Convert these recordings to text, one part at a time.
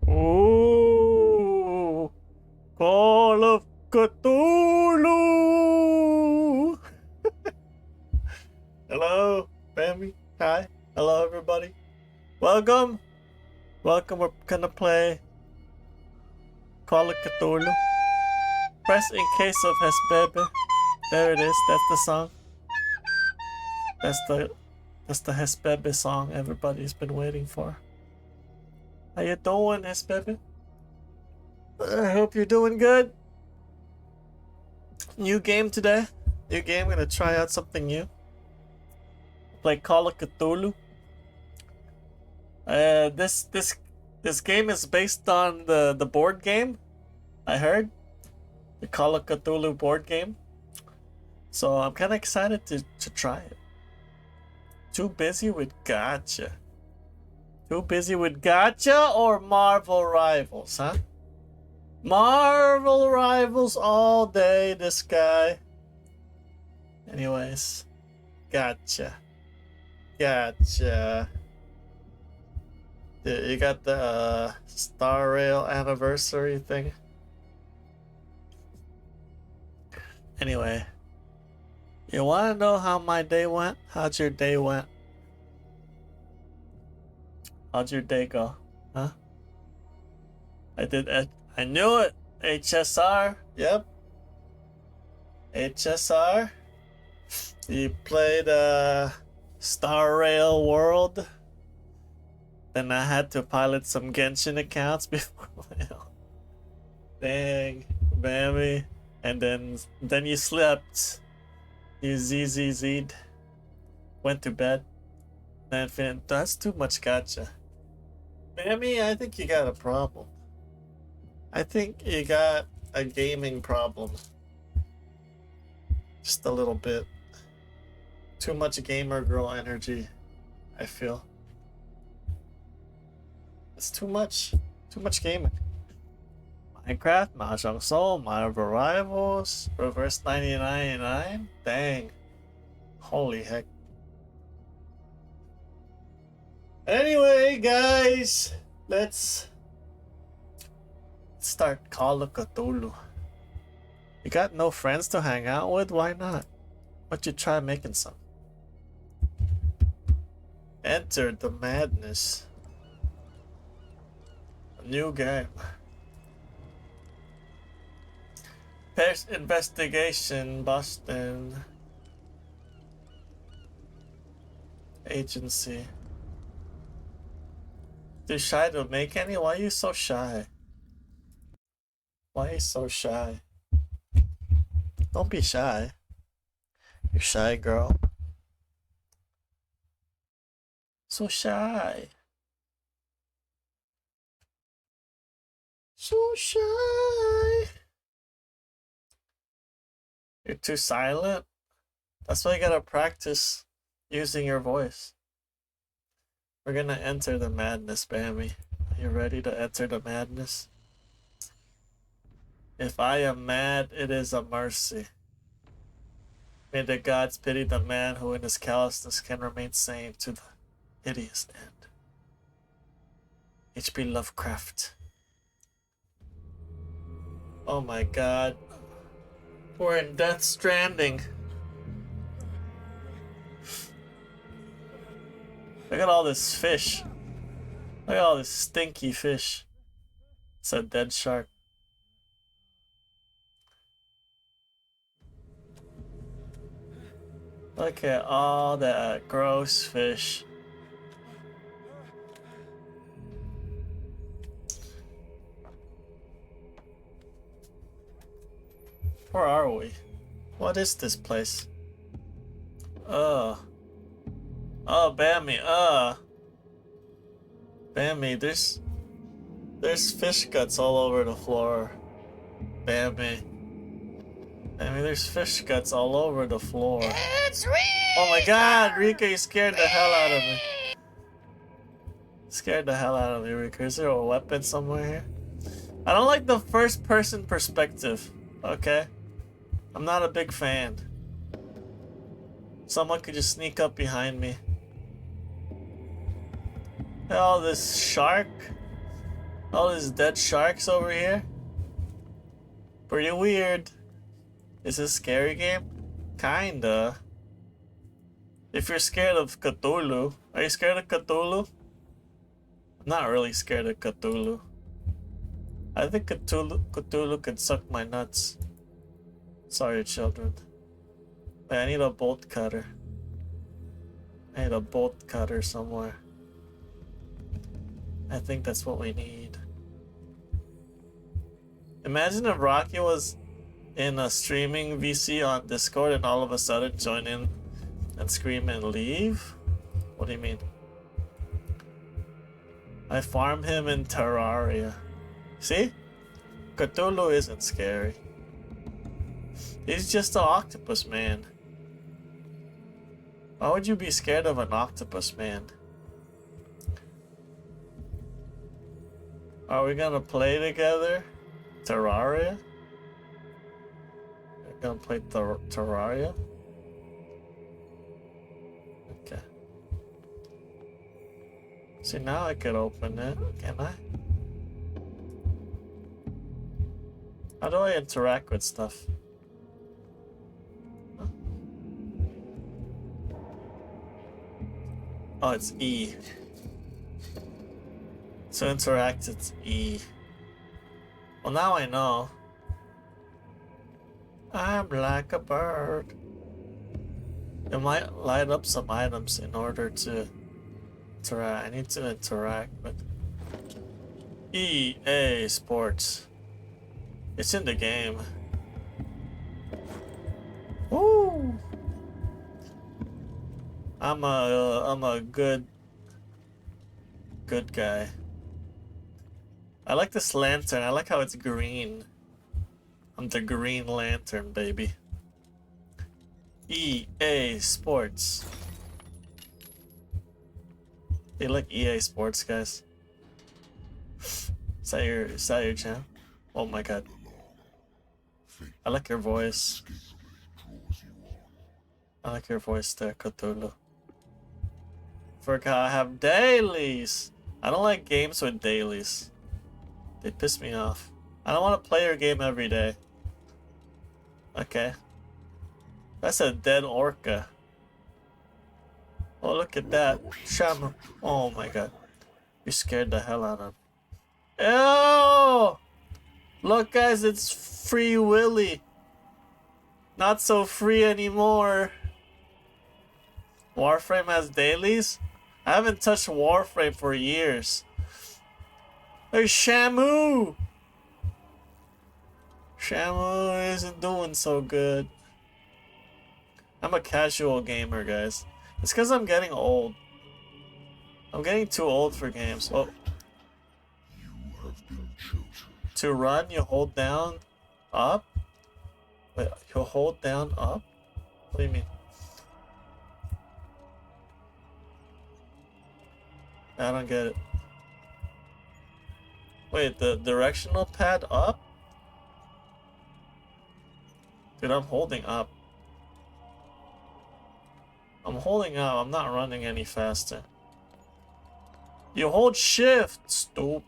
Ooh, Call of Cthulhu. Hello, family. Hi. Hello, everybody. Welcome. Welcome. We're gonna play Call of Cthulhu. Press in case of Hesbebe. There it is. That's the song. That's the Hesbebe song everybody's been waiting for. How you doing, Hesbebe? I hope you're doing good. New game today. New game. Gonna try out something new. Play Call of Cthulhu. This game is based on the board game. I heard the Call of Cthulhu board game. So I'm kind of excited to try it. Too busy with Gotcha. Too busy with Gotcha or Marvel Rivals, huh? Marvel Rivals all day, this guy. Anyways, Gotcha. Gotcha. You got the Star Rail anniversary thing. Anyway, you want to know how my day went? How'd your day went? How'd your day go? Huh? I knew it. HSR. Yep. HSR. You played Star Rail World. Then I had to pilot some Genshin accounts before. Dang, baby. And then you slept. You ZZZ'd. Went to bed. Then that's too much Gotcha. Mammy, I think you got a problem. I think you got a gaming problem. Just a little bit. Too much gamer girl energy, I feel. It's too much. Too much gaming. Minecraft, Mahjong Soul, Marvel Rivals, Reverse 99.9. Dang. Holy heck. Anyway, guys, let's start Call of Cthulhu. You got no friends to hang out with? Why not? Why don't you try making some? Enter the madness. A new game. Pest investigation, Boston. Agency. Too shy to make any? Why are you so shy? Why are you so shy? Don't be shy. You shy girl. So shy. So shy. You're too silent. That's why you gotta practice using your voice. We're gonna enter the madness, Bammy. Are you ready to enter the madness? If I am mad, it is a mercy. May the gods pity the man who in his callousness can remain sane to the hideous end. H.P. Lovecraft. Oh my god. We're in Death Stranding. Look at all this fish. Look at all this stinky fish. It's a dead shark. Look at all that gross fish. Where are we? What is this place? Oh, Bammy, Bammy, there's fish guts all over the floor. Bammy. Bammy, there's fish guts all over the floor. It's Rika! Oh my god, Rika, you scared the hell out of me. Scared the hell out of me, Rika. Is there a weapon somewhere here? I don't like the first person perspective, okay? I'm not a big fan. Someone could just sneak up behind me. All this shark. All these dead sharks over here. Pretty weird. Is this a scary game? Kinda. If you're scared of Cthulhu. Are you scared of Cthulhu? I'm not really scared of Cthulhu. I think Cthulhu could suck my nuts. Sorry, children. Wait, I need a bolt cutter. I need a bolt cutter somewhere. I think that's what we need. Imagine if Rocky was in a streaming VC on Discord and all of a sudden join in and scream and leave? What do you mean? I farm him in Terraria. See? Cthulhu isn't scary. He's just an octopus man. Why would you be scared of an octopus man? Are we gonna play together? Terraria? We're gonna play Terraria? Okay. See, now I could open it, can I? How do I interact with stuff? Huh? Oh, it's E. To interact, it's E. Well, now I know. I'm like a bird. It might light up some items in order to interact. I need to interact with EA Sports. It's in the game. Woo! I'm a good guy. I like this lantern. I like how it's green. I'm the Green Lantern, baby. EA Sports. You like EA Sports, guys? Is that your channel? Oh my god. I like your voice. I like your voice there, Cthulhu. Forgot I have dailies. I don't like games with dailies. They piss me off. I don't want to play your game every day. Okay. That's a dead orca. Oh, look at that. Shamu. Oh my god. You scared the hell out of me. Ew! Look, guys, it's Free Willy. Not so free anymore. Warframe has dailies? I haven't touched Warframe for years. There's Shamu! Shamu isn't doing so good. I'm a casual gamer, guys. It's because I'm getting old. I'm getting too old for games. Oh. To run, you hold down up? Wait, you hold down up? What do you mean? I don't get it. Wait, the directional pad up? Dude, I'm holding up. I'm holding up. I'm not running any faster. You hold shift, stupid.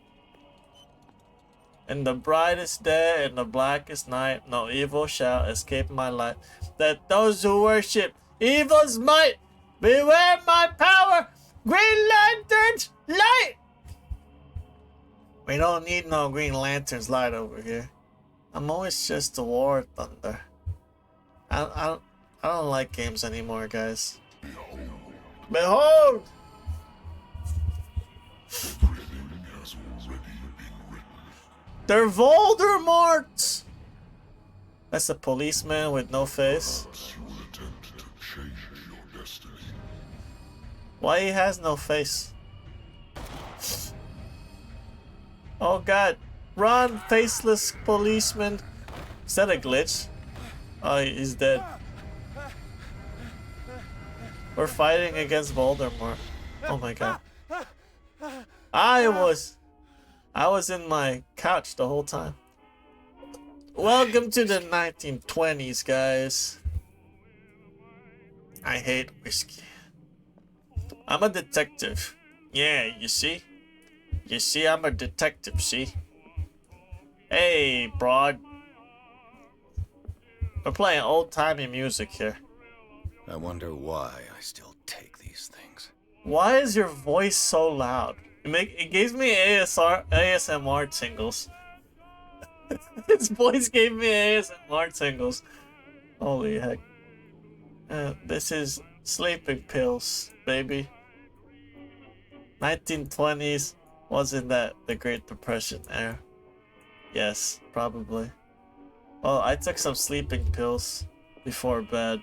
In the brightest day, in the blackest night, no evil shall escape my light. That those who worship evil's might, beware my power, Green Lantern's light! We don't need no Green Lantern's light over here. I'm always just the War Thunder. I don't like games anymore, guys. Behold! Everything has already been written. They're Voldemorts! That's a policeman with no face. Perhaps you will attempt to change your destiny. Why he has no face? Oh god. Run, faceless policeman. Is that a glitch? Oh, he's dead. We're fighting against Voldemort. Oh my god. I was in my couch the whole time. Welcome to the 1920s, guys. I hate whiskey. I'm a detective. Yeah, you see? You see, I'm a detective, see? Hey, broad. We're playing old-timey music here. I wonder why I still take these things. Why is your voice so loud? It gives me ASMR tingles. His voice gave me ASMR tingles. Holy heck. This is sleeping pills, baby. 1920s, wasn't that the Great Depression era? Yes, probably. Well, I took some sleeping pills before bed.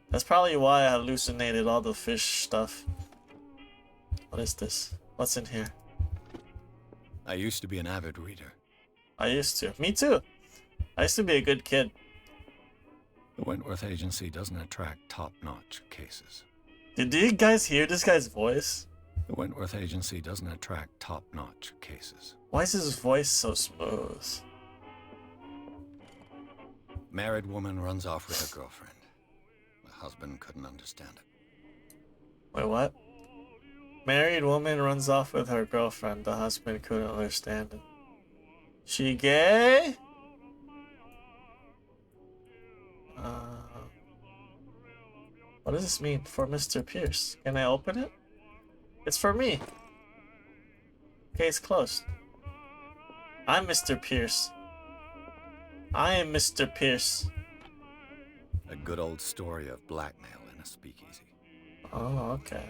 That's probably why I hallucinated all the fish stuff. What is this? What's in here? I used to be an avid reader. I used to. Me too. I used to be a good kid. The Wentworth Agency doesn't attract top-notch cases. Did you guys hear this guy's voice? The Wentworth Agency doesn't attract top-notch cases. Why is his voice so smooth? Married woman runs off with her girlfriend. The husband couldn't understand it. Wait, what? Married woman runs off with her girlfriend. The husband couldn't understand it. She gay? What does this mean for Mr. Pierce? Can I open it? It's for me. Case closed. I'm Mr. Pierce. I am Mr. Pierce. A good old story of blackmail in a speakeasy. Oh, okay.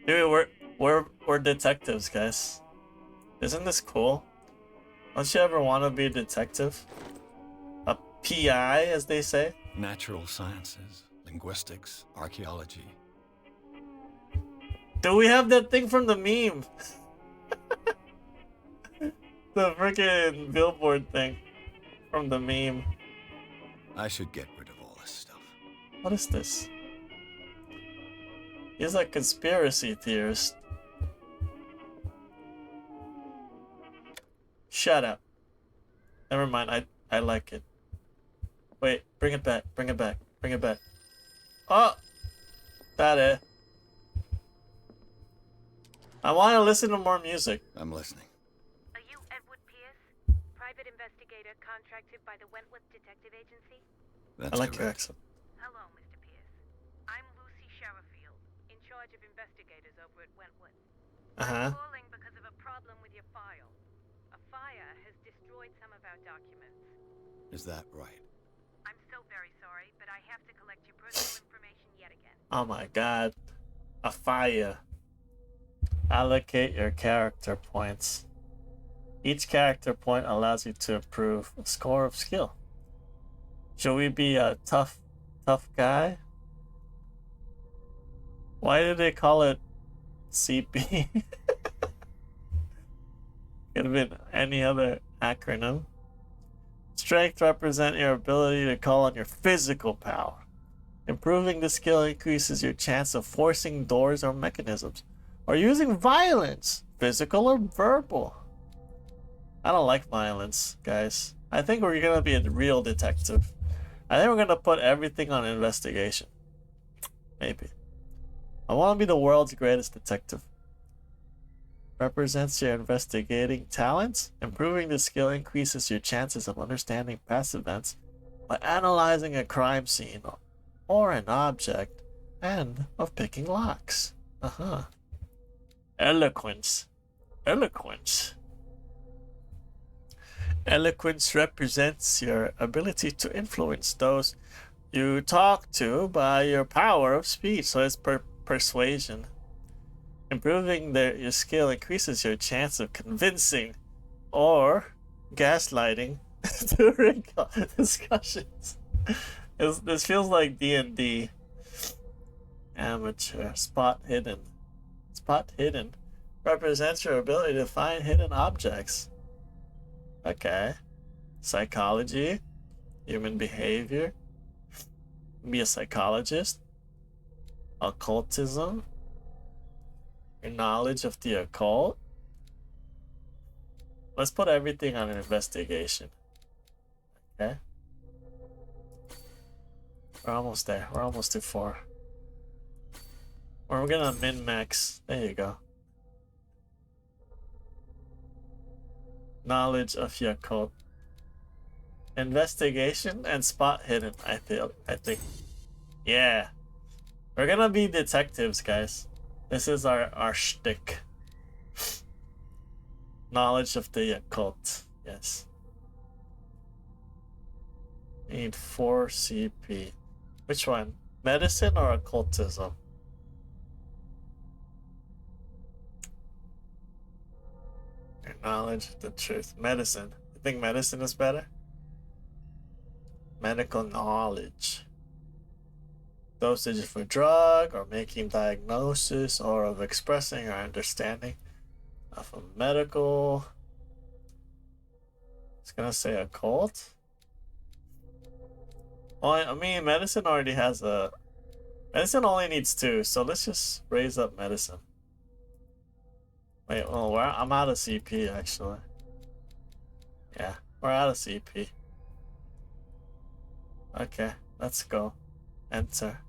Dude, we're detectives, guys. Isn't this cool? Don't you ever want to be a detective? A PI, as they say? Natural sciences, linguistics, archaeology. Do we have that thing from the meme? The freaking billboard thing from the meme. I should get rid of all this stuff. What is this? He's a conspiracy theorist. Shut up. Never mind, I like it. Wait, bring it back, bring it back, bring it back. Oh! That it. I want to listen to more music. I'm listening. Are you Edward Pierce, private investigator contracted by the Wentworth Detective Agency? That's I like your correct. accent. Hello, Mr. Pierce. I'm Lucy Sherifield, in charge of investigators over at Wentworth. Uh-huh. I'm calling because of a problem with your file. A fire has destroyed some of our documents. Is that right? I'm so very sorry, but I have to collect your personal information yet again. Oh my god. A fire. Allocate your character points. Each character point allows you to improve a score of skill. Should we be a tough guy? Why did they call it CP? Could have been any other acronym. Strength represents your ability to call on your physical power. Improving the skill increases your chance of forcing doors or mechanisms, or using violence, physical or verbal. I don't like violence, guys. I think we're gonna be a real detective. I think we're gonna put everything on investigation. Maybe. I want to be the world's greatest detective. Represents your investigating talents. Improving the skill increases your chances of understanding past events by analyzing a crime scene or an object, and of picking locks. Eloquence. Eloquence. Eloquence represents your ability to influence those you talk to by your power of speech, so it's persuasion. Improving your skill increases your chance of convincing or gaslighting during discussions. This feels like D&D. Amateur. Spot hidden. Spot hidden represents your ability to find hidden objects. Okay. Psychology. Human behavior. Be a psychologist. Occultism. Your knowledge of the occult. Let's put everything on an investigation. Okay. We're almost there. We're almost too far. We're gonna min-max. There you go. Knowledge of the occult. Investigation and spot hidden, I think. Yeah. We're gonna be detectives, guys. This is our shtick. Knowledge of the occult. Yes. Need 4 CP. Which one? Medicine or occultism? Your knowledge of the truth. Medicine. You think medicine is better? Medical knowledge. Dosage of a drug, or making diagnosis, or of expressing or understanding of a medical. It's gonna say occult. Well, I mean, medicine already has a. Medicine only needs 2, so let's just raise up medicine. Wait, oh, I'm out of CP actually. Yeah, we're out of CP. Okay, let's go. Enter.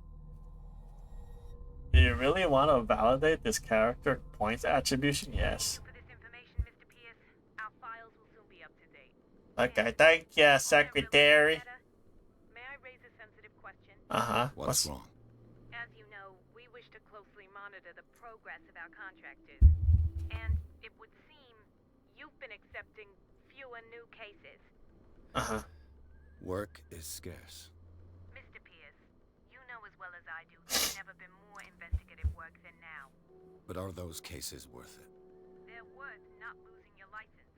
Do you really want to validate this character points attribution? Yes. For this information, Mr. Pierce, our files will soon be up to date. Okay, thank you, secretary. May I raise a sensitive question? What's wrong? As you know, we wish to closely monitor the progress of our contractors. And it would seem you've been accepting fewer new cases. Work is scarce. Mr. Pierce, you know as well as I do there's never been more investigative work than now. But are those cases worth it? They're worth not losing your license.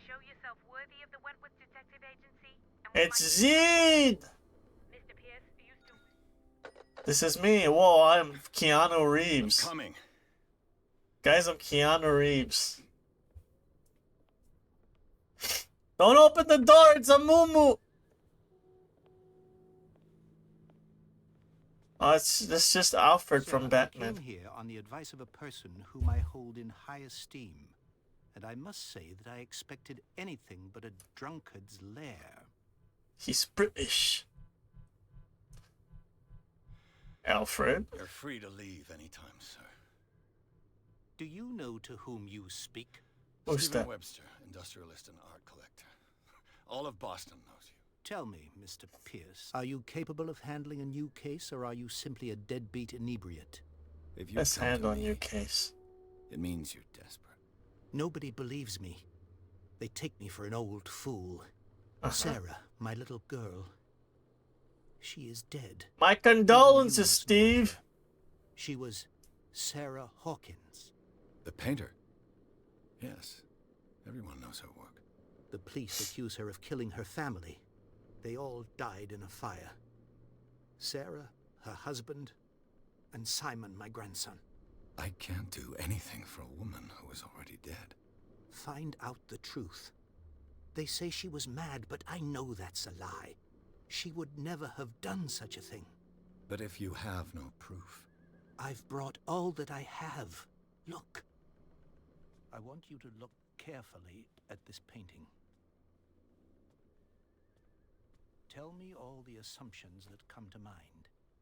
Show yourself worthy of the Wentworth Detective Agency, and It's Zed! Mr. Pierce, you still... This is me. Whoa, I'm Keanu Reeves. I'm coming. Guys, I'm Keanu Reeves. Don't open the door, it's a moo. Oh, it's just Alfred Sir, from Batman. I came here on the advice of a person whom I hold in high esteem, and I must say that I expected anything but a drunkard's lair. He's British. Alfred? You're free to leave anytime, sir. Do you know to whom you speak? Who's Stephen that? Webster, industrialist and art collector. All of Boston knows you. Tell me, Mr. Pierce, are you capable of handling a new case, or are you simply a deadbeat inebriate? If you Let's come to handle a me, new case. it means you're desperate. Nobody believes me. They take me for an old fool. Sarah, my little girl, she is dead. My condolences, Steve. She was Sarah Hawkins. The painter? Yes. Everyone knows her work. The police accuse her of killing her family. They all died in a fire. Sarah, her husband, and Simon, my grandson. I can't do anything for a woman who is already dead. Find out the truth. They say she was mad, but I know that's a lie. She would never have done such a thing. But if you have no proof, I've brought all that I have. Look. I want you to look carefully at this painting. Tell me all the assumptions that come to mind.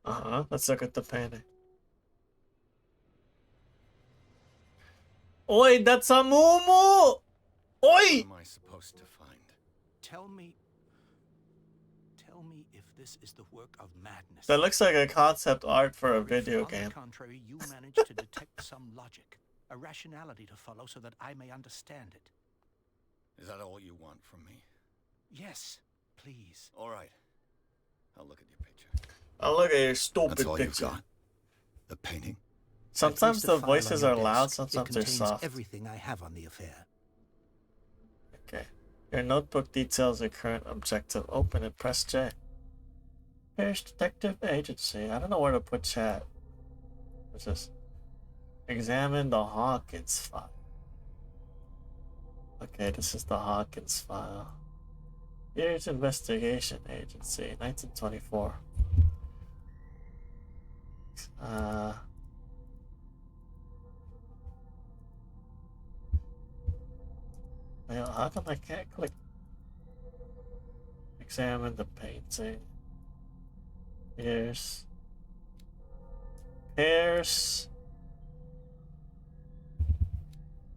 Uh-huh. Let's look at the painting. Oi, that's a mumu! What Oi! am I supposed to find? Tell me if this is the work of madness. That looks like a concept art for a Or if, video on game. the contrary, you managed to detect some logic, a rationality to follow so that I may understand it. Is that all you want from me? Yes, please. All right. I'll look at your picture. Oh, look at your stupid That's all you've picture. got? The painting? Sometimes I placed a the file on voices your are loud, desk. sometimes it they're contains soft. everything I have on the affair. Okay. Your notebook details your current objective. Open and press J. Here's Detective Agency. I don't know where to put chat. What's this? Examine the Hawkins file. Okay, this is the Hawkins file. Here's Investigation Agency, 1924. How come I can't click? Examine the painting. Here's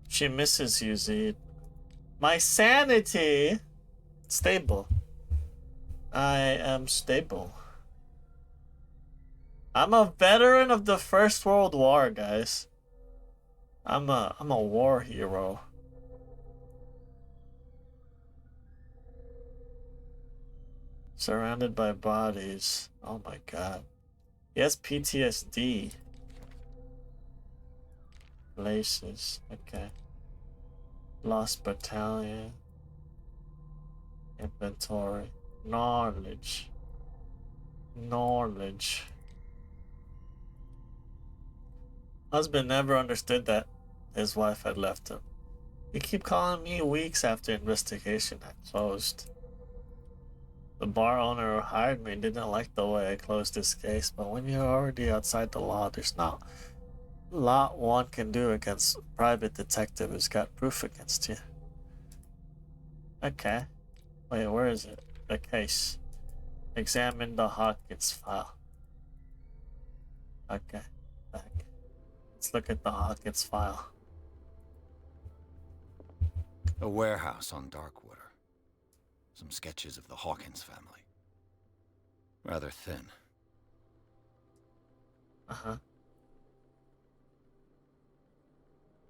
She misses you, Zed. My sanity! Stable. I am stable. I'm a veteran of the First World War, guys. I'm a war hero. Surrounded by bodies. Oh my god. He has PTSD. Places. Okay. Lost battalion. Inventory. Knowledge. Husband never understood that his wife had left him. He keep calling me weeks after investigation had closed. The bar owner who hired me didn't like the way I closed this case, but when you're already outside the law, there's not a lot one can do against a private detective who's got proof against you. Okay. Wait, where is it? The case. Examine the Hawkins file. Okay. Back. Let's look at the Hawkins file. A warehouse on Darkwater. Some sketches of the Hawkins family. Rather thin. Uh-huh.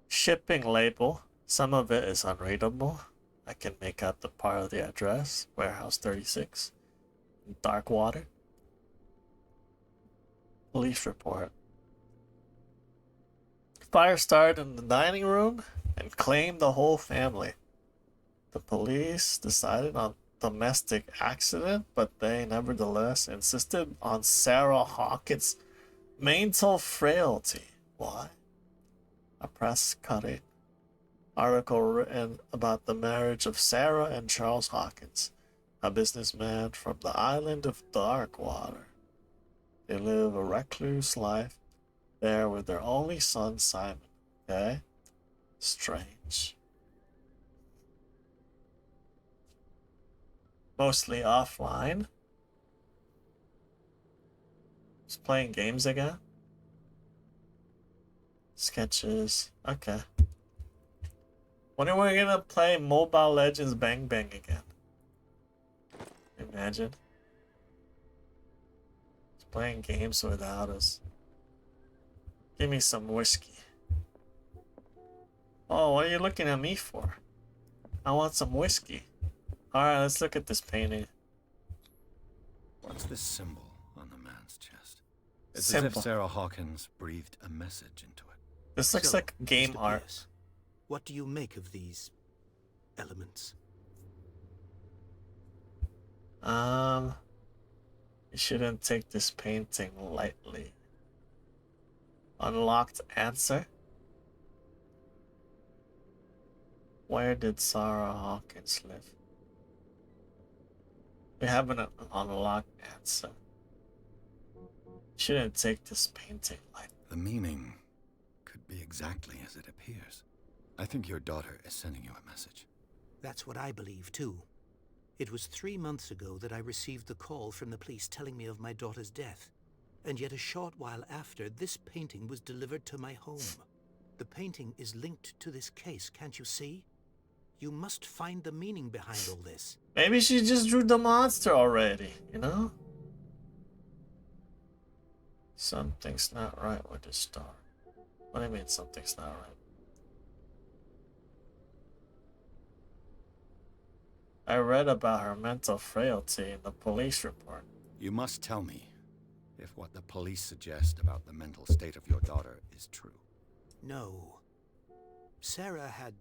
Shipping label. Some of it is unreadable. I can make out the part of the address. Warehouse 36. Darkwater. Police report. Fire started in the dining room and claimed the whole family. The police decided on domestic accident, but they nevertheless insisted on Sarah Hawkins' mental frailty. Why? A press cutting article written about the marriage of Sarah and Charles Hawkins, a businessman from the island of Darkwater. They live a recluse life there with their only son, Simon. Okay? Strange. Mostly offline. Just playing games again. Sketches. Okay. When are we gonna play Mobile Legends Bang Bang again? Imagine. Just playing games without us. Give me some whiskey. Oh, what are you looking at me for? I want some whiskey. Alright, let's look at this painting. What's this symbol on the man's chest? It's Symbol. as if Sarah Hawkins breathed a message into it. This looks So, like game Mr. art. Pierce, what do you make of these elements? You shouldn't take this painting lightly. Unlocked answer? Where did Sarah Hawkins live? We have an unlocked answer. Shouldn't take this painting lightly. The meaning could be exactly as it appears. I think your daughter is sending you a message. That's what I believe, too. It was 3 months ago that I received the call from the police telling me of my daughter's death. And yet a short while after, this painting was delivered to my home. The painting is linked to this case, can't you see? You must find the meaning behind all this. Maybe she just drew the monster already, you know? Something's not right with this story. What do you mean something's not right? I read about her mental frailty in the police report. You must tell me if what the police suggest about the mental state of your daughter is true. No. Sarah had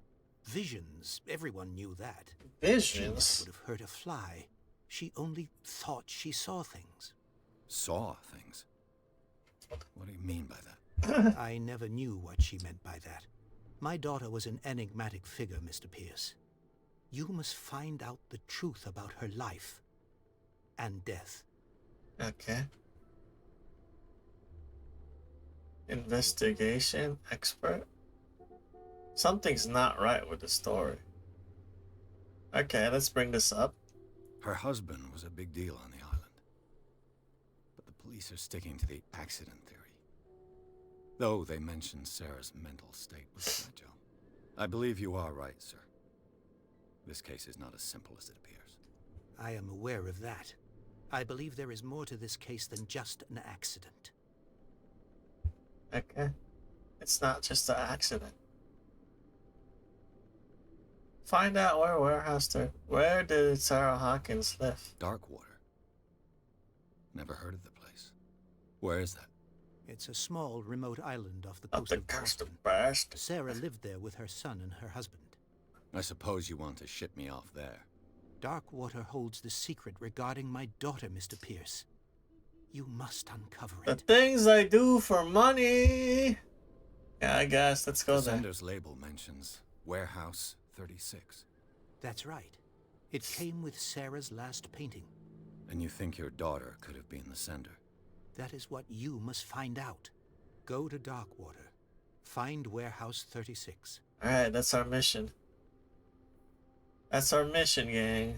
visions. Everyone knew that. She never Visions? would have hurt a fly. She only thought she saw things. Saw things? What do you mean by that? I never knew what she meant by that. My daughter was an enigmatic figure, Mr. Pierce. You must find out the truth about her life and death. Okay. Investigation expert? Something's not right with the story. Okay, let's bring this up. Her husband was a big deal on the island. But the police are sticking to the accident theory. Though they mentioned Sarah's mental state was fragile. I believe you are right, sir. This case is not as simple as it appears. I am aware of that. I believe there is more to this case than just an accident. Okay. It's not just an accident. Find out where did Sarah Hawkins live? Darkwater. Never heard of the place. Where is that? It's a small, remote island off the Up coast the of coast Boston. of Boston. Sarah lived there with her son and her husband. I suppose you want to ship me off there. Darkwater holds the secret regarding my daughter, Mr. Pierce. You must uncover The it. things I do for money. Yeah, I guess. Let's go The there. sender's label mentions Warehouse 36. That's right. It came with Sarah's last painting. And you think your daughter could have been the sender? That is what you must find out. Go to Darkwater. Find Warehouse 36. Alright, that's our mission. That's our mission, gang.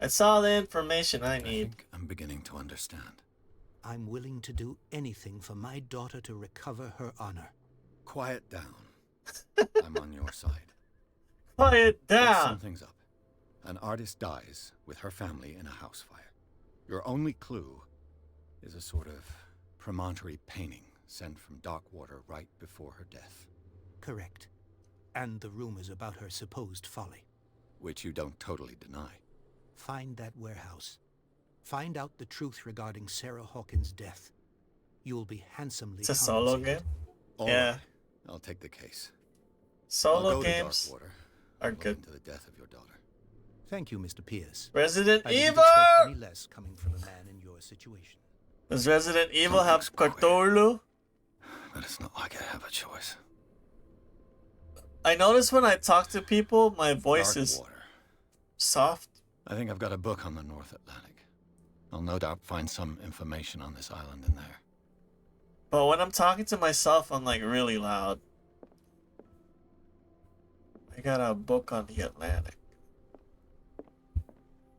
That's all the information I I need. think I'm beginning to understand. I'm willing to do anything for my daughter to recover her honor. Quiet down. I'm on your side. Quiet But down! something's up. An artist dies with her family in a house fire. Your only clue is a sort of promontory painting sent from Darkwater right before her death. Correct. And the rumors about her supposed folly. Which you don't totally deny. Find that warehouse. Find out the truth regarding Sarah Hawkins' death. You'll be handsomely It's a solo game? compensated. All Yeah. right, I'll take the case. I'll Solo go games to Darkwater. are Look good. into the death of your daughter. Thank you, Mr. Pierce. Resident I didn't Evil! expect any less coming from a man in your situation. Does Resident Evil have Something's Cthulhu? But it's not like I have a choice. I notice when I talk to people, my voice is Darkwater. soft. I think I've got a book on the North Atlantic. I'll no doubt find some information on this island in there. But when I'm talking to myself, I'm like really loud. I got a book on the Atlantic.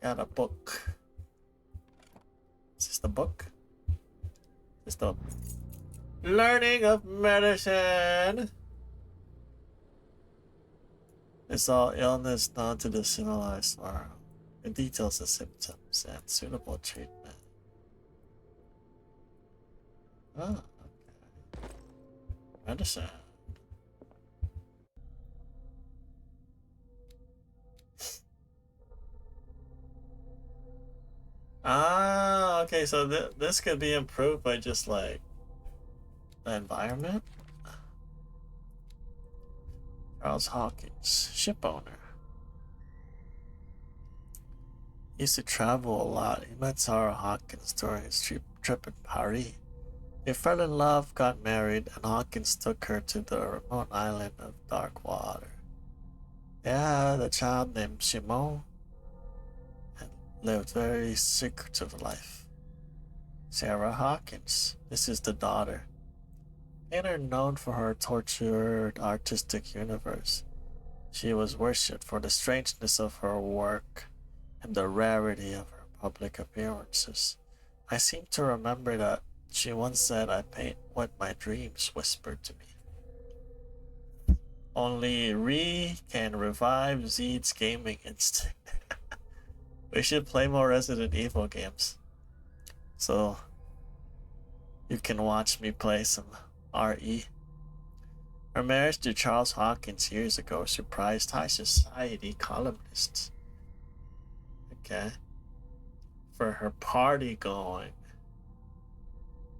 Got a book. Is this the book? Is this the Learning of Medicine? It's all illness known to the civilized world. It details the symptoms and suitable treatment. Oh, okay. Medicine. Ah, okay, so this could be improved by just like the environment. Charles Hawkins, ship owner. He used to travel a lot. He met Sarah Hawkins during his trip in Paris. They fell in love, got married, and Hawkins took her to the remote island of Darkwater. They had a child named Simone and lived very secretive life. Sarah Hawkins. This is the daughter. made her known for her tortured artistic universe. She was worshipped for the strangeness of her work and the rarity of her public appearances. I seem to remember that she once said I paint what my dreams whispered to me. Only Re can revive Zed's gaming instinct. We should play more Resident Evil games. So you can watch me play some RE. Her marriage to Charles Hawkins years ago surprised high society columnists. Okay. For her party going.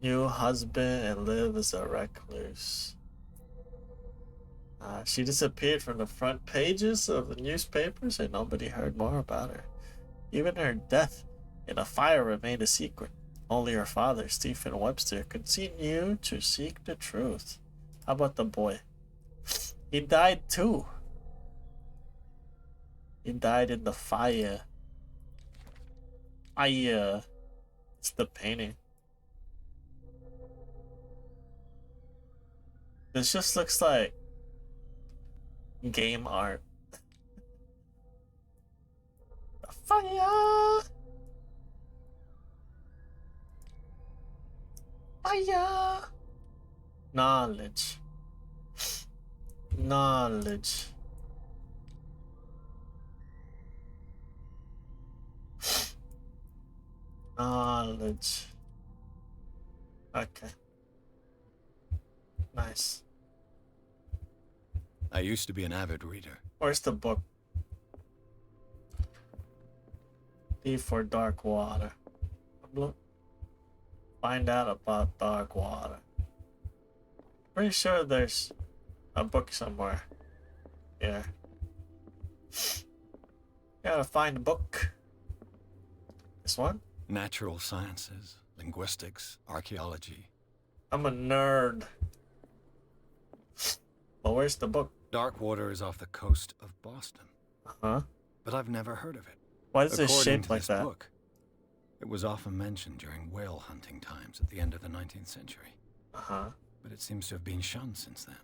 New husband and live as a recluse. She disappeared from the front pages of the newspapers and nobody heard more about her. Even her death in a fire remained a secret. Only her father, Stephen Webster, continued to seek the truth. How about the boy? He died too. He died in the fire. It's the painting. This just looks like game art. The fire! Fire! Knowledge. Knowledge. Knowledge. Okay. Nice. I used to be an avid reader. Where's the book? D for dark water. Look. Find out about dark water. Pretty sure there's a book somewhere. Yeah. Gotta find a book. This one? Natural sciences, linguistics, archaeology. I'm a nerd. But where's the book? Darkwater is off the coast of Boston. Uh-huh. But I've never heard of it. Why is it According shaped to like this that? book, it was often mentioned during whale hunting times at the end of the 19th century. Uh-huh. But it seems to have been shunned since then.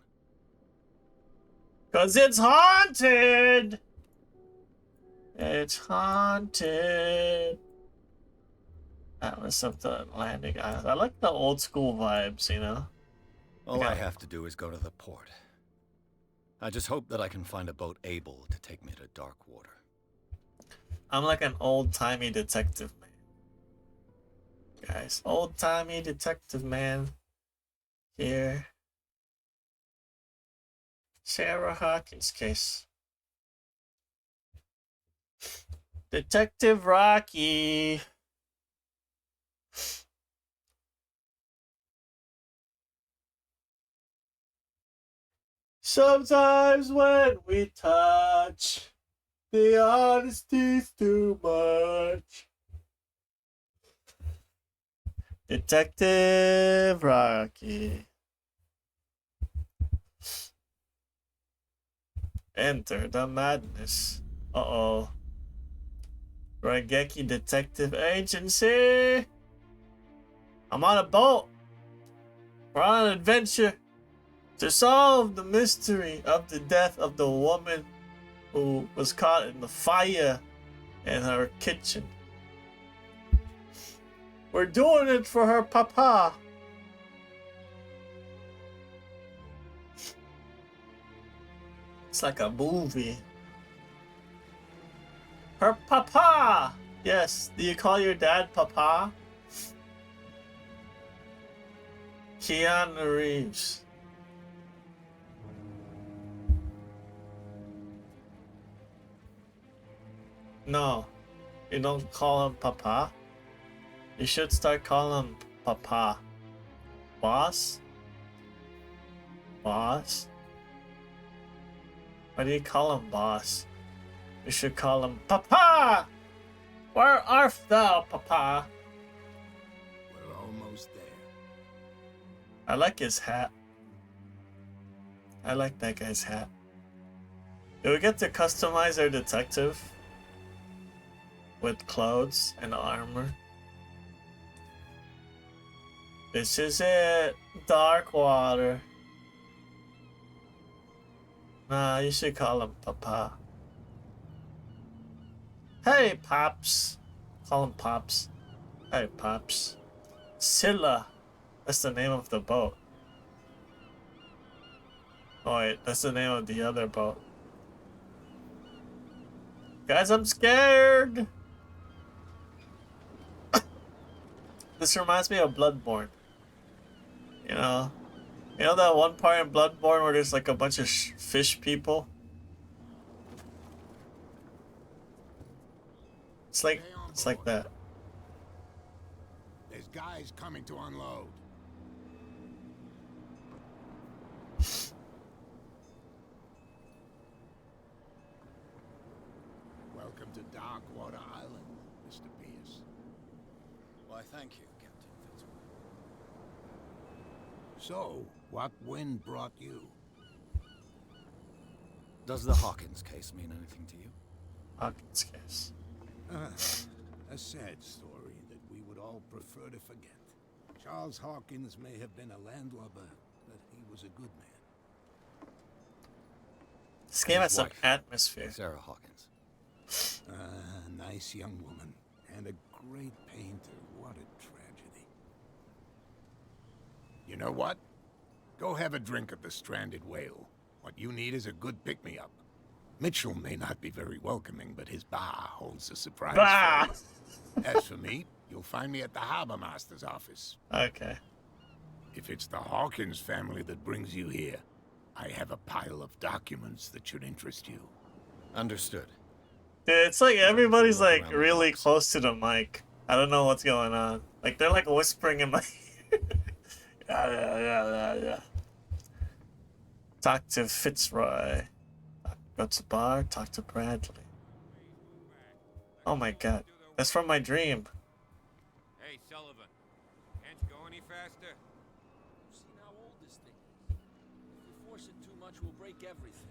'Cause it's haunted! It's haunted. Atlas of the Atlantic Isles. I like the old school vibes, you know? All Okay. I have to do is go to the port. I just hope that I can find a boat able to take me to Darkwater. I'm like an old-timey detective man. Guys, old-timey detective man. Here. Sarah Hawkins case. Detective Rocky. Sometimes when we touch, the honesty's too much. Detective Rocky. Enter the madness. Uh-oh. Rageki Detective Agency. I'm on a boat. We're on an adventure to solve the mystery of the death of the woman who was caught in the fire in her kitchen. We're doing it for her papa. It's like a movie. Her papa! Yes, do you call your dad papa? Keanu Reeves. No, you don't call him papa. You should start calling him papa. Boss? Boss? Why do you call him boss? You should call him papa! Where art thou, papa? We're almost there. I like his hat. I like that guy's hat. Do we get to customize our detective? With clothes and armor? This is it. Dark water. Nah, you should call him Papa. Hey, Pops. Call him Pops. Hey, Pops. Scylla. That's the name of the boat. Oh, wait. That's the name of the other boat. Guys, I'm scared. This reminds me of Bloodborne. You know that one part in Bloodborne where there's like a bunch of fish people? It's like that. There's guys coming to unload. Welcome to Darkwater Island, Mr. Pierce. Why, thank you, Captain Fitzroy. So, what wind brought you? Does the Hawkins case mean anything to you? Hawkins case. A sad story that we would all prefer to forget. Charles Hawkins may have been a landlubber, but he was a good man. This game has His some wife, atmosphere. Sarah Hawkins. A nice young woman, and a great painter. What a tragedy. You know what? Go have a drink at the Stranded Whale. What you need is a good pick-me-up. Mitchell may not be very welcoming, but his bar holds a surprise Bah! for you. As for me, you'll find me at the Harbor Master's office. Okay. If it's the Hawkins family that brings you here, I have a pile of documents that should interest you. Understood. Dude, it's like everybody's Look like around the really box. close to the mic. I don't know what's going on. Like they're like whispering in my ear. Yeah. Talk to Fitzroy. Go to the bar, talk to Bradley. Oh my god. That's from my dream. Hey, Sullivan. Can't you go any faster? You've seen how old this thing is. If we force it too much, we'll break everything.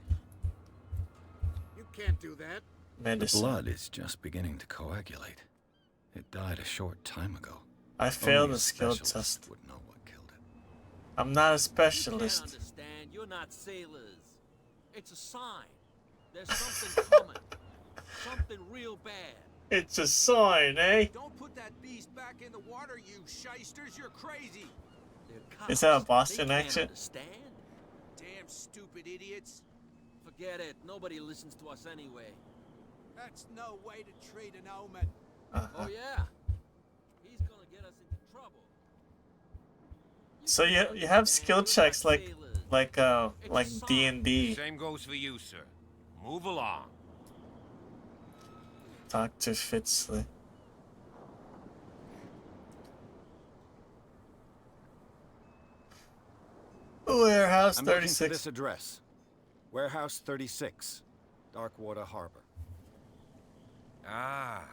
You can't do that. The Medicine. blood is just beginning to coagulate. It died a short time ago. I failed Only the a skill specialist test. would know what killed it. I'm not a You can't specialist. understand. You're not sailors. It's a sign. There's something coming. Something real bad. It's a sign, eh? Don't put that beast back in the water, you shysters. You're crazy. They're Is that a cops. Boston They can't accent? Understand? Damn stupid idiots. Forget it. Nobody listens to us anyway. That's no way to treat an omen. Oh yeah. He's gonna get us into trouble. So you can't have understand. skill You're checks not like sailors. D&D. Same goes for you, sir. Move along. Talk to Fitzroy. Warehouse I'm looking for 36. this address. Warehouse 36, Darkwater Harbor. Ah.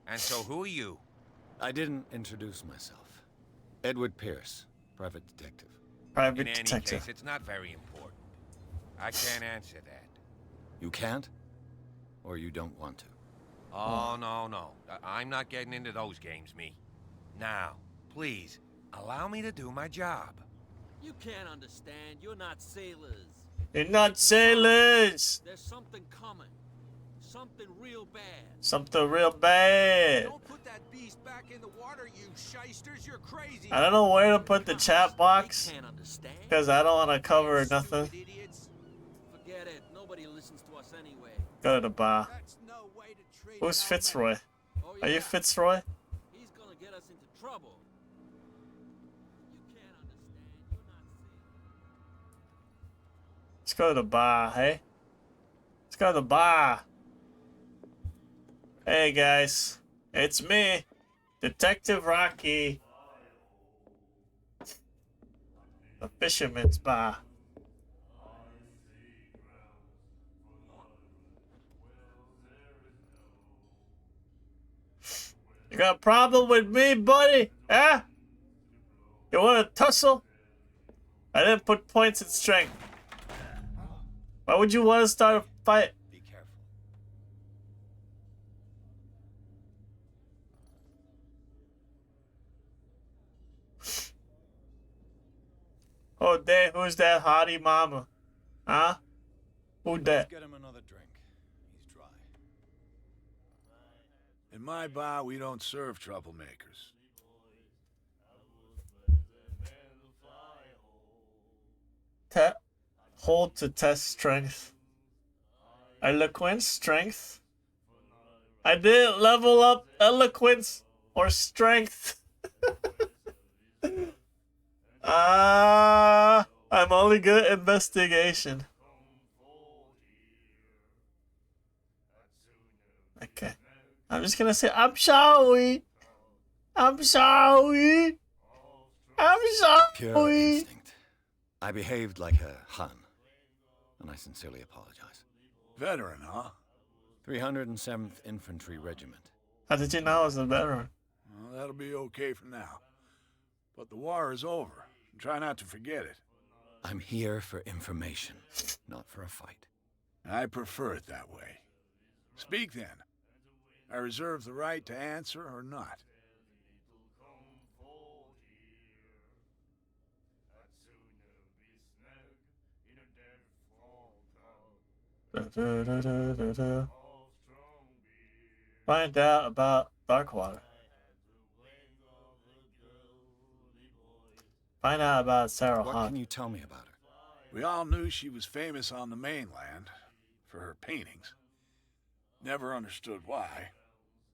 And so who are you? I didn't introduce myself. Edward Pierce, private detective. Private In any detective. case, it's not very important. I can't answer that. You can't? Or you don't want to? Oh, no. I'm not getting into those games, me. Now, please, allow me to do my job. You can't understand. You're not sailors. You're not sailors! There's something coming. Something real bad. Something real bad. Don't put that beast back in the water, you shysters. You're crazy. I don't know where to put the chat box. They can't understand. Because I don't want to cover Damn nothing. stupid idiots. Forget it. Nobody listens to us anyway. Go to the bar. That's no way to treat Who's an omen. Fitzroy? Oh, Are yeah. you Fitzroy? He's gonna get us into trouble. You can't understand. You're not sailors. Let's go to the bar, hey? Let's go to the bar. Hey guys, it's me, Detective Rocky. The Fisherman's Bar. You got a problem with me, buddy? Huh? You want to tussle? I didn't put points in strength. Why would you want to start a fight? Be careful. Oh, dang, who's that hottie mama? Huh? Who Let's that? get him another drink. He's dry. In my bar, we don't serve troublemakers. Hold to test strength. Eloquence, strength. I didn't level up eloquence or strength. I'm only good at investigation. Okay. I'm just gonna say, I'm sorry. I'm sorry. I'm Pure sorry. instinct. I behaved like a Hun, and I sincerely apologize. Veteran, huh? 307th Infantry Regiment. How did you know I was a veteran? Well, that'll be okay for now. But the war is over. Try not to forget it. I'm here for information, not for a fight. I prefer it that way. Speak then. I reserve the right to answer or not. Find out about Darkwater. Find out about Sarah What Hunt. can you tell me about her? We all knew she was famous on the mainland for her paintings. Never understood why.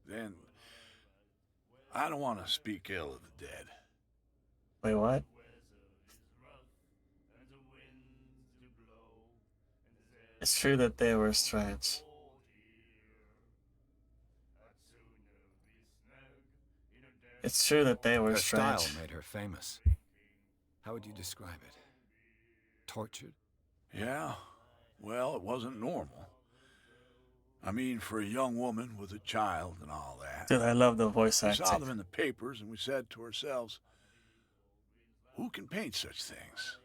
Then, I don't want to speak ill of the dead. Wait, what? It's true that they were strange. It's true that they were Her strange. style made her famous. How would you describe it? Tortured? Yeah, well, it wasn't normal. I mean, for a young woman with a child and all that. Dude, I love the voice We saw acting. them in the papers and we said to ourselves, who can paint such things?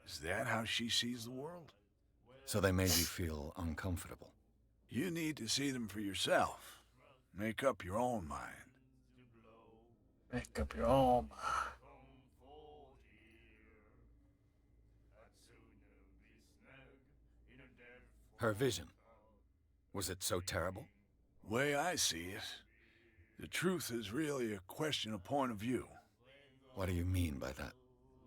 Is that how she sees the world? So they made you feel uncomfortable. You need to see them for yourself. Make up your own mind. Make up your own. Her vision. Was it so terrible? Way I see it, the truth is really a question of point of view. What do you mean by that?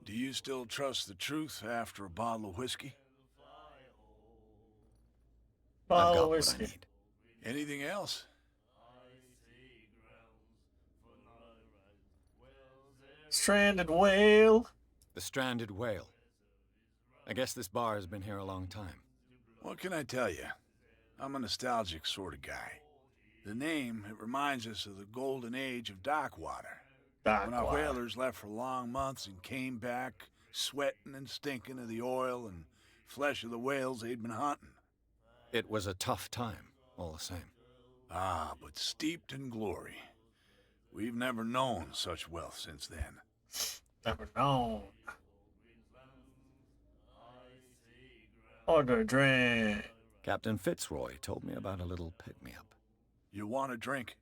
Do you still trust the truth after a bottle of whiskey? I've Bottle got of what I whiskey. need. Anything else? Stranded whale. The stranded whale. I guess this bar has been here a long time. What can I tell you? I'm a nostalgic sort of guy. The name, it reminds us of the golden age of Darkwater. When our whalers left for long months and came back sweating and stinking of the oil and flesh of the whales they'd been hunting. It was a tough time, all the same. Ah, but steeped in glory. We've never known such wealth since then. Never known. Order a drink. Captain Fitzroy told me about a little pick-me-up. You want a drink?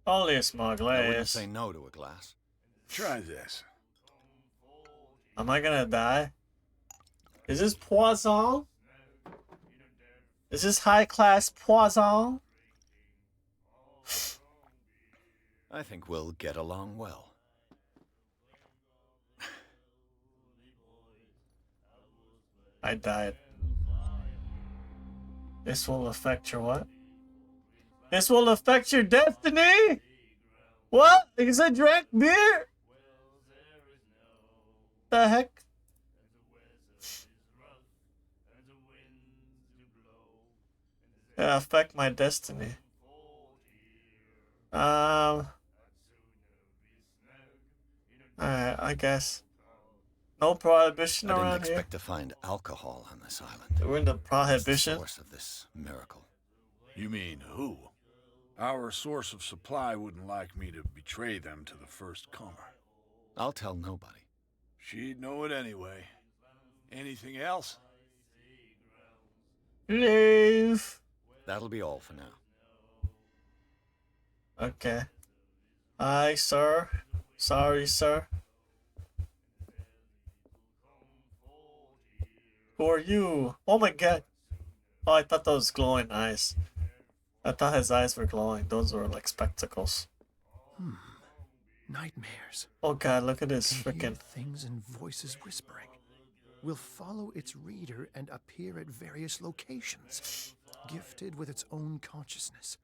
Only a small I wouldn't glass. say no to a glass. Try this. Am I gonna die? Is this poison? Is this high-class poison? I think we'll get along well. I died. This will affect your what? This will affect your destiny? What? Because I drank beer? The heck? Yeah, affect my destiny. Alright, I guess. No prohibition I didn't around here. expect to find alcohol on this island. We're in the What's the prohibition. source of this miracle? You mean who? Our source of supply wouldn't like me to betray them to the first comer. I'll tell nobody. She'd know it anyway. Anything else? Leave. That'll be all for now. Okay. Aye, sir. Sorry, sir. Who are you? Oh my god. Oh, I thought those glowing eyes. I thought his eyes were glowing. Those were like spectacles. Nightmares. Oh god, look at this Can hear freaking. things and voices whispering. Will follow its reader and appear at various locations, gifted with its own consciousness,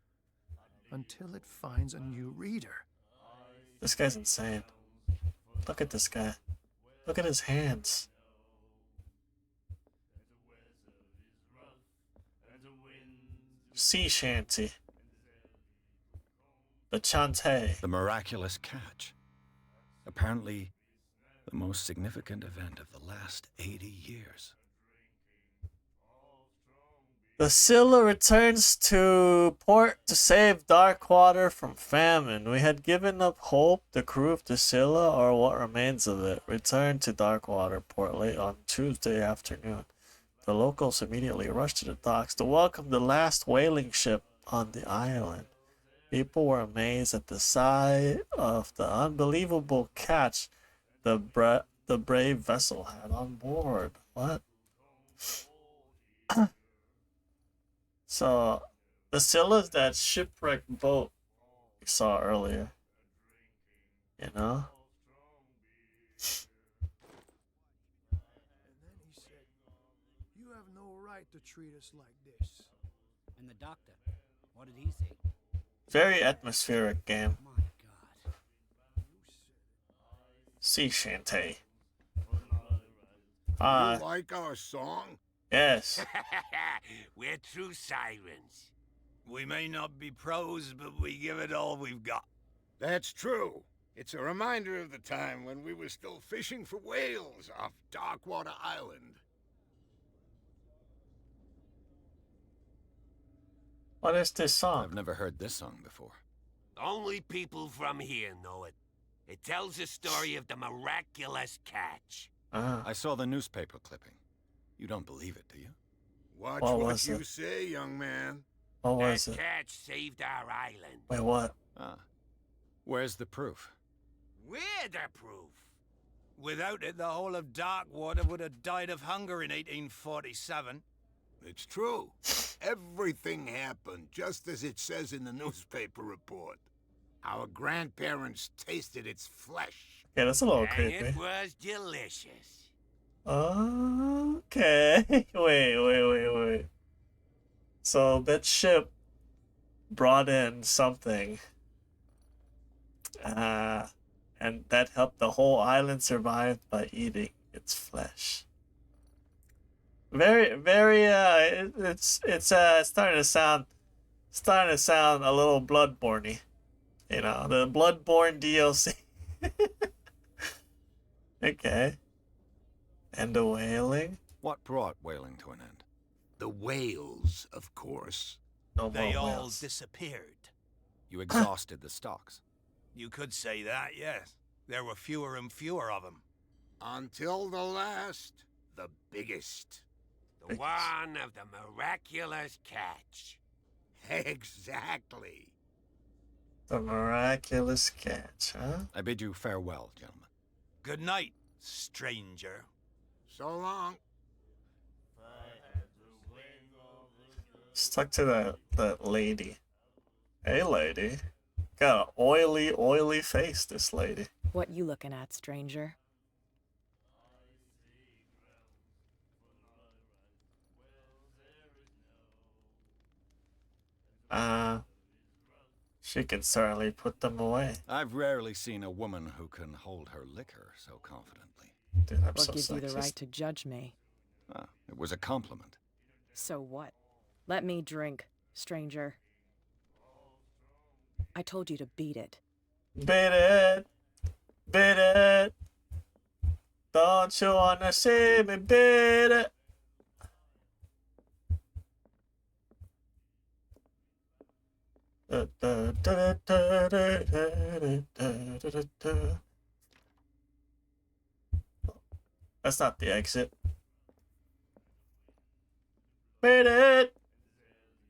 until it finds a new reader. This guy's insane. Look at this guy. Look at his hands. Sea shanty. The Chante. The miraculous catch. Apparently, the most significant event of the last 80 years. The Scylla returns to port to save Darkwater from famine. We had given up hope. The crew of the Scylla, or what remains of it, returned to Darkwater port late on Tuesday afternoon. The locals immediately rushed to the docks to welcome the last whaling ship on the island. People were amazed at the size of the unbelievable catch the brave vessel had on board. What? So, the Scylla's that shipwrecked boat we saw earlier. You know? And then he said, "You have no right to treat us like this." And the doctor, what did he say? Very atmospheric game. My God. Sea Shanty. You like our song? Yes. We're true sirens. We may not be pros, but we give it all we've got. That's true. It's a reminder of the time when we were still fishing for whales off Darkwater Island. What is this song? I've never heard this song before. Only people from here know it. It tells the story of the miraculous catch. I saw the newspaper clipping. You don't believe it, do you? Watch What what was you it? say, young man. What was That it? catch saved our island. Wait, what? Where's the proof? We're the proof. Without it, the whole of Darkwater would have died of hunger in 1847. It's true. Everything happened just as it says in the newspaper report. Our grandparents tasted its flesh. Yeah, that's a little And creepy. it was delicious. Okay. Wait. So that ship brought in something. And that helped the whole island survive by eating its flesh. Very, it's starting to sound a little Bloodborne-y. You know, the Bloodborne DLC. Okay. And the whaling? What brought whaling to an end? The whales, of course. No more They all whales. disappeared. You exhausted the stocks. You could say that, yes. There were fewer and fewer of them. Until the last, the biggest. The one of the miraculous catch. Exactly. The miraculous catch, huh? I bid you farewell, gentlemen. Good night, stranger. So long. Stuck to that lady. Hey, lady. Got an oily face, this lady. What you looking at, stranger? She can certainly put them away. I've rarely seen a woman who can hold her liquor so confidently. Dude, I'm What so gives you the sexist. right to judge me? It was a compliment. So what? Let me drink, stranger. I told you to beat it. Beat it. Beat it. Don't you wanna see me beat it? That's not the exit. Beat it!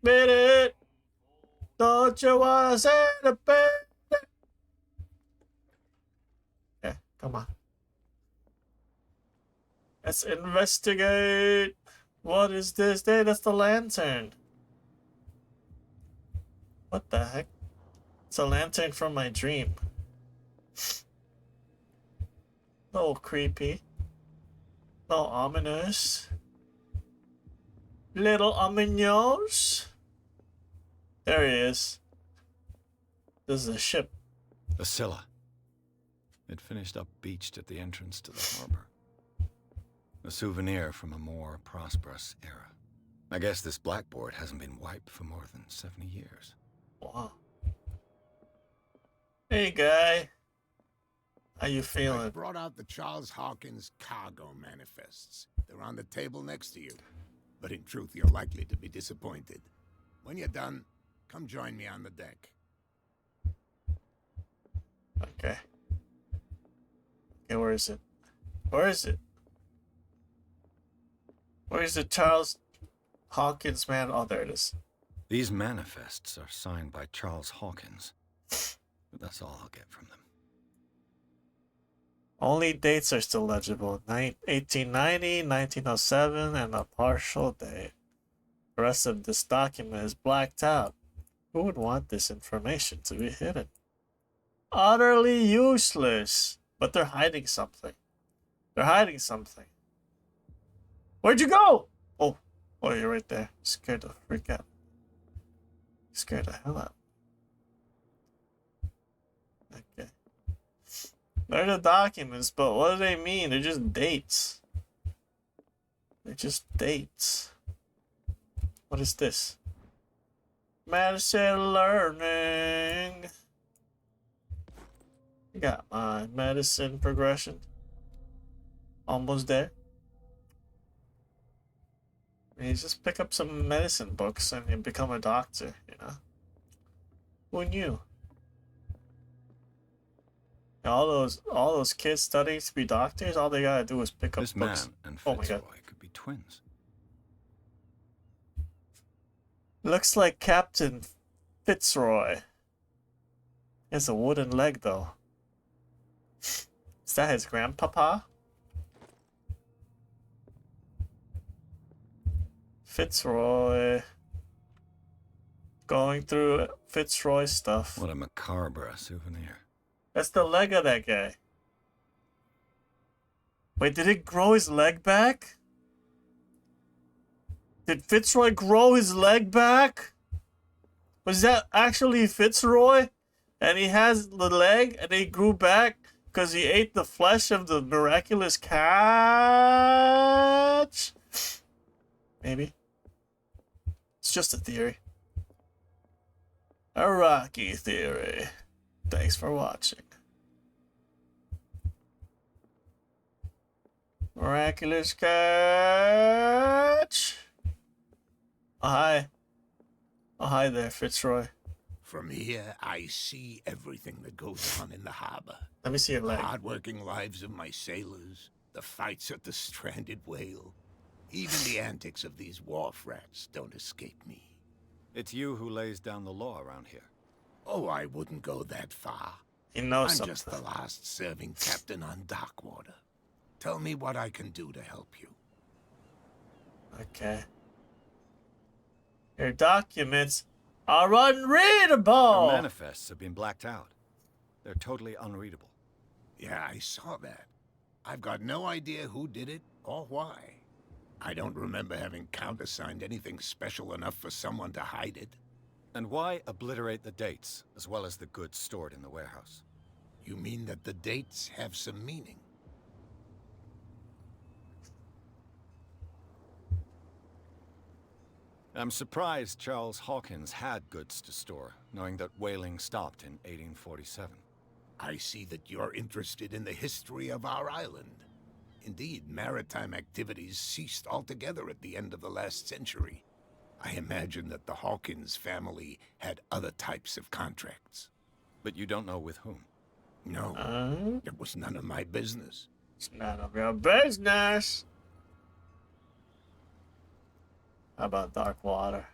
Beat it! Don't you wanna see the beat it? Yeah, come on. Let's investigate. What is this? Hey, that's the lantern. What the heck? It's a lantern from my dream. No creepy. No ominous. Little ominous. There he is. This is a ship. A Scylla. It finished up beached at the entrance to the harbor. A souvenir from a more prosperous era. I guess this blackboard hasn't been wiped for more than 70 years. Wow. Hey, guy. How you I feeling? brought out the Charles Hawkins cargo manifests. They're on the table next to you. But in truth, you're likely to be disappointed. When you're done, come join me on the deck. Okay. Okay, where is it? Where is it? Where's the Charles Hawkins man? Oh, there it is. These manifests are signed by Charles Hawkins. But that's all I'll get from them. Only dates are still legible. 1890, 1907, and a partial date. The rest of this document is blacked out. Who would want this information to be hidden? Utterly useless. But they're hiding something. They're hiding something. Where'd you go? Oh, you're right there. Scared the freak out. Scared the hell out. Okay. They're the documents, but what do they mean? They're just dates. They're just dates. What is this? Medicine learning. Got my medicine progression. Almost there. You just pick up some medicine books and you become a doctor, you know? Who knew? All those kids studying to be doctors, all they gotta do is pick up this books. Man and Oh my Fitzroy god. could be twins. Looks like Captain Fitzroy. He has a wooden leg though. Is that his grandpapa? Fitzroy. Going through Fitzroy stuff. What a macabre souvenir. That's the leg of that guy. Wait, did it grow his leg back? Did Fitzroy grow his leg back? Was that actually Fitzroy? And he has the leg and he grew back because he ate the flesh of the miraculous catch? Maybe. It's just a theory. A rocky theory. Thanks for watching. Miraculous catch. Oh, hi. Oh, hi there, Fitzroy. From here, I see everything that goes on in the harbor. Let me see your leg. The hard-working lives of my sailors, the fights at the stranded whale. Even the antics of these wharf rats don't escape me. It's you who lays down the law around here. Oh, I wouldn't go that far. You know I'm something. just the last serving captain on Darkwater. Tell me what I can do to help you. Okay. Your documents are unreadable! Your manifests have been blacked out. They're totally unreadable. Yeah, I saw that. I've got no idea who did it or why. I don't remember having countersigned anything special enough for someone to hide it. And why obliterate the dates, as well as the goods stored in the warehouse? You mean that the dates have some meaning? I'm surprised Charles Hawkins had goods to store, knowing that whaling stopped in 1847. I see that you're interested in the history of our island. Indeed, maritime activities ceased altogether at the end of the last century. I imagine that the Hawkins family had other types of contracts. But you don't know with whom? No, it was none of my business. It's none of your business. How about Darkwater?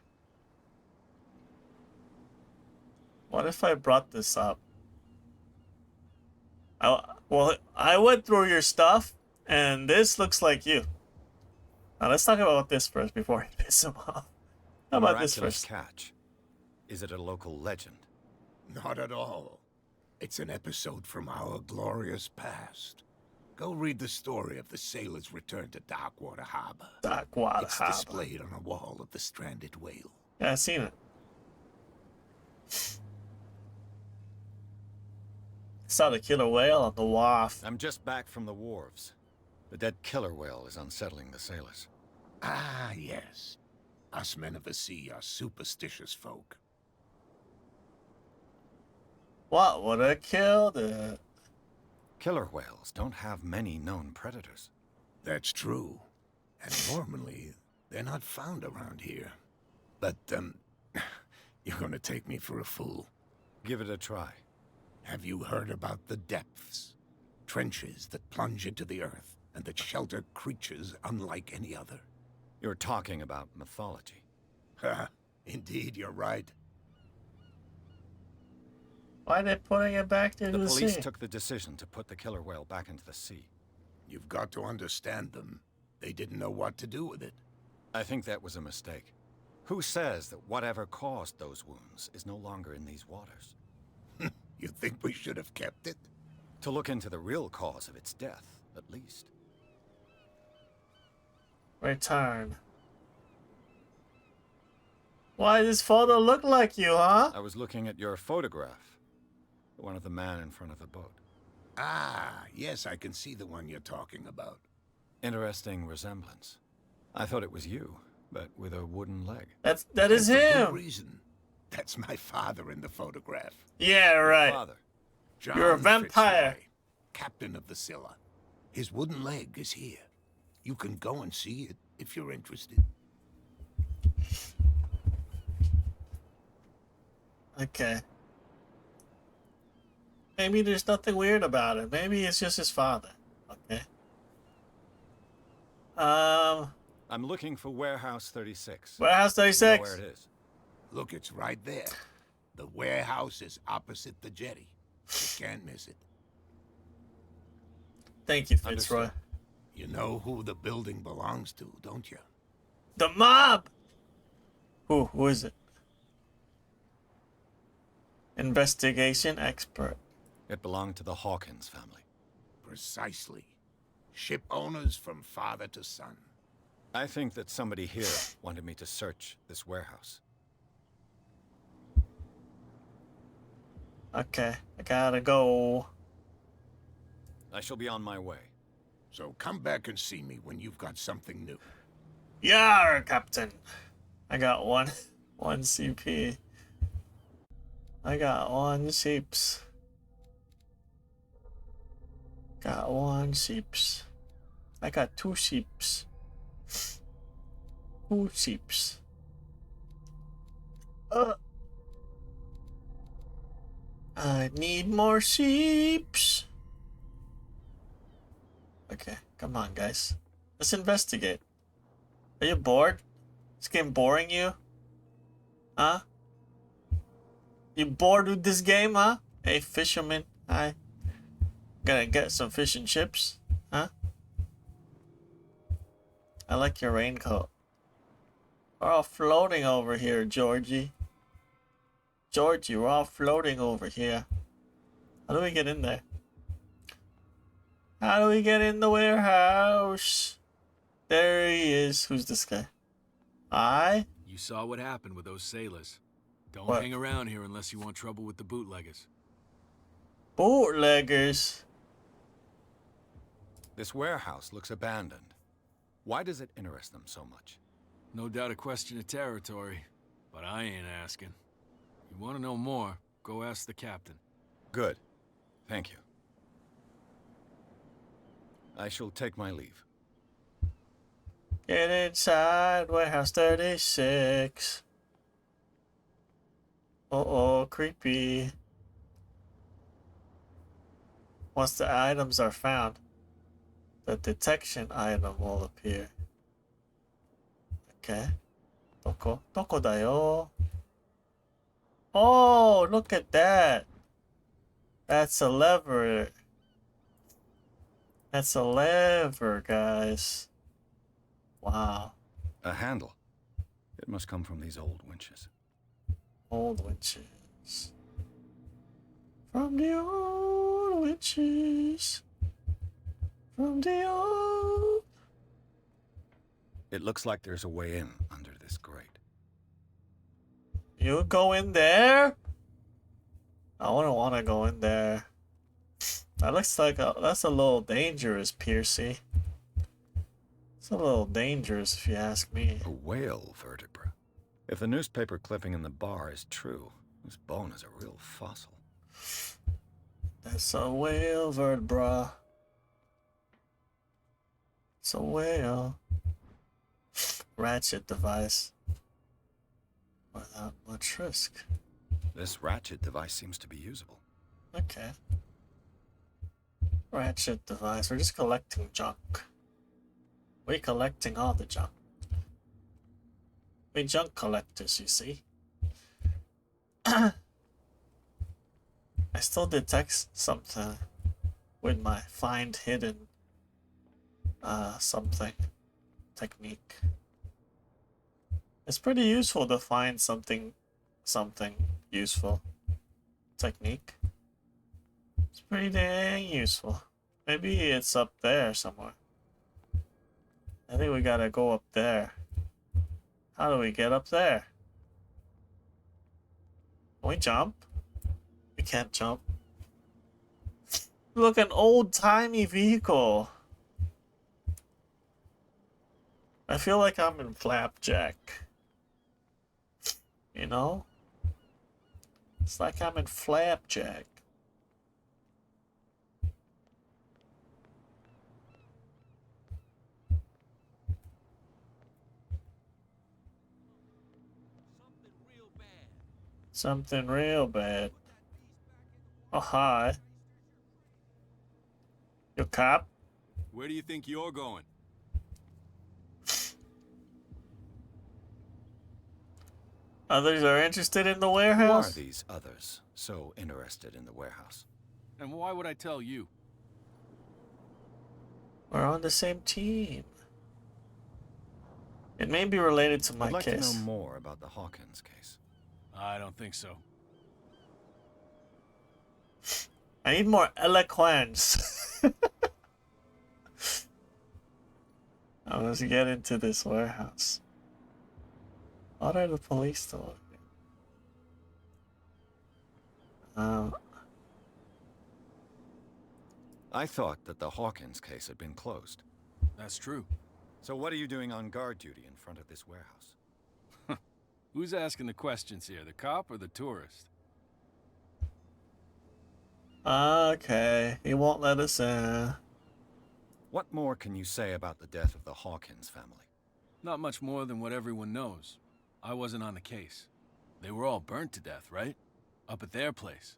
What if I brought this up? I went through your stuff, And this looks like you. Now let's talk about this first before I piss him off. How about this Miraculous first? catch. Is it a local legend? Not at all. It's an episode from our glorious past. Go read the story of the sailor's return to Darkwater Harbor. Darkwater It's Harbor. displayed on a wall of the stranded whale. Yeah, I've seen it. Saw the killer whale on the wharf. I'm just back from the wharves. The dead killer whale is unsettling the sailors. Ah, yes. Us men of the sea are superstitious folk. What would have killed it? Killer whales don't have many known predators. That's true. And normally, they're not found around here. But, you're gonna take me for a fool. Give it a try. Have you heard about the depths? Trenches that plunge into the earth and that shelter creatures unlike any other. You're talking about mythology. Ha! Indeed, you're right. Why are they putting it back into The the police sea? took the decision to put the killer whale back into the sea. You've got to understand them. They didn't know what to do with it. I think that was a mistake. Who says that whatever caused those wounds is no longer in these waters? You think we should have kept it? To look into the real cause of its death, at least. Return. Why does this photo look like you, huh? I was looking at your photograph. The one of the man in front of the boat. Ah, yes, I can see the one you're talking about. Interesting resemblance. I thought it was you, but with a wooden leg. That is For good him. reason. That's my father in the photograph. Yeah, right. Father. John You're a vampire. Fitzroy, captain of the Scylla. His wooden leg is here. You can go and see it if you're interested. Okay. Maybe there's nothing weird about it. Maybe it's just his father. Okay. I'm looking for Warehouse 36. Warehouse You know 36. where it is? Look, it's right there. The warehouse is opposite the jetty. You can't miss it. Thank you, Fitzroy. Understood. You know who the building belongs to, don't you? The mob! Who is it? Investigation expert. It belonged to the Hawkins family. Precisely. Ship owners from father to son. I think that somebody here wanted me to search this warehouse. Okay, I gotta go. I shall be on my way. So come back and see me when you've got something new. Yar, Captain. I got one CP. I got one sheeps. Got one sheeps. I got two sheeps. Two sheeps. I need more sheeps. Okay, come on, guys. Let's investigate. Are you bored? This game boring you? Huh? You bored with this game, huh? Hey, fisherman. Hi. Gonna get some fish and chips? Huh? I like your raincoat. We're all floating over here, Georgie. Georgie, we're all floating over here. How do we get in there? How do we get in the warehouse? There he is. Who's this guy? You saw what happened with those sailors. Don't What? hang around here unless you want trouble with the bootleggers. Bootleggers. This warehouse looks abandoned. Why does it interest them so much? No doubt a question of territory, but I ain't asking. You want to know more, go ask the captain. Good. Thank you. I shall take my leave. Get inside warehouse 36. Uh-oh, creepy. Once the items are found, the detection item will appear. Okay. Doko da yo. Oh, look at that. That's a lever. That's a lever, guys. Wow. A handle. It must come from these old winches. Old witches. From the old witches. From the old. It looks like there's a way in under this grate. You go in there? I wouldn't want to go in there. That looks like that's a little dangerous, Piercy. It's a little dangerous if you ask me. A whale vertebra. If the newspaper clipping in the bar is true, this bone is a real fossil. That's a whale vertebra. It's a whale. Ratchet device. Without much risk. This ratchet device seems to be usable. Okay. Ratchet device. We're just collecting junk. We're collecting all the junk. We're junk collectors, you see. I still detect something with my find hidden something technique. It's pretty useful to find something useful technique. It's pretty dang useful. Maybe it's up there somewhere. I think we gotta go up there. How do we get up there? Can we jump? We can't jump. Look, an old-timey vehicle. I feel like I'm in Flapjack. You know? It's like I'm in Flapjack. Something real bad. Oh, hi. You cop? Where do you think you're going? Others are interested in the Who warehouse? are these others so interested in the warehouse? And why would I tell you? We're on the same team. It may be related to my I'd like case. to know more about the Hawkins case. I don't think so. I need more eloquence. Let's get into this warehouse. What are the police doing? I thought that the Hawkins case had been closed. That's true. So what are you doing on guard duty in front of this warehouse? Who's asking the questions here, the cop or the tourist? Okay, he won't let us in. What more can you say about the death of the Hawkins family? Not much more than what everyone knows. I wasn't on the case. They were all burnt to death, right? Up at their place.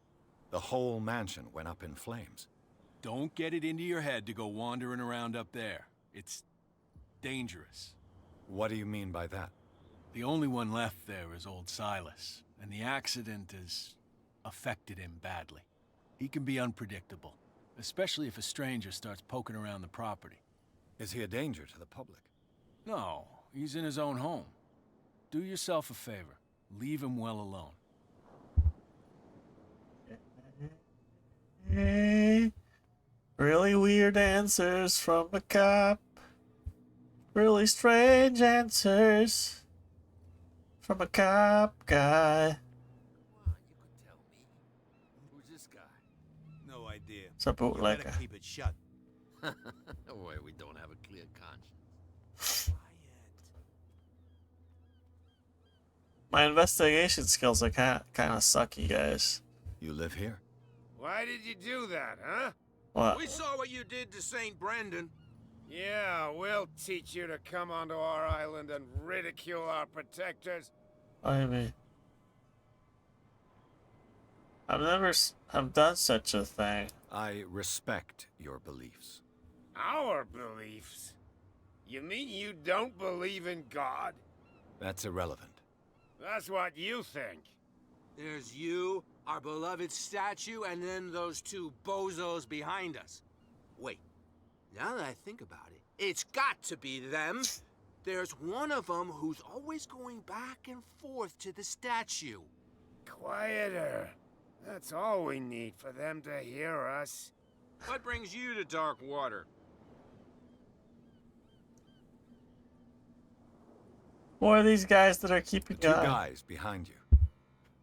The whole mansion went up in flames. Don't get it into your head to go wandering around up there. It's dangerous. What do you mean by that? The only one left there is old Silas, and the accident has affected him badly. He can be unpredictable, especially if a stranger starts poking around the property. Is he a danger to the public? No, he's in his own home. Do yourself a favor. Leave him well alone. Really weird answers from a cop. Really strange answers from a cop guy. Who's this guy? No idea. It's a bootlegger. Better keep it shut. Boy, we don't have a clear conscience. My investigation skills are kind of sucky, guys. You live here? Why did you do that, huh? What? We saw what you did to St. Brendan. Yeah, we'll teach you to come onto our island and ridicule our protectors. I mean, I've never have done such a thing. I respect your beliefs. Our beliefs? You mean you don't believe in God? That's irrelevant. That's what you think. There's you, our beloved statue, and then those two bozos behind us. Wait, Now that I think about it, it's got to be them. There's one of them who's always going back and forth to the statue. Quieter. That's all we need for them to hear us. What brings you to dark water? Who are these guys that are keeping The two guys behind you.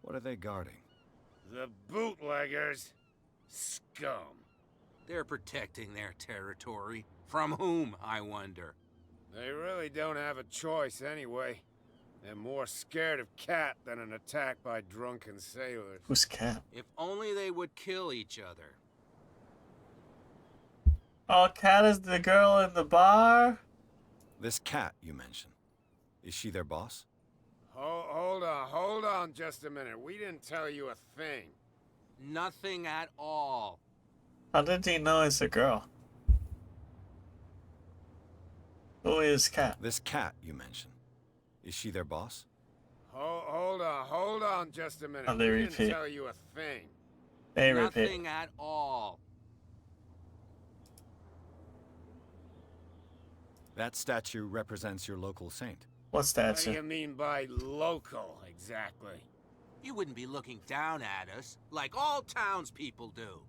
What are they guarding? The bootleggers. Scum. They're protecting their territory. From whom, I wonder? They really don't have a choice anyway. They're more scared of Cat than an attack by drunken sailors. Who's Cat? If only they would kill each other. Oh, Cat is the girl in the bar? This Cat you mentioned. Is she their boss? Hold on just a minute. We didn't tell you a thing. Nothing at all. How did he know it's a girl? Who is Cat? This Cat you mentioned. Is she their boss? Hold on just a minute. Oh, they we repeat. didn't tell you a thing. They Nothing repeat. at all. That statue represents your local saint. What What do statue? you mean by local, exactly? You wouldn't be looking down at us, like all townspeople do.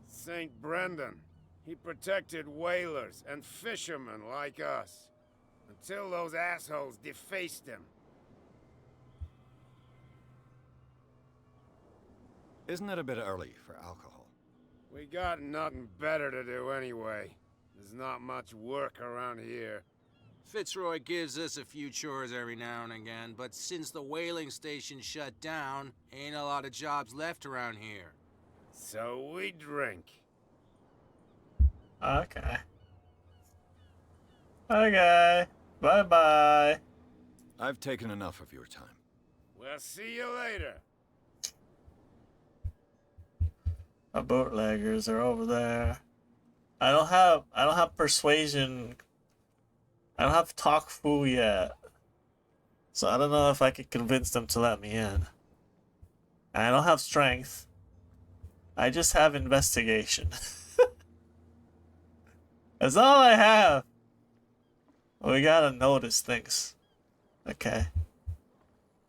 St. Brendan. He protected whalers and fishermen like us. Until those assholes defaced him. Isn't it a bit early for alcohol? We got nothing better to do anyway. There's not much work around here. Fitzroy gives us a few chores every now and again, but since the whaling station shut down, ain't a lot of jobs left around here. So we drink. Okay. Okay. Bye-bye. I've taken enough of your time. We'll see you later. Our bootleggers are over there. I don't have persuasion. I don't have talk foo yet. So I don't know if I can convince them to let me in. And I don't have strength. I just have investigation. That's all I have. We gotta notice things. Okay.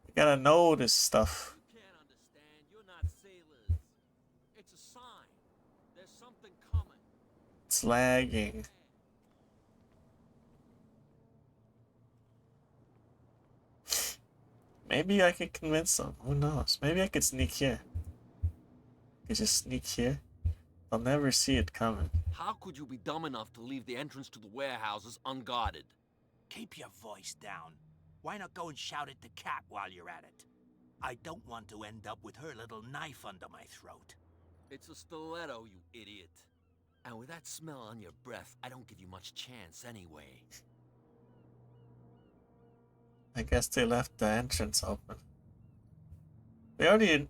We gotta notice stuff. You can't understand. You're not sailors. It's a sign. There's something coming. It's lagging. Maybe I could convince them. Who knows? Maybe I could sneak here. I could just sneak here. They'll never see it coming. How could you be dumb enough to leave the entrance to the warehouses unguarded? Keep your voice down. Why not go and shout at the Cat while you're at it? I don't want to end up with her little knife under my throat. It's a stiletto, you idiot. And with that smell on your breath, I don't give you much chance anyway. I guess they left the entrance open. We already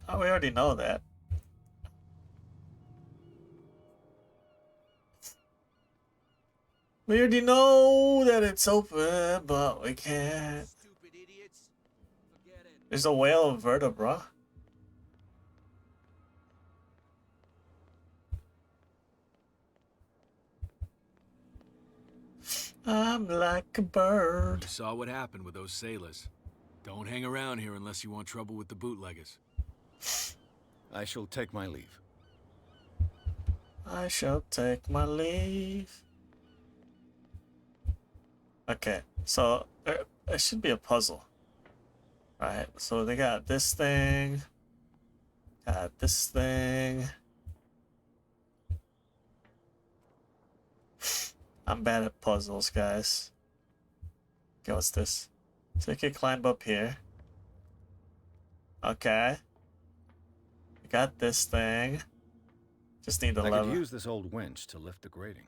know that. We already know that it's open, but we can't. Stupid idiots. Forget it. There's a whale of vertebra. I'm like a bird. You saw what happened with those sailors. Don't hang around here unless you want trouble with the bootleggers. I shall take my leave. I shall take my leave. Okay, so there should be a puzzle. Right, so they got this thing. Got this thing. I'm bad at puzzles, guys. Okay, what's this? So you can climb up here. Okay. We got this thing. Just need a I lever. could use this old winch to lift the grating.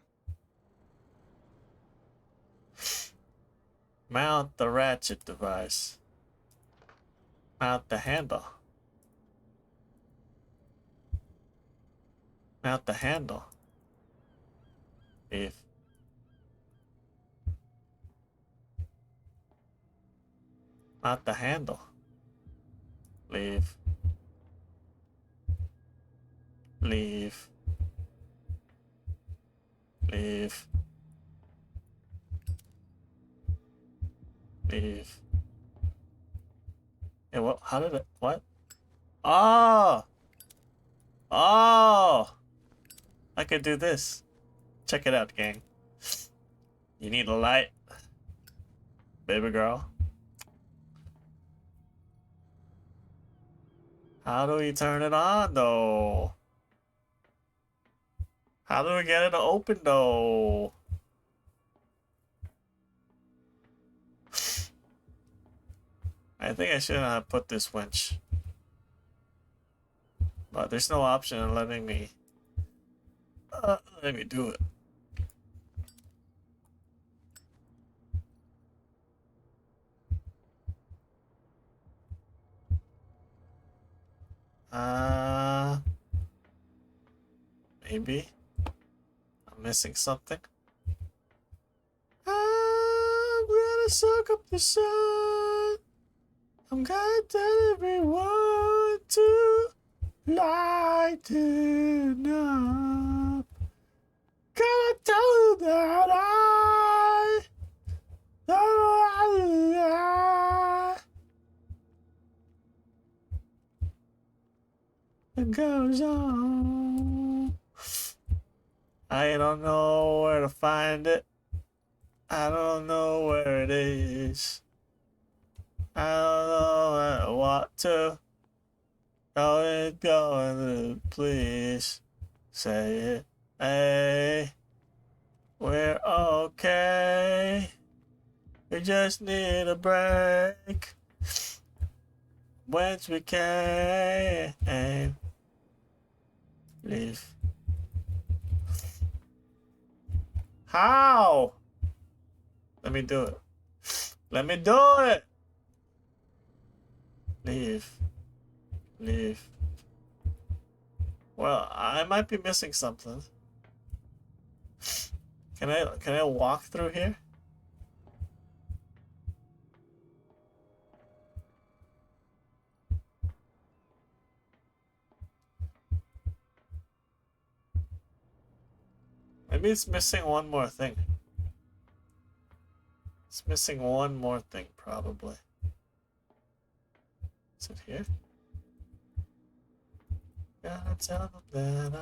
Mount the ratchet device. Mount the handle. Mount the handle. Leave. Mount the handle. Leave. Leave. Leave. Leave. Hey, what? How did it? What? Oh! Oh! I could do this. Check it out, gang. You need a light, baby girl. How do we turn it on, though? How do we get it to open, though? I think I shouldn't have put this winch. But there's no option in letting me do it. Maybe I'm missing something. I'm gonna soak up the sun. I'm gonna tell everyone to lighten up. Gonna tell you that it goes on. I don't know where to find it. I don't know where it is. I don't know what to. How it going? Please say it. Hey, we're okay. We just need a break. Once we can leave. How? Let me do it. Let me do it. Leave. Leave. Well, I might be missing something. Can I walk through here? Maybe it's missing one more thing. It's missing one more thing, probably. Is it here? Gotta tell them that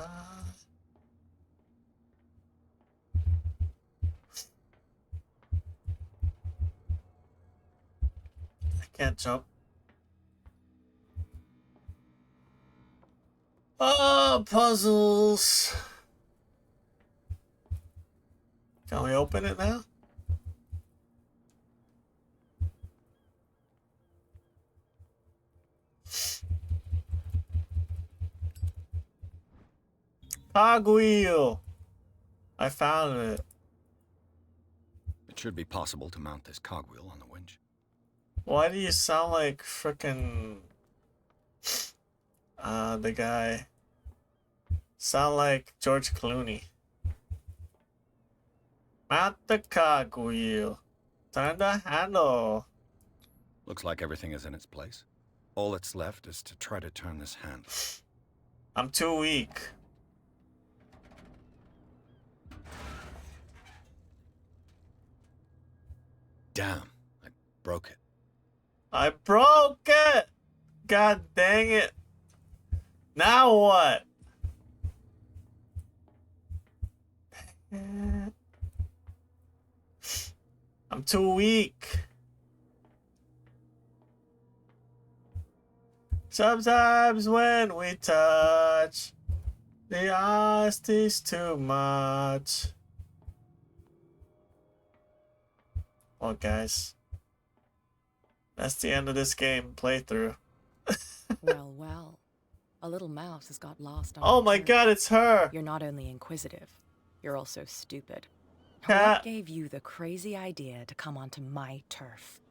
I can't jump. Oh, puzzles. Can we open it now? Cogwheel! I found it. It should be possible to mount this cogwheel on the winch. Why do you sound like frickin' the guy? Sound like George Clooney. Mount the cogwheel. Turn the handle. Looks like everything is in its place. All that's left is to try to turn this handle. I'm too weak. Damn, I broke it. I broke it! God dang it. Now what? I'm too weak. Sometimes when we touch, the honesty's too much. Well, guys, that's the end of this game playthrough. Well, well. A little mouse has got lost on Oh the my turf. god, it's her! You're not only inquisitive, you're also stupid. Cat. What gave you the crazy idea to come onto my turf?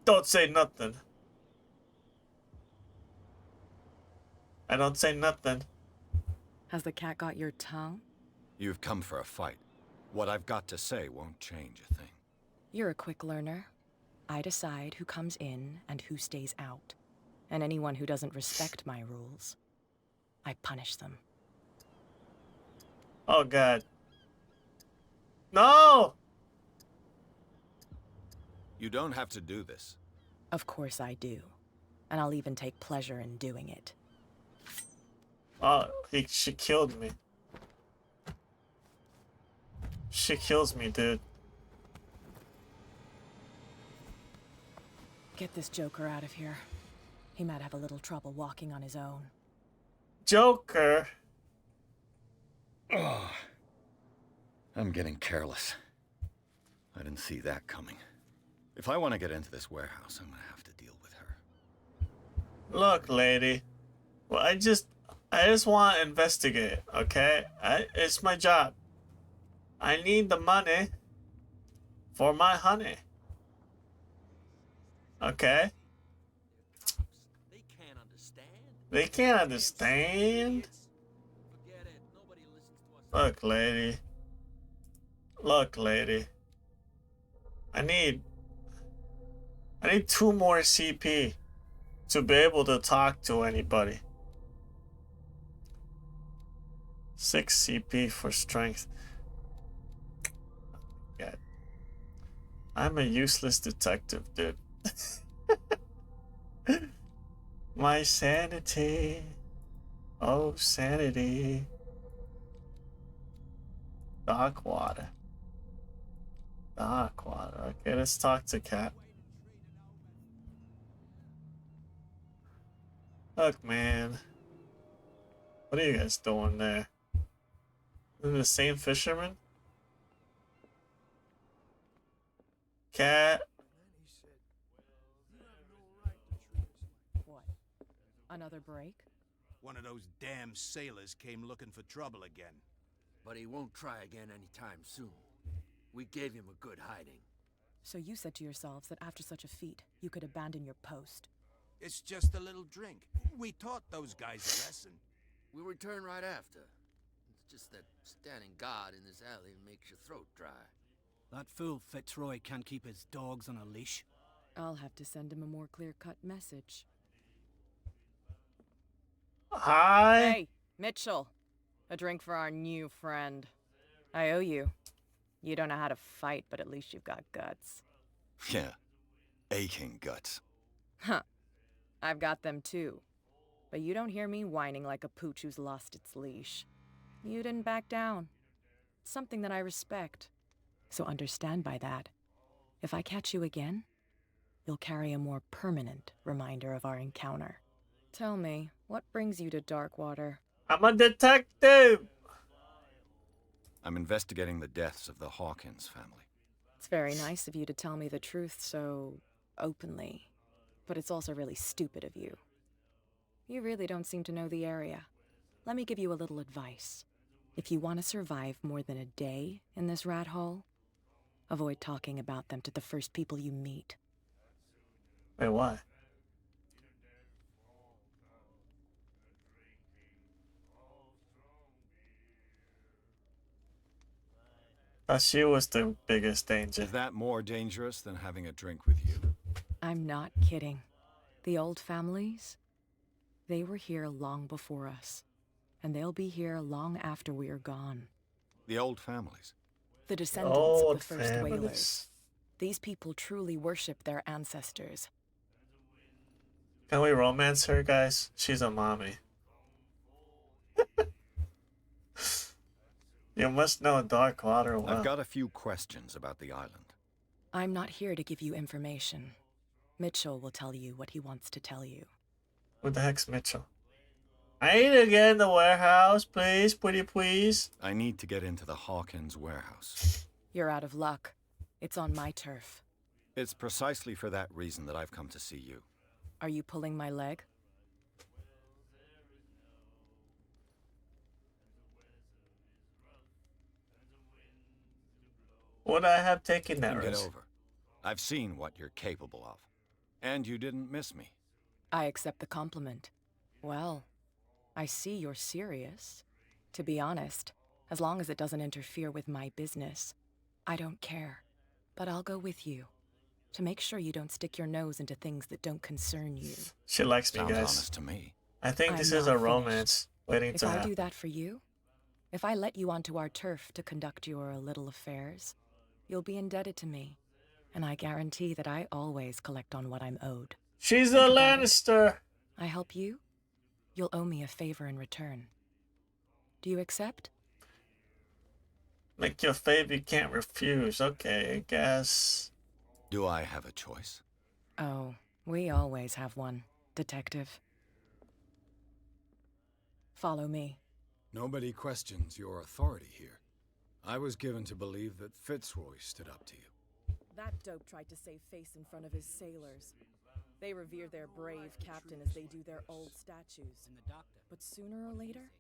Don't say nothing. I don't say nothing. Has the cat got your tongue? You've come for a fight. What I've got to say won't change a thing. You're a quick learner. I decide who comes in and who stays out. And anyone who doesn't respect my rules, I punish them. Oh god. No! You don't have to do this. Of course I do. And I'll even take pleasure in doing it. Oh, she killed me. She kills me, dude. Get this Joker out of here. He might have a little trouble walking on his own. Joker? Oh, I'm getting careless. I didn't see that coming. If I want to get into this warehouse, I'm gonna have to deal with her. Look, lady. Well, I just want to investigate, okay? It's my job. I need the money for my honey. Okay? They can't understand. They can't understand. Forget it. Nobody listens to us. Look, lady. Look, lady. I need 2 more CP to be able to talk to anybody. 6 CP for strength. God. I'm a useless detective, dude. My sanity. Oh, sanity. Dark water. Dark water. Okay, let's talk to Cat. Look, man. What are you guys doing there? Is it the same fisherman? Cat. What? Another break? One of those damn sailors came looking for trouble again. But he won't try again anytime soon. We gave him a good hiding. So you said to yourselves that after such a feat, you could abandon your post. It's just a little drink. We taught those guys a lesson. We'll return right after. It's just that standing guard in this alley makes your throat dry. That fool Fitzroy can't keep his dogs on a leash. I'll have to send him a more clear-cut message. Hi. Hey, Mitchell. A drink for our new friend. I owe you. You don't know how to fight, but at least you've got guts. Yeah. Aching guts. Huh. I've got them too. But you don't hear me whining like a pooch who's lost its leash. You didn't back down. Something that I respect. So understand by that. If I catch you again, you'll carry a more permanent reminder of our encounter. Tell me, what brings you to Darkwater? I'm a detective! I'm investigating the deaths of the Hawkins family. It's very nice of you to tell me the truth so openly. But it's also really stupid of you. You really don't seem to know the area. Let me give you a little advice. If you want to survive more than a day in this rat hole, avoid talking about them to the first people you meet. Wait, why? She was the biggest danger. Is that more dangerous than having a drink with you? I'm not kidding. The old families, they were here long before us. And they'll be here long after we are gone. The old families? The descendants of the first whalers. These people truly worship their ancestors. Can we romance her, guys? She's a mommy. You must know Darkwater well. I've got a few questions about the island. I'm not here to give you information. Mitchell will tell you what he wants to tell you. Who the heck's Mitchell? I need to get in the warehouse, please, pretty please. I need to get into the Hawkins warehouse. You're out of luck. It's on my turf. It's precisely for that reason that I've come to see you. Are you pulling my leg? Would I have taken that Get risk? over. I've seen what you're capable of. And you didn't miss me. I accept the compliment. Well, I see you're serious. To be honest, as long as it doesn't interfere with my business, I don't care. But I'll go with you. To make sure you don't stick your nose into things that don't concern you. She likes me, Sounds guys. honest to me. I think I'm this is not a romance waiting If to I happen. do that for you, If I let you onto our turf to conduct your little affairs, you'll be indebted to me, and I guarantee that I always collect on what I'm owed. She's a Lannister. I help you, you'll owe me a favor in return. Do you accept? Make your favor you can't refuse. Okay, I guess. Do I have a choice? Oh, we always have one, Detective. Follow me. Nobody questions your authority here. I was given to believe that Fitzroy stood up to you. That dope tried to save face in front of his sailors. They revere their brave captain as they do their old statues. But sooner or later,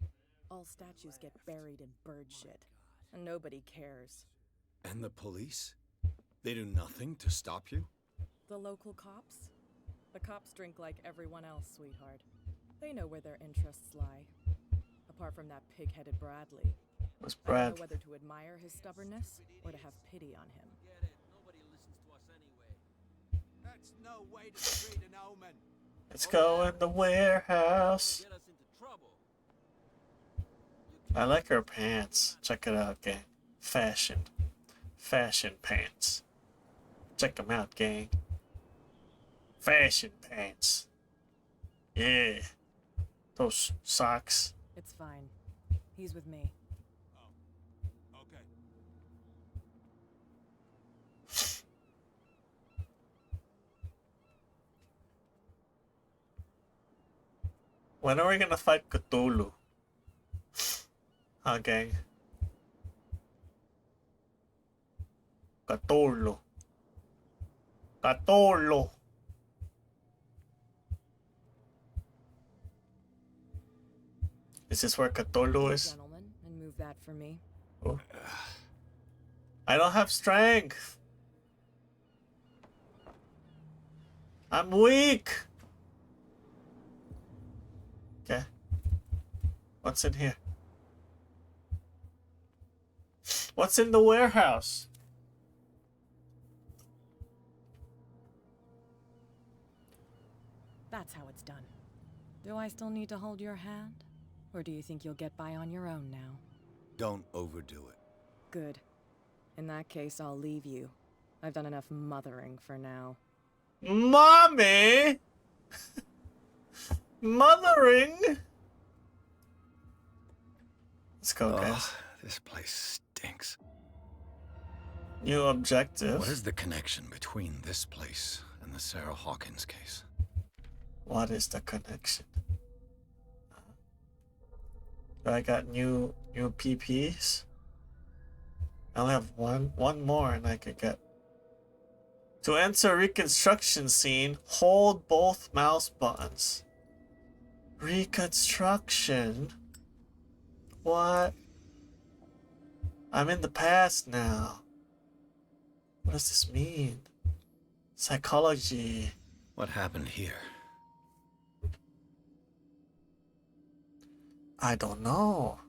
all statues get buried in bird shit. And nobody cares. And the police? They do nothing to stop you? The local cops? The cops drink like everyone else, sweetheart. They know where their interests lie. Apart from that pig-headed Bradley. What's I don't Brad? know whether to admire his stubbornness or to have pity on him. That's no way to treat an omen. Let's go in the warehouse. I like her pants. Check it out, gang. Fashion. Fashion pants. Check them out, gang. Fashion pants. Yeah. Those socks. It's fine. He's with me. Okay. When are we gonna fight Cthulhu? Huh, gang? Cthulhu. Cthulhu. Is this where Cthulhu is? Gentlemen, and move that for me. Oh. I don't have strength. I'm weak. Okay. What's in here? What's in the warehouse? That's how it's done. Do I still need to hold your hand? Or do you think you'll get by on your own now? Don't overdo it. Good. In that case, I'll leave you. I've done enough mothering for now. Mommy! Mothering! Let's go, guys. This place stinks. New objective. What is the connection between this place and the Sarah Hawkins case? What is the connection? I got new PPs. I only have one more and I could get. To enter reconstruction scene, hold both mouse buttons. Reconstruction? What? I'm in the past now. What does this mean? Psychology. What happened here? I don't know.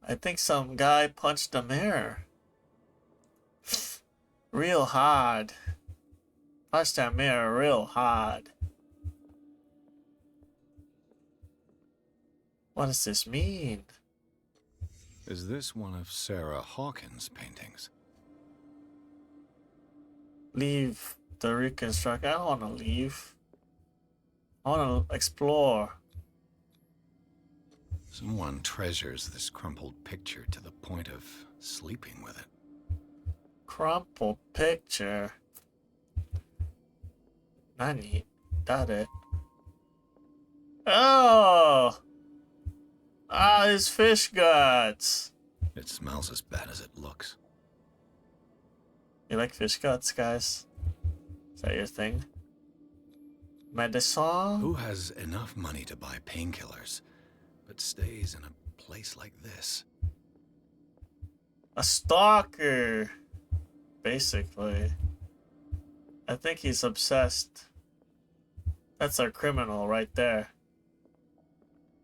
I think some guy punched a mirror. Real hard. Punched that mirror real hard. What does this mean? Is this one of Sarah Hawkins' paintings? Leave the reconstruct. I don't want to leave. I want to explore. Someone treasures this crumpled picture to the point of sleeping with it. Crumpled picture. Nani? That it? Oh! Ah, his fish guts. It smells as bad as it looks. You like fish guts, guys? Is that your thing? Medicine? Who has enough money to buy painkillers, but stays in a place like this? A stalker, basically. I think he's obsessed. That's our criminal right there.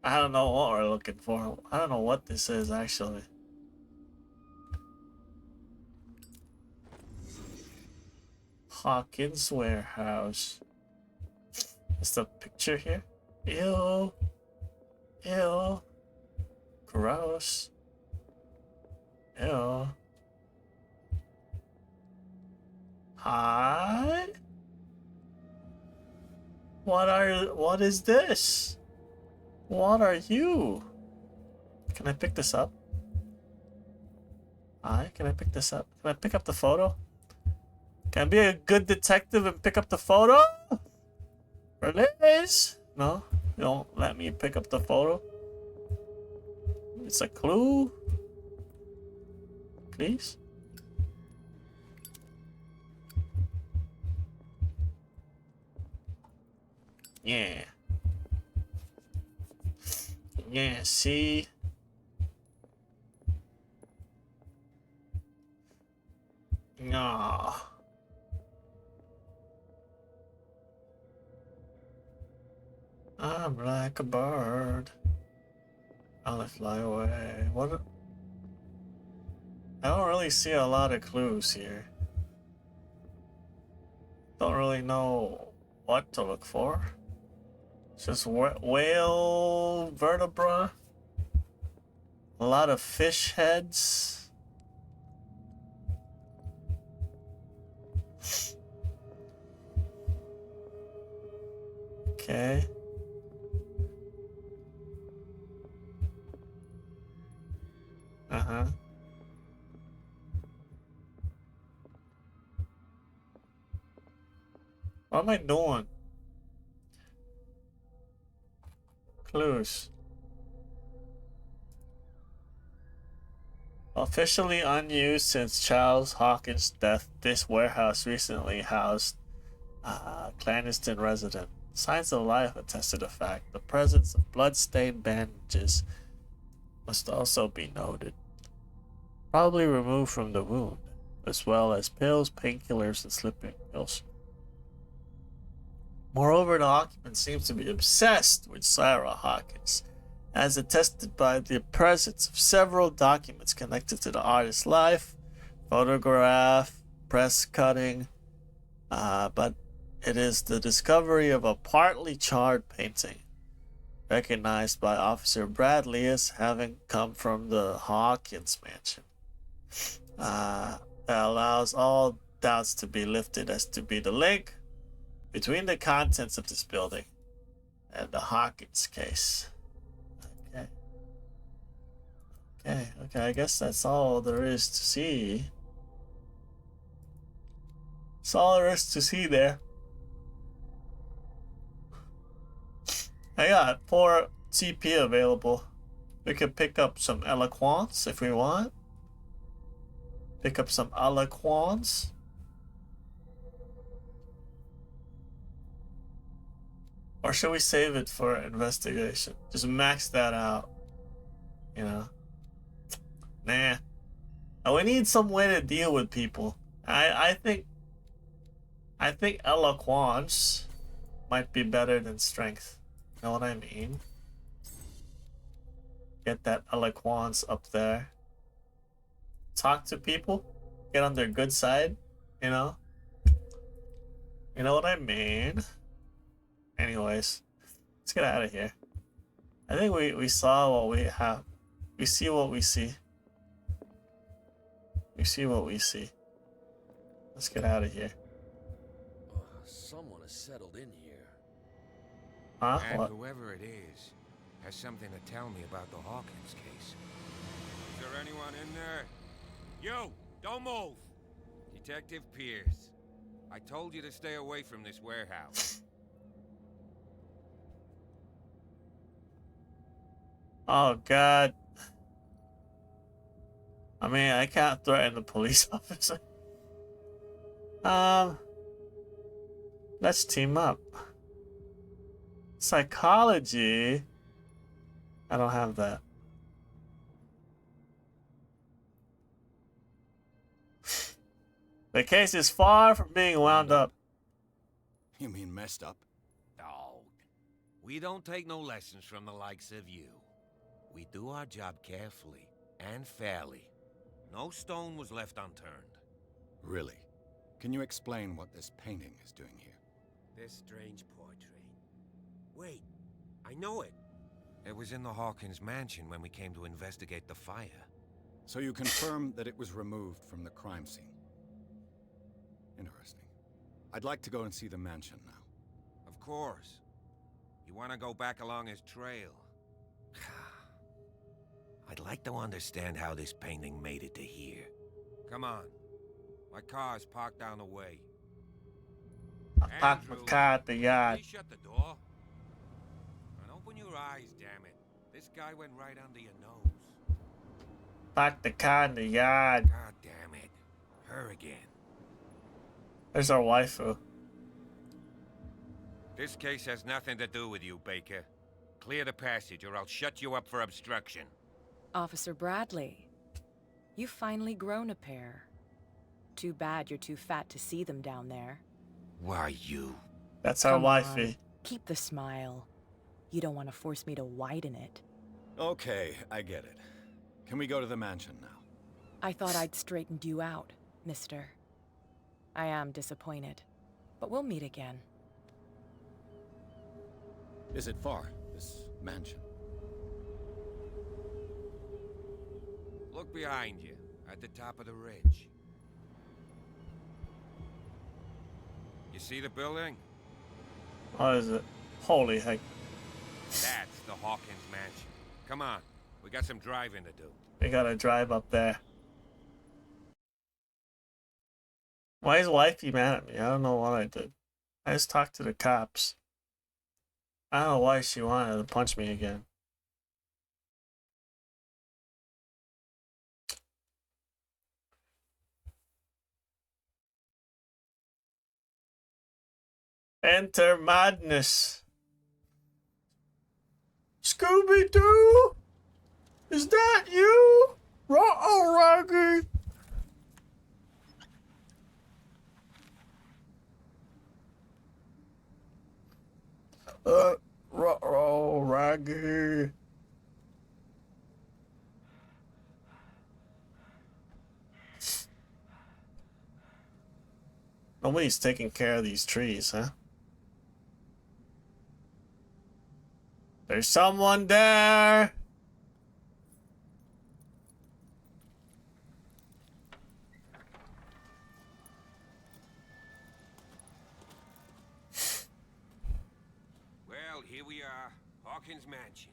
I don't know what we're looking for. I don't know what this is, actually. Hawkins warehouse. Is the picture here? Ew. Ew. Gross. Ew. Hi? What is this? What are you? Can I pick this up? Hi, can I pick this up? Can I pick up the photo? Can I be a good detective and pick up the photo? Release? No, you don't let me pick up the photo. It's a clue. Please? Yeah. Yeah, see? No. I'm like a bird. I'll fly away. What? I don't really see a lot of clues here. Don't really know what to look for. It's just whale vertebra. A lot of fish heads. Okay. Uh-huh. What am I doing? Clues. Officially unused since Charles Hawkins' death, this warehouse recently housed a clandestine resident. Signs of life attest to the fact the presence of blood-stained bandages must also be noted. Probably removed from the wound, as well as pills, painkillers, and sleeping pills. Moreover, the occupant seems to be obsessed with Sarah Hawkins, as attested by the presence of several documents connected to the artist's life, photograph, press cutting, but it is the discovery of a partly charred painting, recognized by Officer Bradley as having come from the Hawkins mansion. That allows all doubts to be lifted as to be the link between the contents of this building and the Hawkins case. Okay, I guess that's all there is to see. That's all there is to see there. I got 4 TP available. We could pick up some eloquence if we want. Pick up some eloquence. Or should we save it for investigation? Just max that out. You know? Nah. We need some way to deal with people. I think eloquence might be better than strength. You know what I mean? Get that eloquence up there. Talk to people. Get on their good side. You know? You know what I mean? Anyways, let's get out of here. I think we saw what we have. We see what we see. We see what we see. Let's get out of here. Someone has settled in here. Huh? And What? whoever it is has something to tell me about the Hawkins case. Is there anyone in there? You! Don't move! Detective Pierce. I told you to stay away from this warehouse. Oh, God. I mean, I can't threaten the police officer. Let's team up. Psychology. I don't have that. The case is far from being wound up. You mean messed up? No. We don't take no lessons from the likes of you. We do our job carefully and fairly. No stone was left unturned. Really? Can you explain what this painting is doing here? This strange portrait. Wait, I know it. It was in the Hawkins mansion when we came to investigate the fire. So you confirm that it was removed from the crime scene? Interesting. I'd like to go and see the mansion now. Of course. You want to go back along his trail? I'd like to understand how this painting made it to here. Come on. My car's parked down the way. I parked my car at the yard. Please shut the door. And open your eyes, damn it. This guy went right under your nose. Park the car in the yard. God damn it. Her again. There's our waifu. This case has nothing to do with you, Baker. Clear the passage or I'll shut you up for obstruction. Officer Bradley, you've finally grown a pair. Too bad you're too fat to see them down there. Why you? That's our Come wifey. on, keep the smile. You don't want to force me to widen it. Okay, I get it. Can we go to the mansion now? I thought I'd straightened you out, mister. I am disappointed, but we'll meet again. Is it far, this mansion? Look behind you, at the top of the ridge. You see the building? What is it? Holy heck. That's the Hawkins mansion. Come on, we got some driving to do. We gotta drive up there. Why is wifey mad at me? I don't know what I did. I just talked to the cops. I don't know why she wanted to punch me again. Enter madness. Scooby-Doo? Is that you? Ruh-oh, Raggy. Ruh-oh, Raggy. Nobody's taking care of these trees, huh? There's someone there! Well, here we are, Hawkins mansion.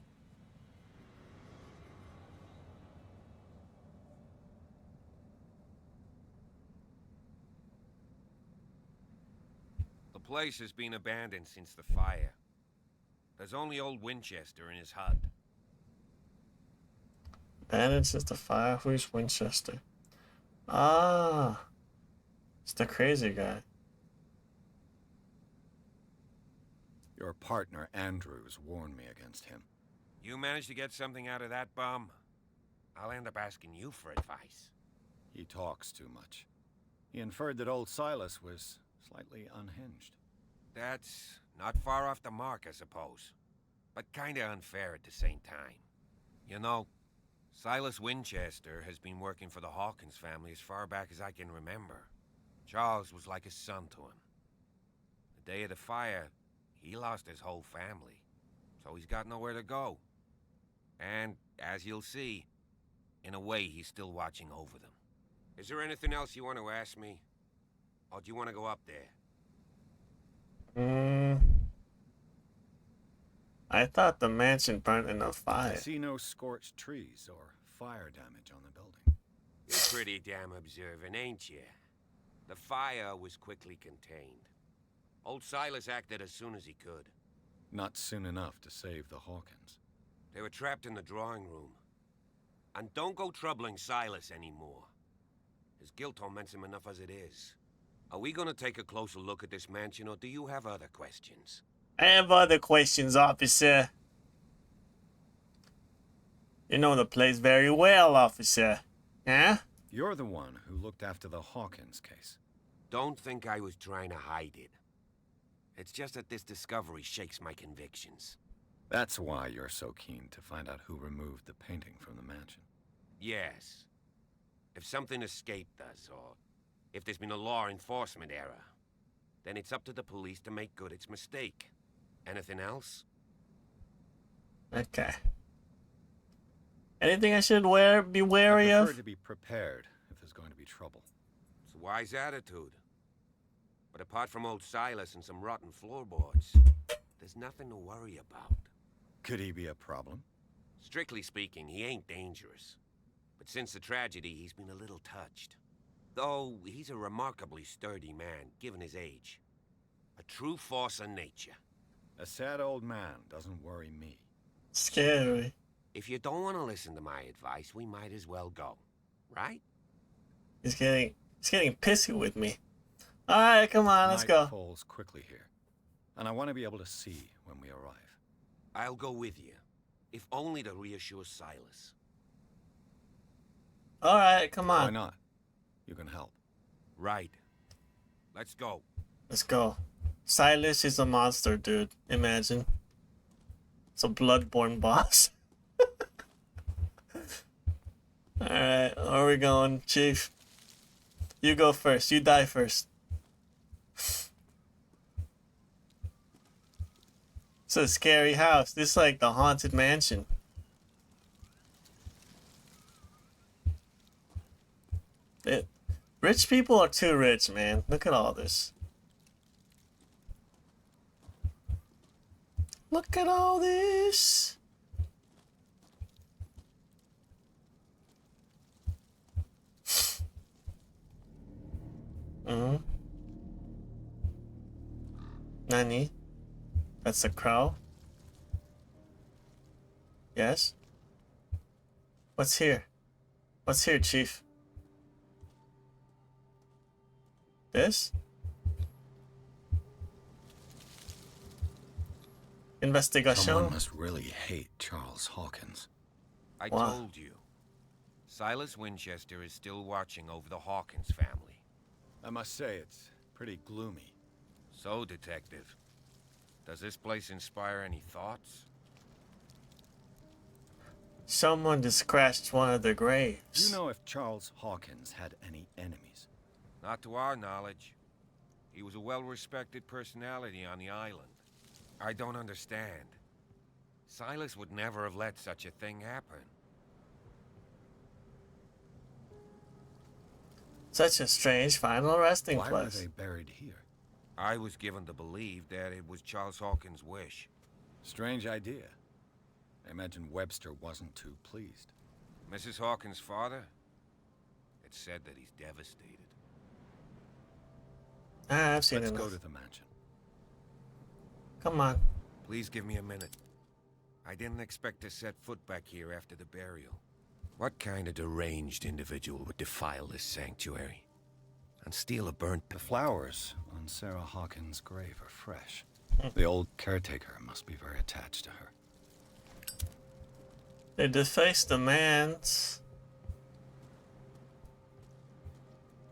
The place has been abandoned since the fire. There's only old Winchester in his hut. Abandoned since the fire. Who's Winchester? Ah. It's the crazy guy. Your partner, Andrews, warned me against him. You managed to get something out of that bum? I'll end up asking you for advice. He talks too much. He inferred that old Silas was slightly unhinged. That's not far off the mark, I suppose. But kinda unfair at the same time. You know, Silas Winchester has been working for the Hawkins family as far back as I can remember. Charles was like a son to him. The day of the fire, he lost his whole family. So he's got nowhere to go. And, as you'll see, in a way he's still watching over them. Is there anything else you want to ask me? Or do you want to go up there? I thought the mansion burnt in a I fire. see no scorched trees or fire damage on the building. You're pretty damn observant, ain't you? The fire was quickly contained. Old Silas acted as soon as he could. Not soon enough to save the Hawkins. They were trapped in the drawing room. And don't go troubling Silas anymore. His guilt torments him enough as it is. Are we gonna take a closer look at this mansion, or do you have other questions? I have other questions, officer. You know the place very well, officer. Huh? You're the one who looked after the Hawkins case. Don't think I was trying to hide it. It's just that this discovery shakes my convictions. That's why you're so keen to find out who removed the painting from the mansion. Yes. If something escaped us, or if there's been a law enforcement error, then it's up to the police to make good its mistake. Anything else? Okay. Anything I should be wary I prefer of? to be prepared if there's going to be trouble. It's a wise attitude. But apart from old Silas and some rotten floorboards, there's nothing to worry about. Could he be a problem? Strictly speaking, he ain't dangerous. But since the tragedy, he's been a little touched. Though, he's a remarkably sturdy man, given his age. A true force of nature. A sad old man doesn't worry me. Scary. If you don't want to listen to my advice, we might as well go. Right? He's getting pissy with me. Alright, come on, let's go. Night falls quickly here, and I want to be able to see when we arrive. I'll go with you, if only to reassure Silas. Alright, come on. Why not? You can help. Right. Let's go. Let's go. Silas is a monster, dude. Imagine. It's a bloodborne boss. Alright, where are we going, Chief? You go first. You die first. It's a scary house. This is like the Haunted Mansion. Rich people are too rich, man. Look at all this. Look at all this. Nani? That's a crow? Yes? What's here? What's here, Chief? This? Investigation? Someone must really hate Charles Hawkins. I told you. Silas Winchester is still watching over the Hawkins family. I must say, it's pretty gloomy. So, Detective, does this place inspire any thoughts? Someone just crashed one of the graves. Do you know if Charles Hawkins had any enemies? Not to our knowledge. He was a well-respected personality on the island. I don't understand. Silas would never have let such a thing happen. Such a strange final resting Why place. were they buried here? I was given to believe that it was Charles Hawkins' wish. Strange idea. I imagine Webster wasn't too pleased. Mrs. Hawkins' father? It's said that he's devastated. I've seen it. Let's go to the mansion. Come on. Please give me a minute. I didn't expect to set foot back here after the burial. What kind of deranged individual would defile this sanctuary? And steal a burnt... The flowers on Sarah Hawkins' grave are fresh. The old caretaker must be very attached to her. They defaced the man's.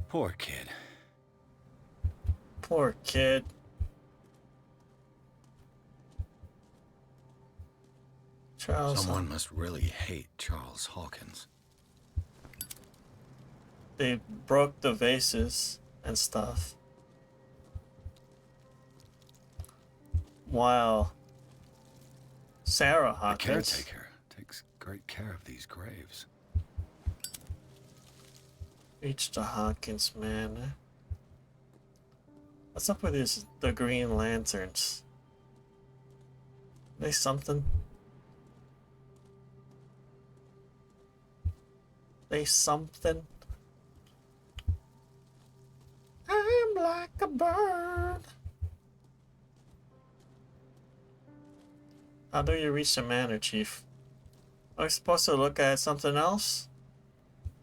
Poor kid. Poor kid. Charles. Someone must really hate Charles Hawkins. They broke the vases and stuff. While Sarah Hawkins. The caretaker takes great care of these graves. Reach the Hawkins Manor. What's up with the Green Lanterns? Are they something? They something? I'm like a bird. How do you reach the manor, Chief? Are we supposed to look at something else?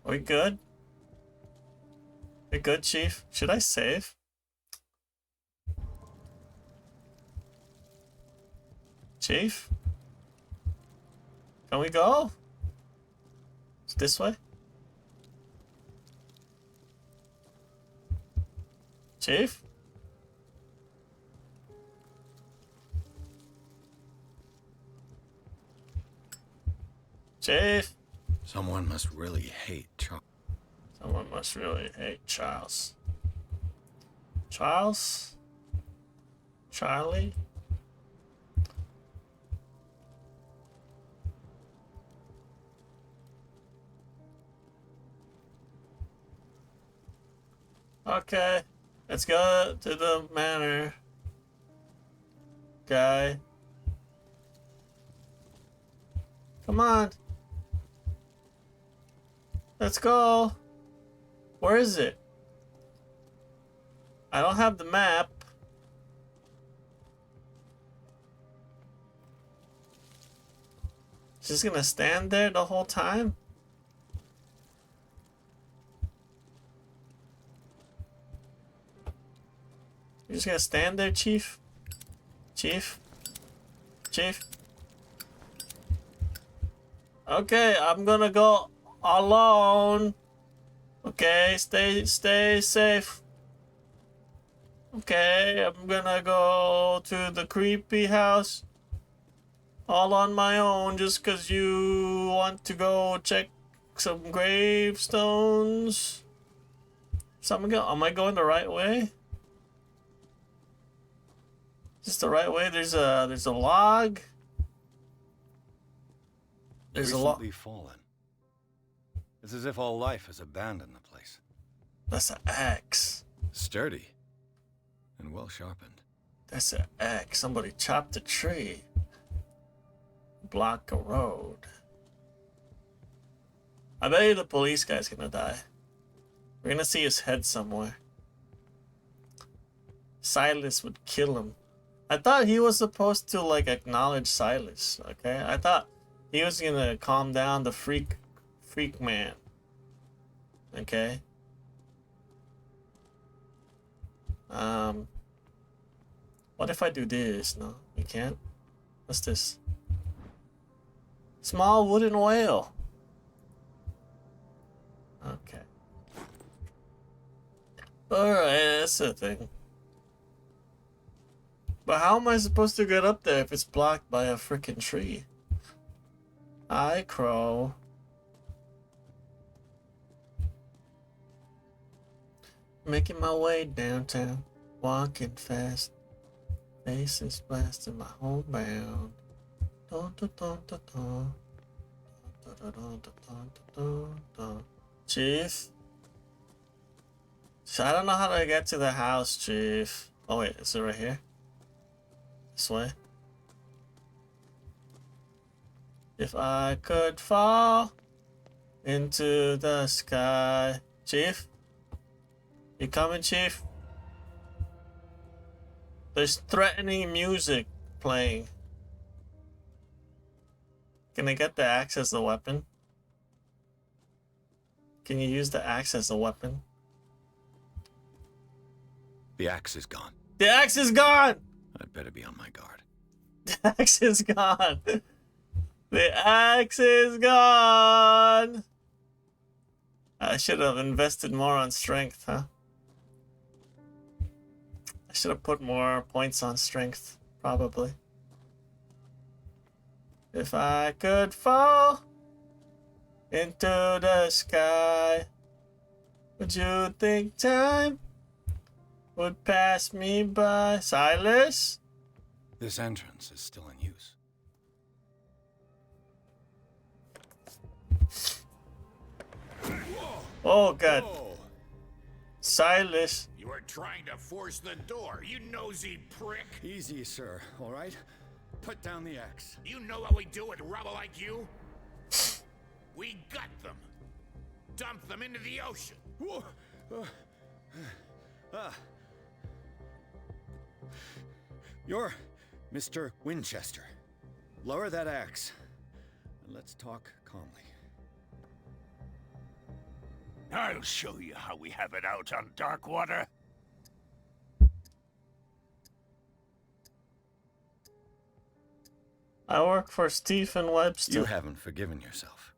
Are we good? We good, Chief? Should I save? Chief? Can we go? It's this way? Chief? Chief? Someone must really hate Charles. Someone must really hate Charles. Charles? Charlie? Okay, let's go to the manor. Guy. Come on. Let's go. Where is it? I don't have the map. Just gonna stand there the whole time? You're just gonna stand there, Chief? Chief? Chief? Okay, I'm gonna go alone. Okay, stay safe. Okay, I'm gonna go to the creepy house all on my own just 'cause you want to go check some gravestones. Am I going the right way? Is this the right way? There's a log. There's a log. Recently fallen. It's as if all life has abandoned the place. That's an axe. Sturdy. And well sharpened. That's an axe. Somebody chopped a tree. Block a road. I bet you the police guy's gonna die. We're gonna see his head somewhere. Silas would kill him. I thought he was supposed to like acknowledge Silas, okay? I thought he was gonna calm down the freak man. Okay? What if I do this? No, we can't. What's this? Small wooden whale. Okay. Alright, that's the thing. But how am I supposed to get up there if it's blocked by a freaking tree? Hi, Crow. Making my way downtown, walking fast. Faces blasting my homebound. Dun, dun, dun, dun, dun. Dun, dun, dun, dun, dun, dun. Chief? I don't know how to get to the house, Chief. Oh wait, is it right here? This way? If I could fall into the sky. Chief? You coming, Chief? There's threatening music playing. Can I get the axe as a weapon? Can you use the axe as a weapon? The axe is gone. The axe is gone! I'd better be on my guard. The axe is gone! The axe is gone! I should have invested more on strength, huh? I should have put more points on strength, probably. If I could fall into the sky, would you think time would pass me by? Silas? This entrance is still in use. Oh, God. Silas. You are trying to force the door, you nosy prick. Easy, sir, all right? Put down the axe. You know what we do with rubble like you? We gut them. Dump them into the ocean. You're Mr. Winchester. Lower that axe, and let's talk calmly. I'll show you how we have it out on Darkwater. I work for Stephen Webster. You haven't forgiven yourself.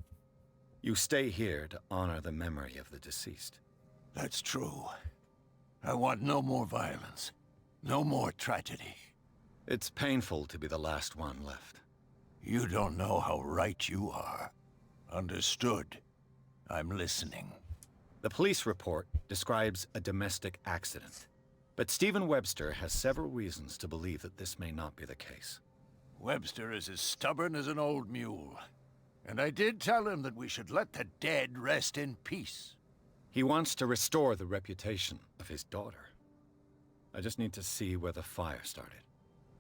You stay here to honor the memory of the deceased. That's true. I want no more violence. No more tragedy. It's painful to be the last one left. You don't know how right you are. Understood. I'm listening. The police report describes a domestic accident. But Stephen Webster has several reasons to believe that this may not be the case. Webster is as stubborn as an old mule. And I did tell him that we should let the dead rest in peace. He wants to restore the reputation of his daughter. I just need to see where the fire started.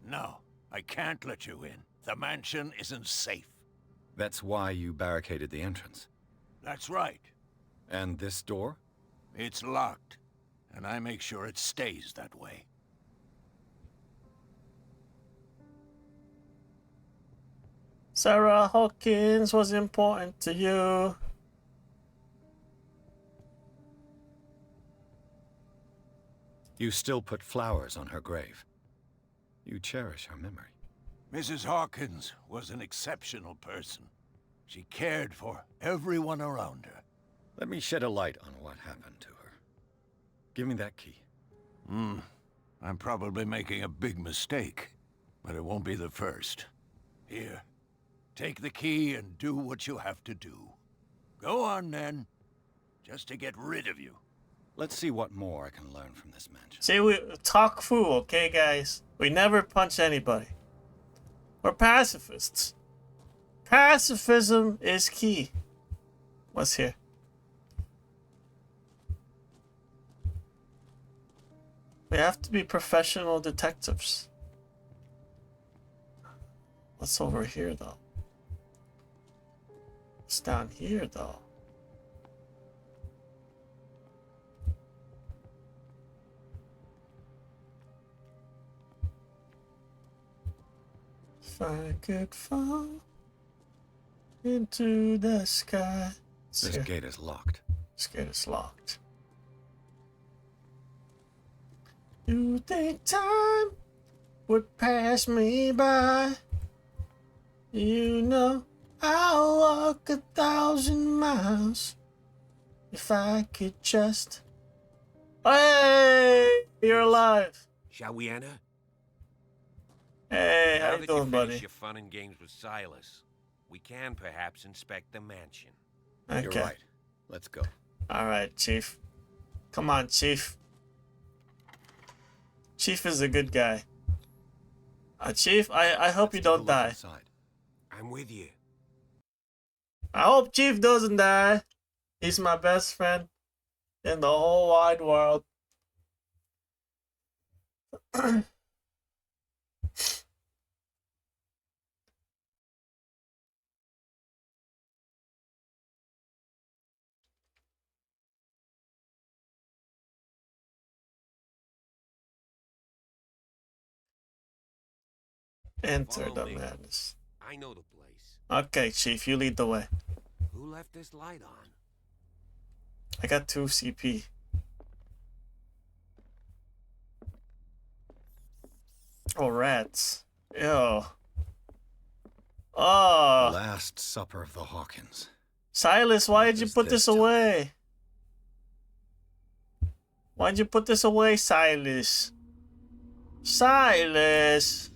No, I can't let you in. The mansion isn't safe. That's why you barricaded the entrance. That's right. And this door? It's locked, and I make sure it stays that way. Sarah Hawkins was important to you. You still put flowers on her grave. You cherish her memory. Mrs. Hawkins was an exceptional person. She cared for everyone around her. Let me shed a light on what happened to her. Give me that key. I'm probably making a big mistake, but it won't be the first. Here, take the key and do what you have to do. Go on, then. Just to get rid of you. Let's see what more I can learn from this mansion. See, we talk fool, okay, guys? We never punch anybody. We're pacifists. Pacifism is key. What's here? We have to be professional detectives. What's over here, though? What's down here, though? If I could fall into the sky. This gate is locked. This gate is locked. You think time would pass me by? You know I'll walk 1,000 miles if I could just. Hey, you're alive. Shall we enter? Hey, Now how that you doing, finished buddy? your fun and games with Silas, we can perhaps inspect the mansion. Okay. You're right. Let's go. All right, Chief. Come on, Chief. Chief is a good guy. Chief, I hope you don't die. I'm with you. I hope Chief doesn't die. He's my best friend in the whole wide world. Enter Follow the me. madness. I know the place. Okay, Chief, you lead the way. Who left this light on? I got 2 CP. Oh, rats. Ew. Oh. Last Supper of the Hawkins. Silas, why did you does put this this away? Why'd you put this away, Silas? Silas!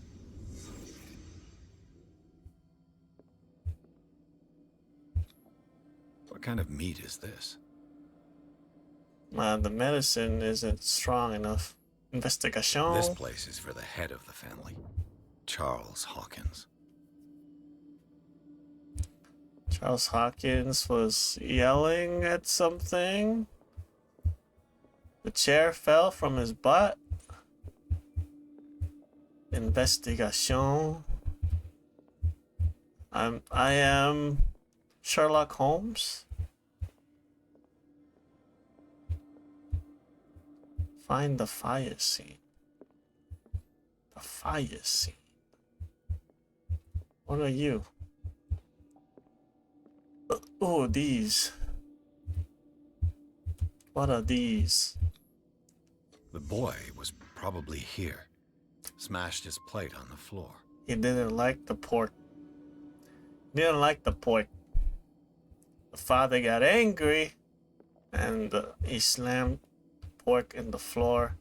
What kind of meat is this? The medicine isn't strong enough. Investigation. This place is for the head of the family, Charles Hawkins. Charles Hawkins was yelling at something. The chair fell from his butt. Investigation. I am Sherlock Holmes. Find the fire scene. The fire scene. What are you? Oh, these. What are these? The boy was probably here. Smashed his plate on the floor. He didn't like the pork. Didn't like the pork. The father got angry and he slammed the pork in the floor.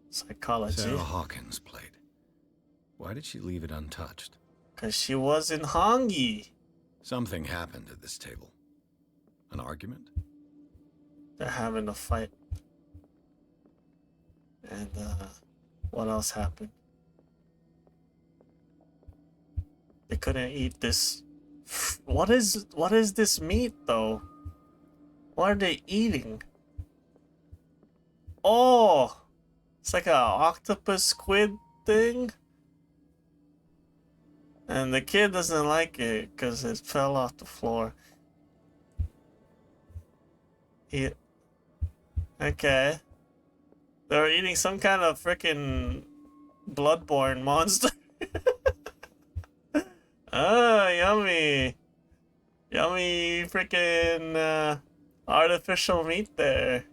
Psychology. Sarah Hawkins' plate. Why did she leave it untouched? Because she wasn't hungry. Something happened at this table. An argument? They're having a fight. And what else happened? They couldn't eat this. What is this meat though? What are they eating? Oh! It's like a octopus squid thing. And the kid doesn't like it because it fell off the floor. Okay. They're eating some kind of freaking bloodborne monster. Ah, yummy. Yummy freaking artificial meat there.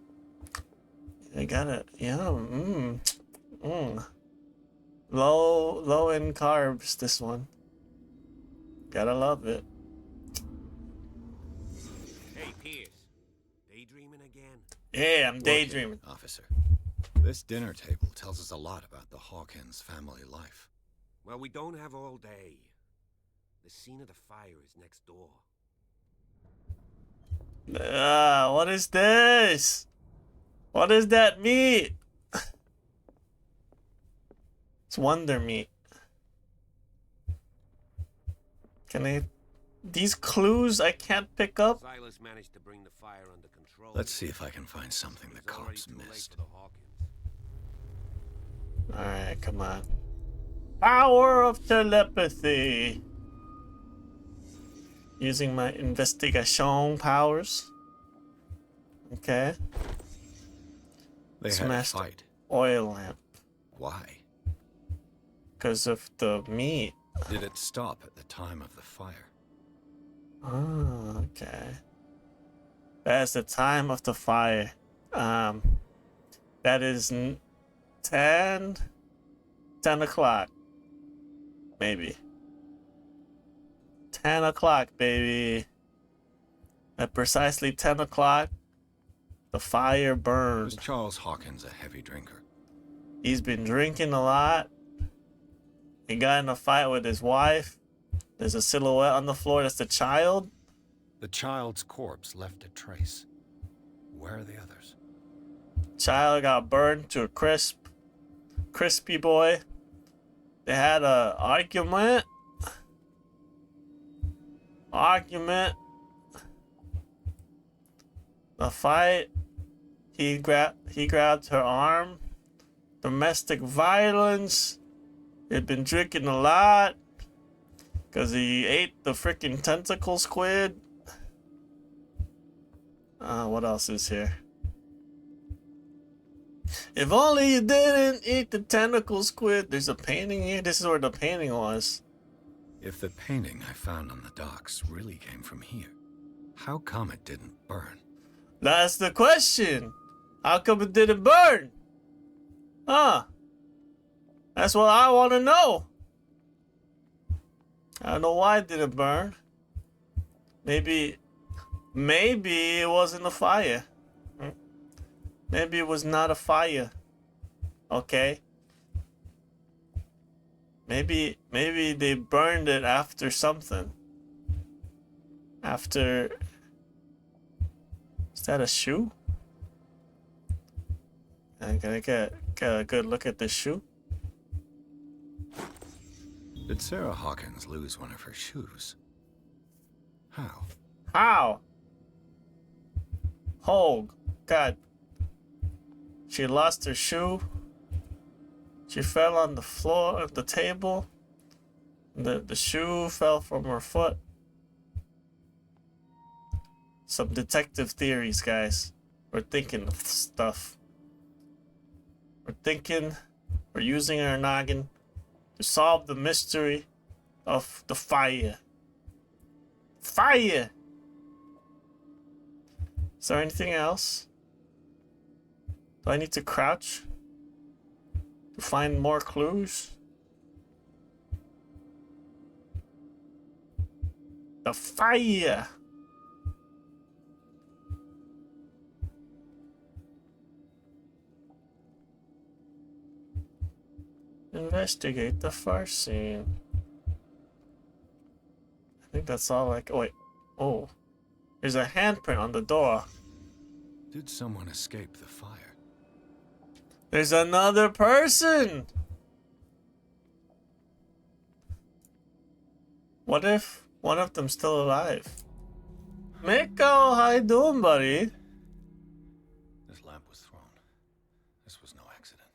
I got it. Yum. Low in carbs, this one. Gotta love it. Hey, Pierce. Daydreaming again? Yeah, I'm daydreaming. Okay, officer. This dinner table tells us a lot about the Hawkins family life. Well, we don't have all day. The scene of the fire is next door. What is this? What is that meat? It's wonder meat. Can I... These clues I can't pick up? Silas managed to bring the fire under control. Let's see if I can find something the cops missed. Alright, come on. Power of telepathy. Using my investigation powers. Okay. They Smashed had a fight. Oil lamp. Why? Because of the meat. Did it stop at the time of the fire? Oh, okay. That's the time of the fire. That is 10 o'clock. Maybe. 10 o'clock, baby. At precisely 10 o'clock, the fire burned. Was Charles Hawkins a heavy drinker? He's been drinking a lot. He got in a fight with his wife. There's a silhouette on the floor. That's the child. The child's corpse left a trace. Where are the others? Child got burned to a crisp. Crispy boy. They had a argument. The fight. He grabbed her arm. Domestic violence. He'd been drinking a lot. Because he ate the freaking tentacle squid. What else is here? If only you didn't eat the tentacle squid. There's a painting here. This is where the painting was. If the painting I found on the docks really came from here, how come it didn't burn? That's the question. How come it didn't burn? Huh? That's what I want to know. I don't know why it didn't burn. Maybe it wasn't a fire. Maybe it was not a fire. Okay. Maybe they burned it after something. After... Is that a shoe? And can I get a good look at this shoe? Did Sarah Hawkins lose one of her shoes? How? How? Oh, God. She lost her shoe. She fell on the floor of the table. The shoe fell from her foot. Some detective theories, guys. We're thinking of stuff. We're using our noggin to solve the mystery of the fire. Fire! Is there anything else? Do I need to crouch to find more clues? The fire! Investigate the fire scene. I think that's all like... Oh, wait. Oh. There's a handprint on the door. Did someone escape the fire? There's another person! What if one of them's still alive? Miko, how you doing, buddy? This lamp was thrown. This was no accident.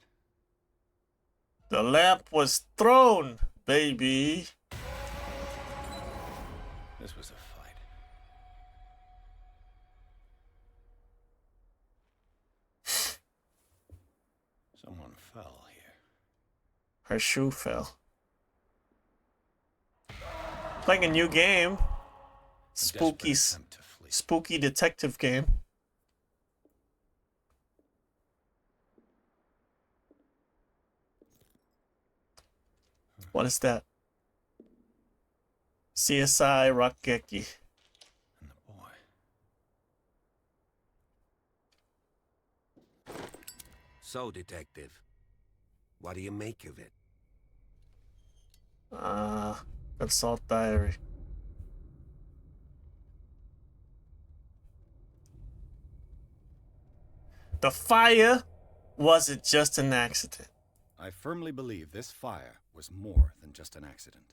The lamp was thrown, baby. This was a fight. Someone fell here. Her shoe fell. Playing a new game. Spooky detective game. What is that? CSI Rockgeki. And the boy. So, detective, what do you make of it? Consult diary. The fire wasn't just an accident. I firmly believe this fire was more than just an accident.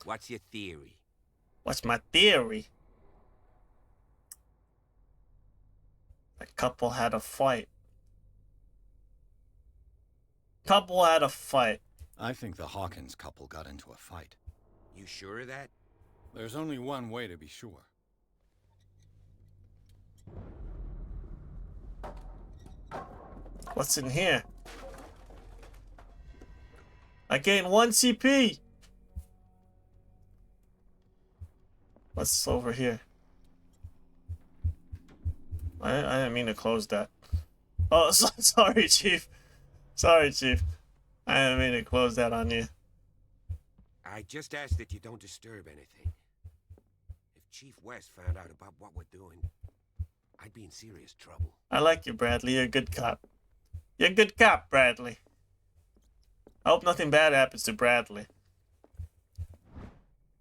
What's your theory? What's my theory? A couple had a fight. I think the Hawkins couple got into a fight. You sure of that? There's only one way to be sure. What's in here? I gained 1 CP. What's over here? I didn't mean to close that. Oh, sorry, Chief. Sorry, Chief. I didn't mean to close that on you. I just ask that you don't disturb anything. If Chief West found out about what we're doing, I'd be in serious trouble. I like you, Bradley. You're a good cop. You're a good cop, Bradley. I hope nothing bad happens to Bradley.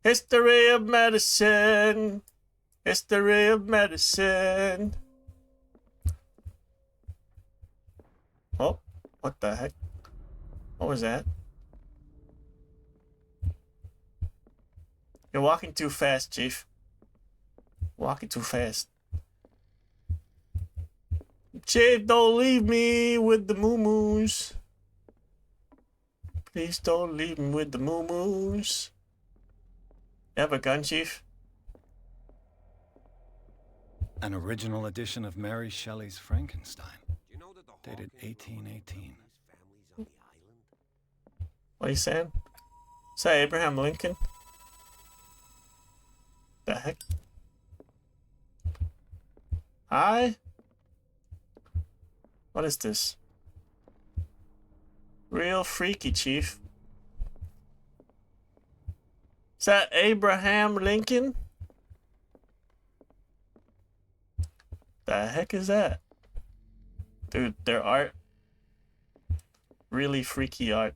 History of medicine. History of medicine. Oh, what the heck? What was that? You're walking too fast, Chief. Walking too fast. Chief, don't leave me with the moo-moos. Please don't leave me with the moo-moos. You have a gun, Chief? An original edition of Mary Shelley's Frankenstein. Dated 1818. What are you saying? Say Abraham Lincoln? The heck? Hi? What is this? Real freaky, Chief. Is that Abraham Lincoln? The heck is that? Dude, their art. Really freaky art,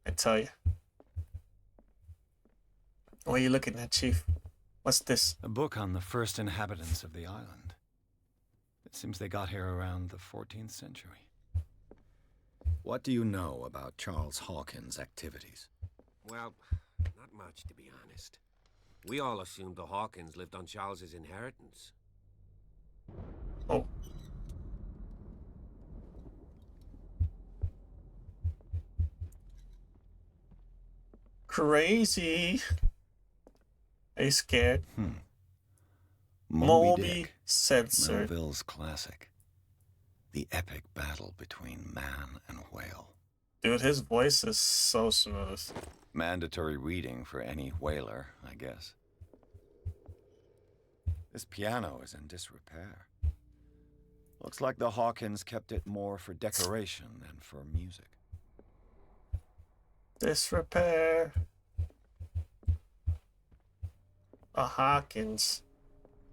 I tell you. What are you looking at, Chief? What's this? A book on the first inhabitants of the island. It seems they got here around the 14th century. What do you know about Charles Hawkins' activities? Well, not much, to be honest. We all assumed the Hawkins lived on Charles's inheritance. Oh. Crazy. Are you scared? Moby censored. Melville's classic. The epic battle between man and whale. Dude, his voice is so smooth. Mandatory reading for any whaler, I guess. This piano is in disrepair. Looks like the Hawkins kept it more for decoration than for music. Disrepair. The Hawkins.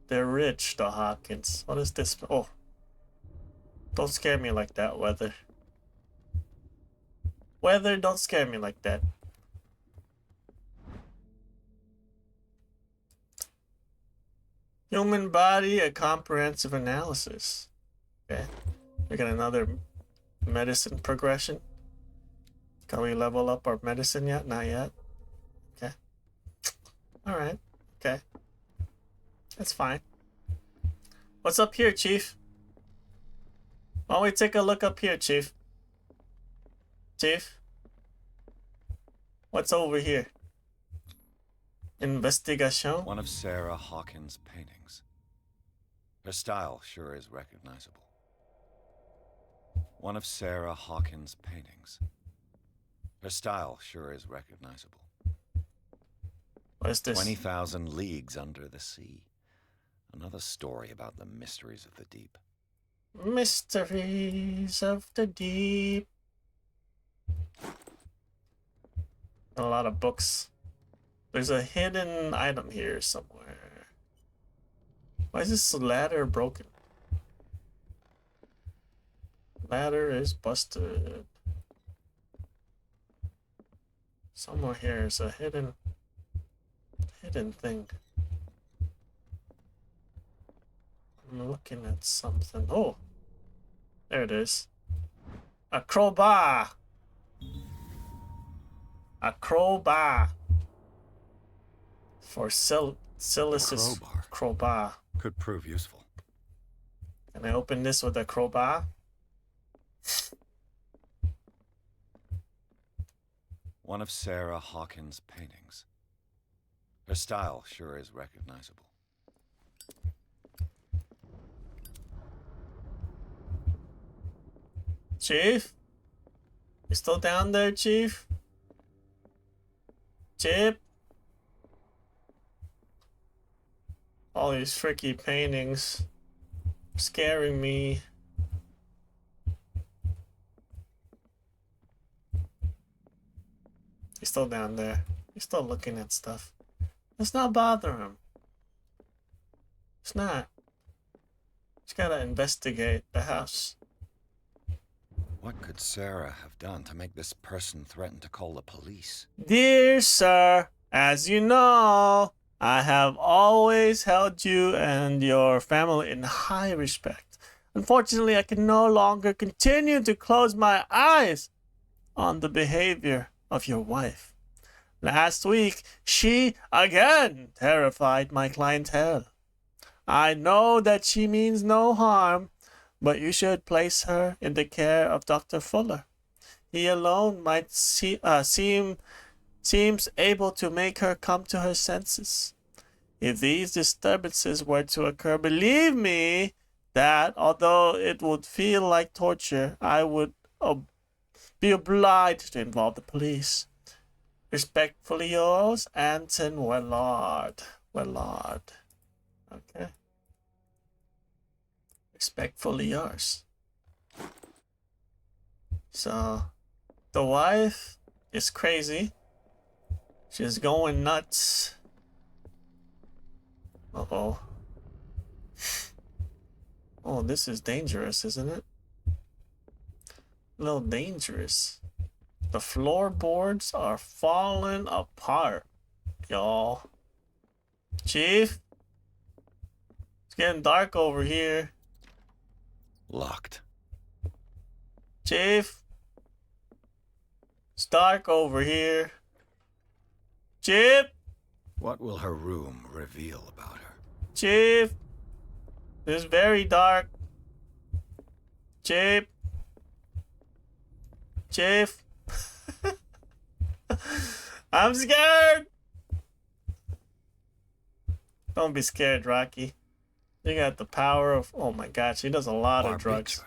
They're rich, the Hawkins. What is this? Oh. Don't scare me like that, Weather. Weather, don't scare me like that. Human body, a comprehensive analysis. Okay. We got another medicine progression. Can we level up our medicine yet? Not yet. Okay. Alright. Okay. That's fine. What's up here, Chief? Why don't we take a look up here, Chief? Chief? What's over here? Investigation? One of Sarah Hawkins' paintings. Her style sure is recognizable. One of Sarah Hawkins' paintings. Her style sure is recognizable. What is this? 20,000 Leagues Under the Sea. Another story about the mysteries of the deep. Mysteries of the deep. A lot of books. There's a hidden item here somewhere. Why is this ladder broken? Ladder is busted. Somewhere here is a hidden thing. I'm looking at something. Oh, there it is. A crowbar. A crowbar. For Silas's crowbar. Could prove useful. Can I open this with a crowbar? One of Sarah Hawkins' paintings. Her style sure is recognizable. Chief? You still down there, Chief? Chip? All these freaky paintings scaring me. He's still down there. He's still looking at stuff. Let's not bother him. It's not. Just gotta investigate the house. What could Sarah have done to make this person threaten to call the police? Dear sir, as you know, I have always held you and your family in high respect. Unfortunately, I can no longer continue to close my eyes on the behavior of your wife. Last week, she again terrified my clientele. I know that she means no harm, but you should place her in the care of Dr. Fuller. He alone might seems able to make her come to her senses. If these disturbances were to occur, believe me that, although it would feel like torture, I would be obliged to involve the police. Respectfully yours, Anton Wellard. Wellard. Okay. Respectfully yours. So, the wife is crazy. She's going nuts. Uh-oh. Oh, this is dangerous, isn't it? A little dangerous. The floorboards are falling apart, y'all. Chief? It's getting dark over here. Locked. Chief? It's dark over here. Chief? What will her room reveal about her? Chief? It's very dark. Chief? Chief? I'm scared! Don't be scared, Rocky. You got the power of... Oh my gosh, he does a lot of drugs.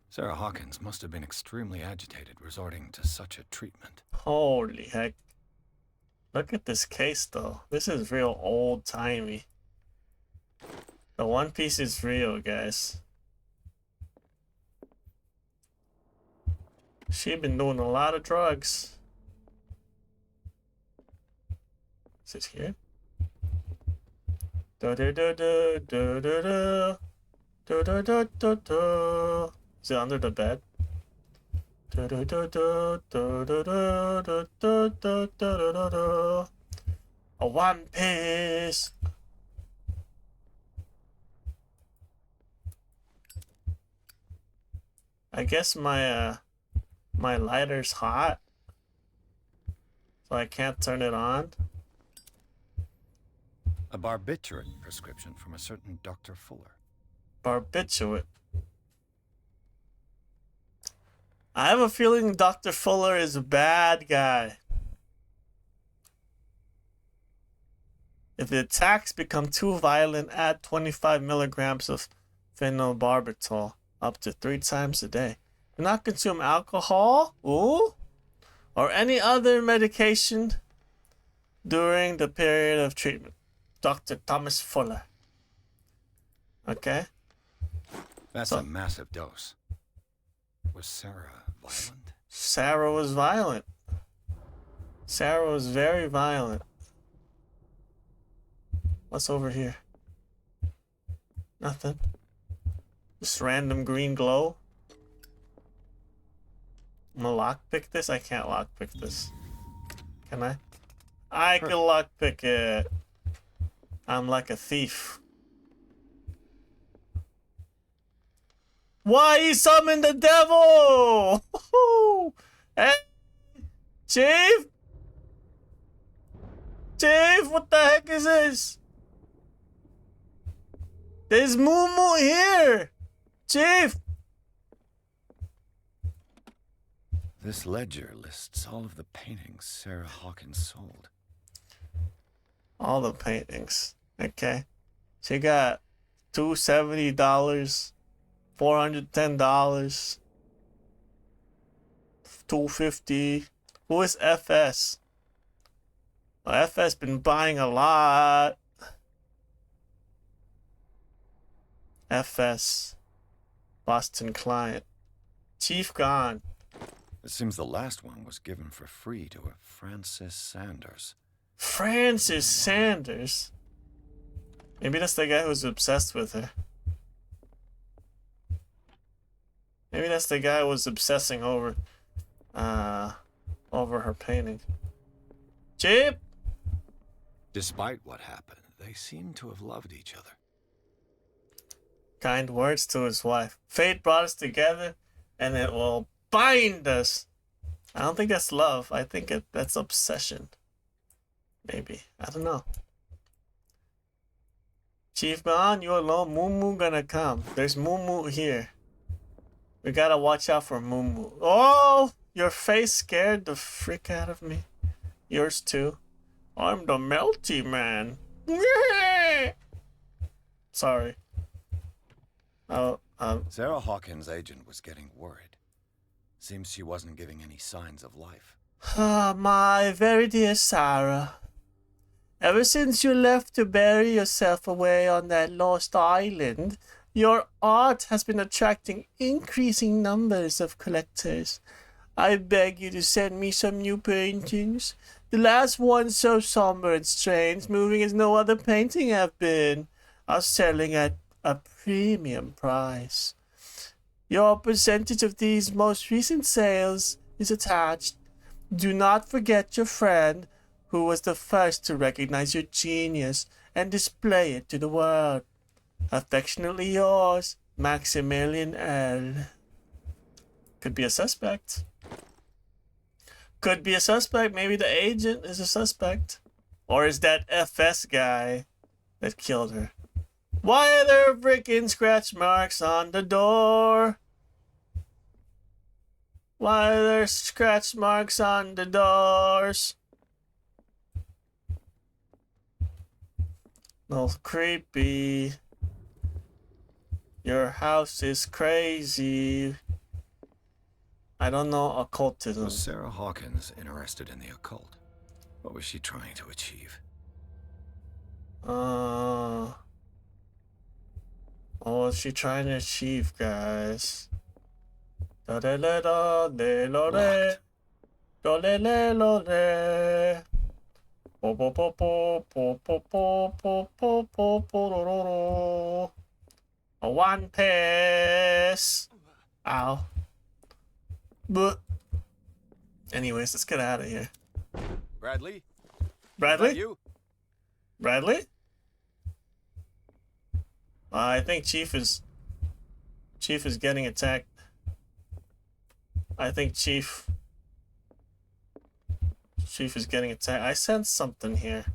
Sarah Hawkins must have been extremely agitated, resorting to such a treatment. Holy heck. Look at this case, though. This is real old-timey. The One Piece is real, guys. She been doing a lot of drugs. Is it here? Da da da da da da da da da da da da. Is it under the bed? Da da da da da da da da da da da da da. A One Piece. I guess my my lighter's hot, so I can't turn it on. A barbiturate prescription from a certain Dr. Fuller. Barbiturate. I have a feeling Dr. Fuller is a bad guy. If the attacks become too violent, add 25 milligrams of phenobarbital up to 3 times a day. Do not consume alcohol, or any other medication during the period of treatment. Dr. Thomas Fuller. Okay. That's a massive dose. Was Sarah violent? Sarah was violent. Sarah was very violent. What's over here? Nothing. Just random green glow. I'm gonna lockpick this? I can't lockpick this. Can I? I can lockpick it. I'm like a thief. Why he summoned the devil? Hey, Chief? Chief, what the heck is this? There's Moo here! Chief! This ledger lists all of the paintings Sarah Hawkins sold. All the paintings. Okay. She got $270, $410, $250. Who is FS? Well, FS been buying a lot. FS. Boston client. Chief gone. It seems the last one was given for free to a Francis Sanders. Francis Sanders? Maybe that's the guy who's obsessed with her. Maybe that's the guy who was obsessing over her painting. Chip! Despite what happened, they seem to have loved each other. Kind words to his wife. Fate brought us together, and it will bind us. I don't think that's love. I think that's obsession. Maybe. I don't know. Chief Man, you alone. Moo gonna come. There's Moo here. We gotta watch out for Moo. Oh! Your face scared the frick out of me. Yours too. I'm the melty man. Sorry. Sarah Hawkins' agent was getting worried. Seems she wasn't giving any signs of life. Ah, my very dear Sarah. Ever since you left to bury yourself away on that lost island, your art has been attracting increasing numbers of collectors. I beg you to send me some new paintings. The last one so somber and strange, moving as no other painting have been, are selling at a premium price. Your percentage of these most recent sales is attached. Do not forget your friend, who was the first to recognize your genius and display it to the world. Affectionately yours, Maximilian L. Could be a suspect. Could be a suspect. Maybe the agent is a suspect. Or is that FS guy that killed her? Why are there freaking scratch marks on the door? Why are there scratch marks on the doors? No, creepy. Your house is crazy. I don't know occultism. Was Sarah Hawkins interested in the occult? What was she trying to achieve? What was she trying to achieve, guys? Da da da da da da da da da da da. Po po po po po po po po po po po. A one piece. Ow. But anyways, let's get out of here. Bradley? Bradley? You? Bradley? I think Chief is getting attacked. I think Chief is getting attacked. I sense something here.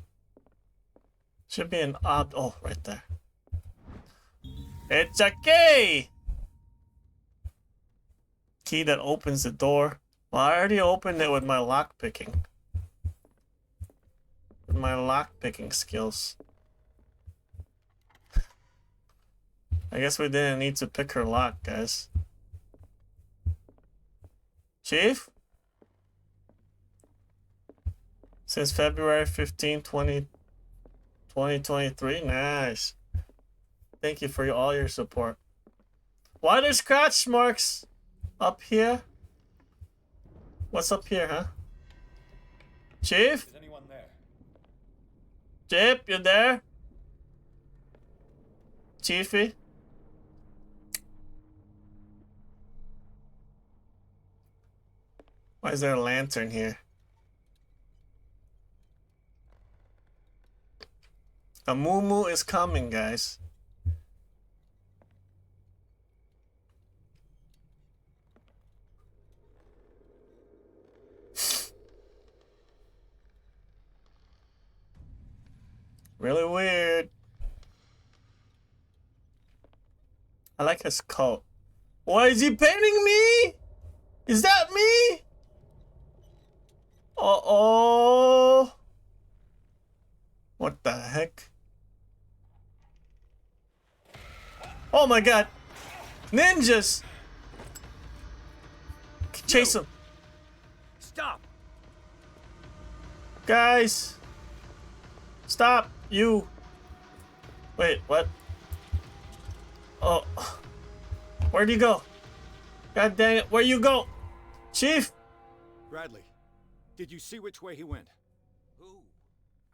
Should be an oh, right there. It's a key! Key that opens the door. Well, I already opened it with my lockpicking. With my lockpicking skills. I guess we didn't need to pick her lock, guys. Chief? Since February 15, 2023? Nice. Thank you for all your support. Why there's scratch marks up here? What's up here, huh? Chief? Is anyone there? Chip, you there? Chiefy? Why is there a lantern here? A moo is coming, guys. Really weird. I like his coat. Why is he painting me? Is that me? Uh-oh. What the heck? Oh my god. Ninjas! Chase him. Stop! Guys. Stop. You. Wait, what? Oh. Where'd you go? God dang it. Where'd you go? Chief? Bradley, did you see which way he went? Who?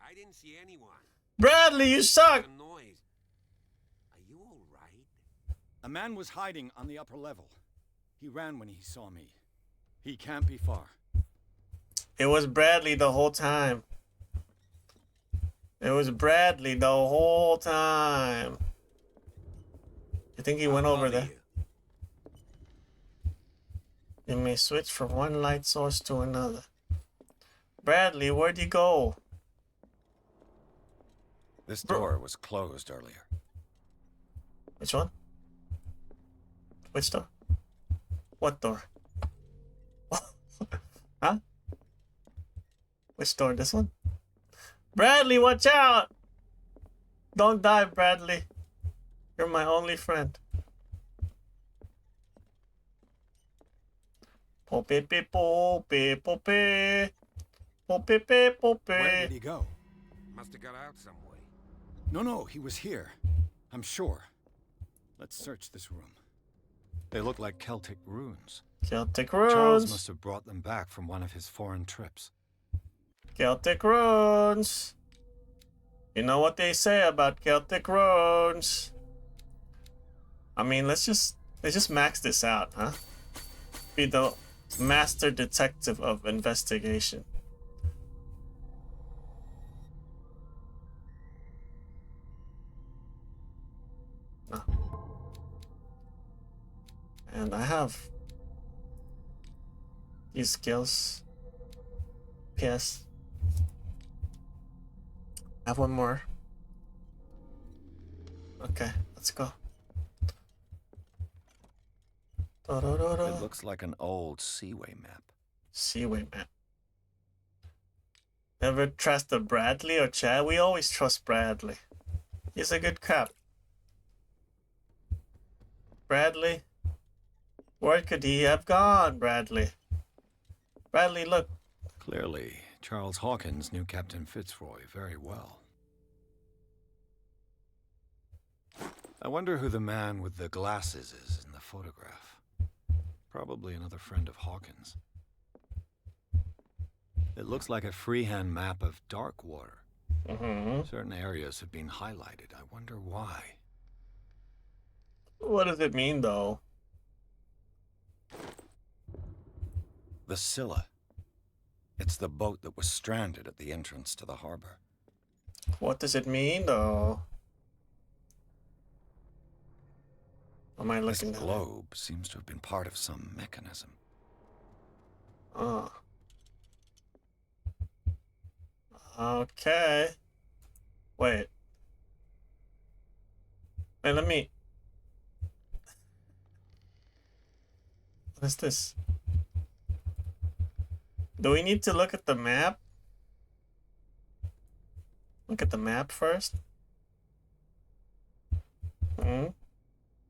I didn't see anyone. Bradley, you suck! The noise. Are you all right? A man was hiding on the upper level. He ran when he saw me. He can't be far. It was Bradley the whole time. It was Bradley the whole time. You think he went over there? You may switch from one light source to another. Bradley, where'd you go? This door was closed earlier. Which one? Which door? What door? Huh? Which door? This one? Bradley, watch out! Don't die, Bradley. You're my only friend. Pope, pope, pope, pope, pope. Where did he go? Must have got out some way. No, he was here. I'm sure. Let's search this room. They look like Celtic runes. Celtic runes. Charles must have brought them back from one of his foreign trips. Celtic runes. You know what they say about Celtic runes. I mean, let's just max this out, huh? Be the master detective of investigation. No. And I have these skills. Yes. I have one more. Okay, let's go. It looks like an old Seaway map. Seaway map. Never trusted Bradley or Chad. We always trust Bradley. He's a good cop. Bradley? Where could he have gone, Bradley? Bradley, look. Clearly, Charles Hawkins knew Captain Fitzroy very well. I wonder who the man with the glasses is in the photograph. Probably another friend of Hawkins. It looks like a freehand map of Darkwater. Certain areas have been highlighted. I wonder why. What does it mean, though? The Scylla. It's the boat that was stranded at the entrance to the harbor. What does it mean, though? Am I looking This globe seems to have been part of some mechanism. Oh. Okay. Wait. Wait, let me... What is this? Do we need to look at the map? Look at the map first? Hmm?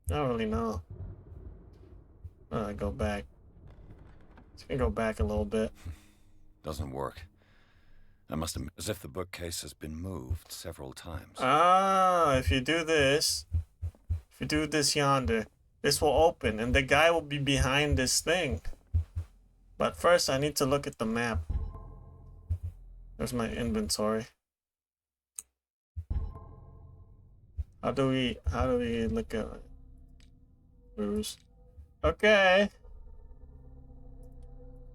I don't really know. Go back. Just gonna go back a little bit. Doesn't work. I must have... As if the bookcase has been moved several times. Ah, if you do this... If you do this yonder, this will open, and the guy will be behind this thing. But first, I need to look at the map. There's my inventory. How do we look at it? Bruce. Okay.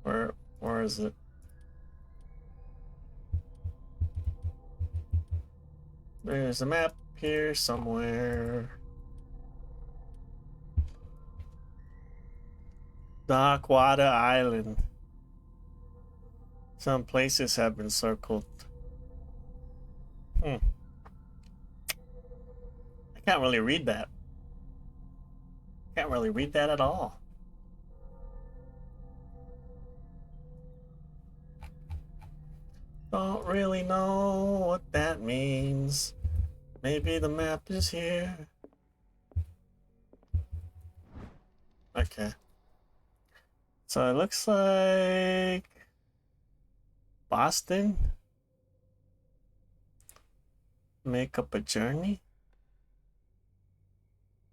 Where is it? There's a map here somewhere. Darkwater Island. Some places have been circled. I can't really read that. Can't really read that at all. Don't really know what that means. Maybe the map is here. Okay. So it looks like Boston. Make up a journey.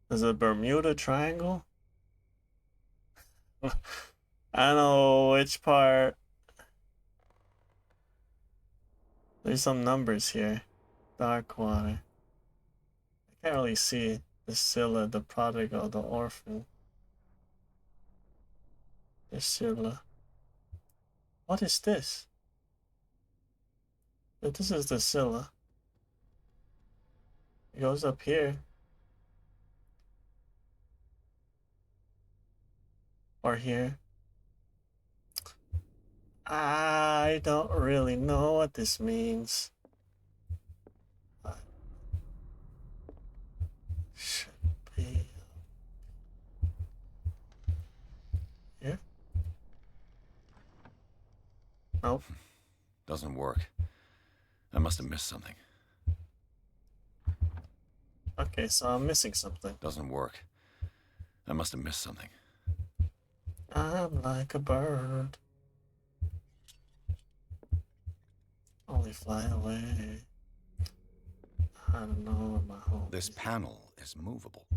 There's a Bermuda Triangle. I don't know which part. There's some numbers here. Darkwater. I can't really see. The Scylla, the prodigal, the orphan. The Scylla. What is this? This is the Scylla. It goes up here. Or here. I don't really know what this means. Should be here. Nope. Doesn't work. I must have missed something. Okay, so I'm missing something. Doesn't work. I must have missed something. I'm like a bird. Only fly away. I don't know where my home This panel is movable.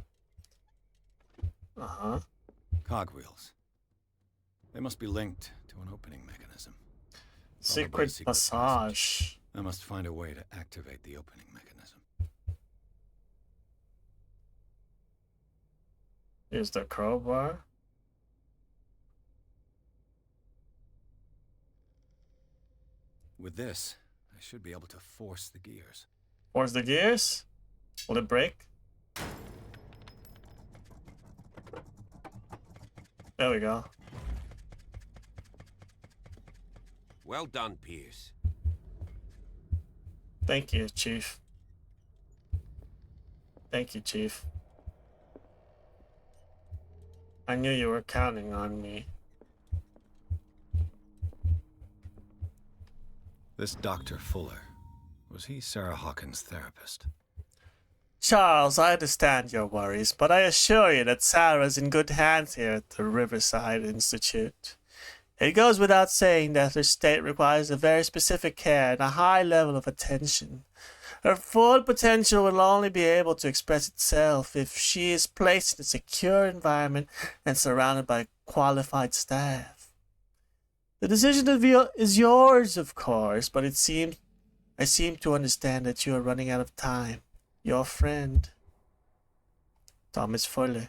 Uh-huh. Cogwheels. They must be linked to an opening mechanism. Secret passage. I must find a way to activate the opening mechanism. Here's the crowbar. With this, I should be able to force the gears. Force the gears? Will it break? There we go. Well done, Pierce. Thank you, Chief. Thank you, Chief. I knew you were counting on me. This Dr. Fuller, was he Sarah Hawkins' therapist? Charles, I understand your worries, but I assure you that Sarah's in good hands here at the Riverside Institute. It goes without saying that her state requires a very specific care and a high level of attention. Her full potential will only be able to express itself if she is placed in a secure environment and surrounded by qualified staff. The decision is yours, of course, but I seem to understand that you are running out of time. Your friend, Thomas Fuller.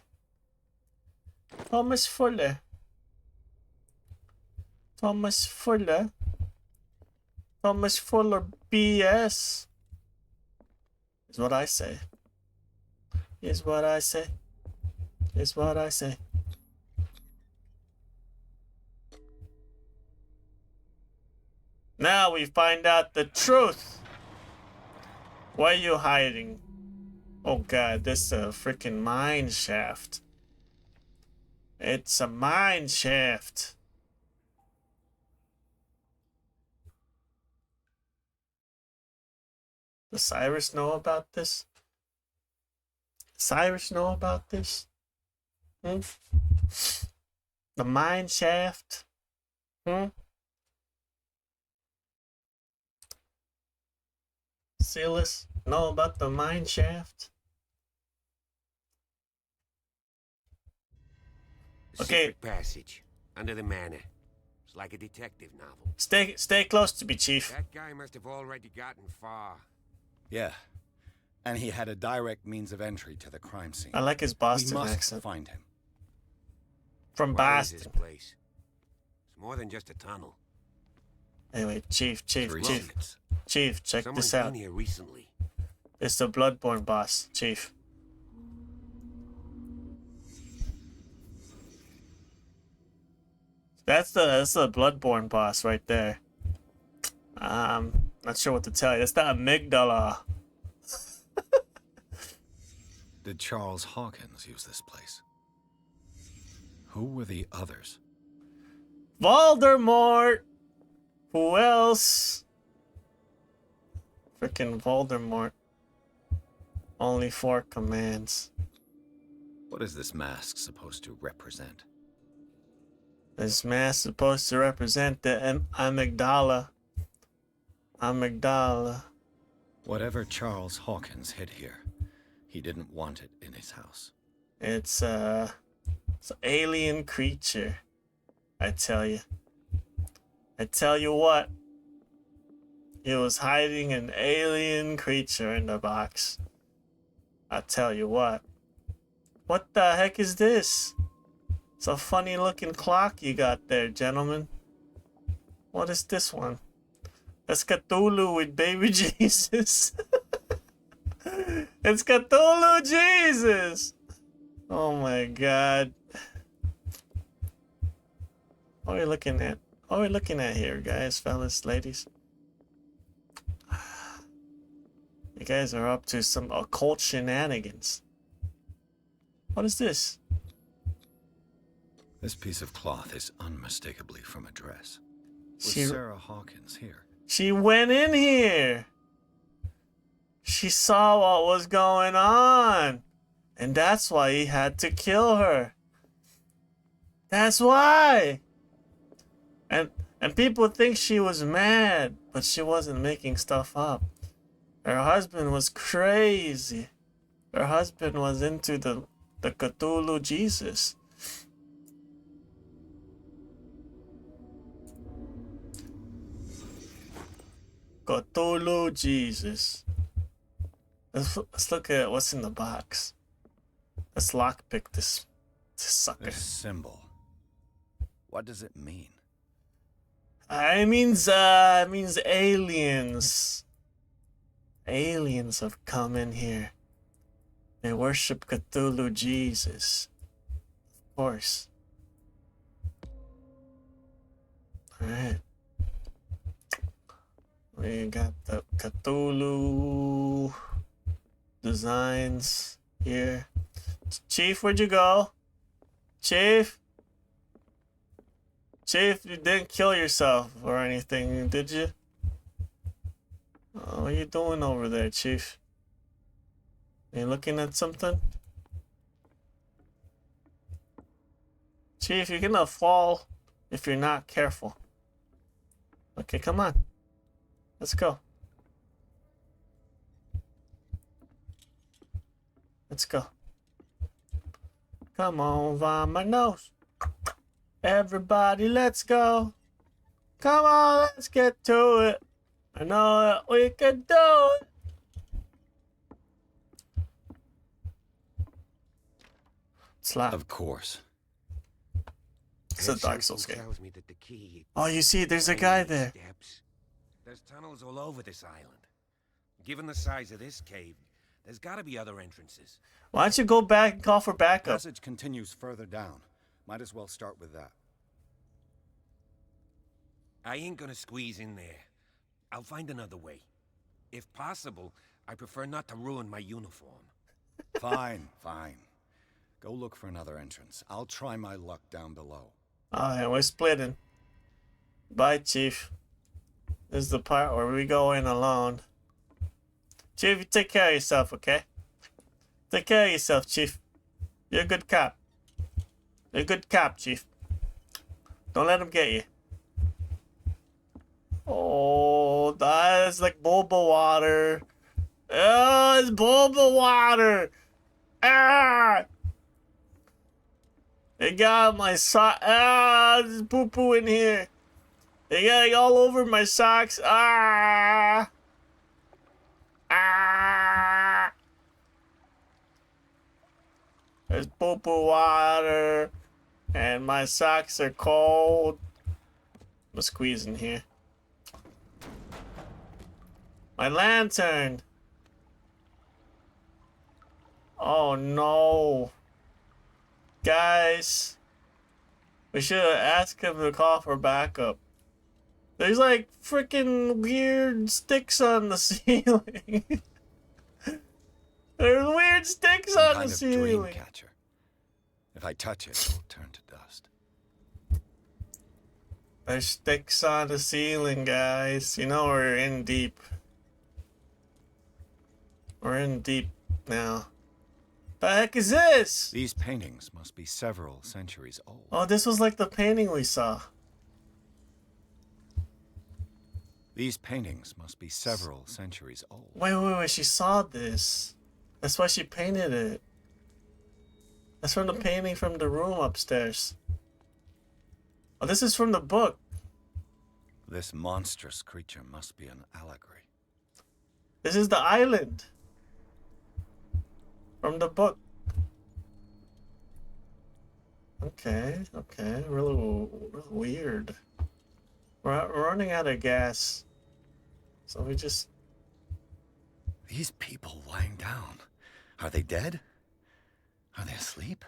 Thomas Fuller. Thomas Fuller. Thomas Fuller BS. Is what I say. Is what I say. Is what I say. Now we find out the truth. Why are you hiding? Oh god, this is a freaking mine shaft. It's a mine shaft. Does Cyrus know about this? Cyrus know about this? Hmm? The mine shaft? Hmm? Silas know about the mine shaft? Okay. Secret passage under the manor. It's like a detective novel. Stay close to me, Chief. That guy must have already gotten far. Yeah. And he had a direct means of entry to the crime scene. I like his Boston we must accent. find him. From Where is Boston. this place? It's more than just a tunnel. Anyway, Chief, check Someone's this out. been here recently. It's the Bloodborne boss, Chief. That's the Bloodborne boss right there. Not sure what to tell you. That's the amygdala. Did Charles Hawkins use this place? Who were the others? Voldemort! Who else? Freaking Voldemort. Only 4 commands. What is this mask supposed to represent? This mask supposed to represent the amygdala. Amygdala. Whatever Charles Hawkins hid here, he didn't want it in his house. It's an alien creature. I tell you. I tell you what. He was hiding an alien creature in the box. I tell you what. What the heck is this? It's a funny looking clock you got there, gentlemen. What is this one? That's Cthulhu with baby Jesus. It's Cthulhu Jesus! Oh my god. What are we looking at? What are we looking at here, guys, fellas, ladies? You guys are up to some occult shenanigans. What is this? This piece of cloth is unmistakably from a dress. Was Sarah Hawkins here? She went in here. She saw what was going on. And that's why he had to kill her. That's why. And people think she was mad, but she wasn't making stuff up. Her husband was crazy. Her husband was into the Cthulhu Jesus. Cthulhu Jesus. Let's look at what's in the box. Let's lockpick this sucker. This symbol. What does it mean? It means aliens. Aliens have come in here. They worship Cthulhu Jesus. Of course. Alright. We got the Cthulhu designs here. Chief, where'd you go? Chief? Chief, you didn't kill yourself or anything, did you? Oh, what are you doing over there, Chief? Are you looking at something? Chief, you're gonna fall if you're not careful. Okay, come on. Let's go. Let's go. Come on, vamonos. Everybody, let's go. Come on, let's get to it. I know that we can do it. Slap. Of course. It's a Dark Souls game. Tells me that the key Oh, you see, there's a guy there. Steps. There's tunnels all over this island. Given the size of this cave, there's got to be other entrances. Why don't you go back and call for backup? Passage continues further down. Might as well start with that. I ain't gonna squeeze in there. I'll find another way. If possible, I prefer not to ruin my uniform. Fine, fine. Go look for another entrance. I'll try my luck down below. Alright, we're splitting. Bye, Chief. This is the part where we go in alone. Chief, you take care of yourself, okay? Take care of yourself, Chief. You're a good cop. You're a good cop, Chief. Don't let him get you. Oh, that's like boba water. Oh, it's boba water. Ah! It got my sock. Ah, there's poo poo in here. They got it all over my socks. Ah! Ah! There's poo poo water. And my socks are cold. I'm squeezing here. My lantern. Oh no. Guys. We should have asked him to call for backup. There's like freaking weird sticks on the ceiling. There's weird sticks on the ceiling. Dream catcher. If I touch it, it'll turn to dust. There's sticks on the ceiling, guys. You know we're in deep. We're in deep now. The heck is this? These paintings must be several centuries old. Oh, this was like the painting we saw. These paintings must be several centuries old. Wait. She saw this. That's why she painted it. That's from the painting from the room upstairs. Oh, this is from the book. This monstrous creature must be an allegory. This is the island. From the book. Okay. Really weird. We're running out of gas. So we just... These people lying down. Are they dead? Are they asleep?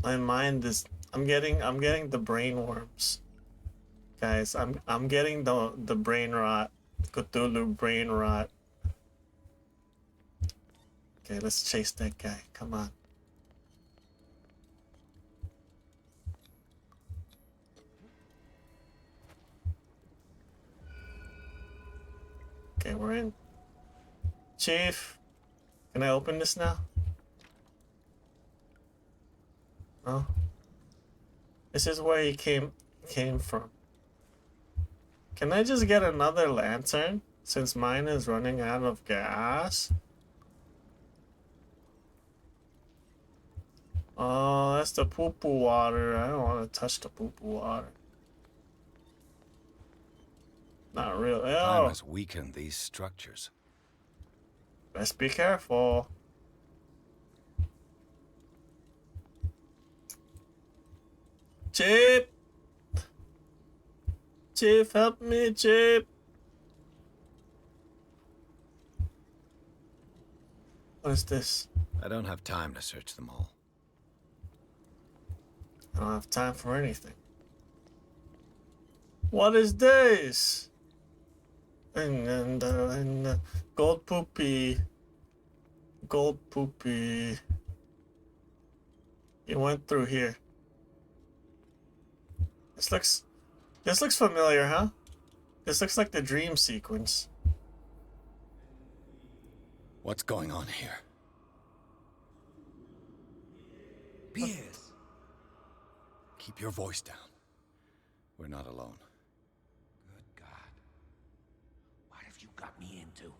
My mind is... I'm getting the brain worms. Guys, I'm getting the brain rot. Cthulhu brain rot. Okay, let's chase that guy. Come on. Okay, we're in. Chief, can I open this now? No. This is where he came from. Can I just get another lantern since mine is running out of gas? Oh, that's the poo-poo water. I don't want to touch the poo-poo water. Not really. Time Oh, has weakened these structures. best be careful. Chip! Chip, help me, Chip! What is this? I don't have time to search them all. I don't have time for anything. What is this? And gold poopy. Gold poopy. You went through here. This looks familiar, huh? This looks like the dream sequence. What's going on here? Pierce! Keep your voice down. We're not alone. Good God. What have you got me into?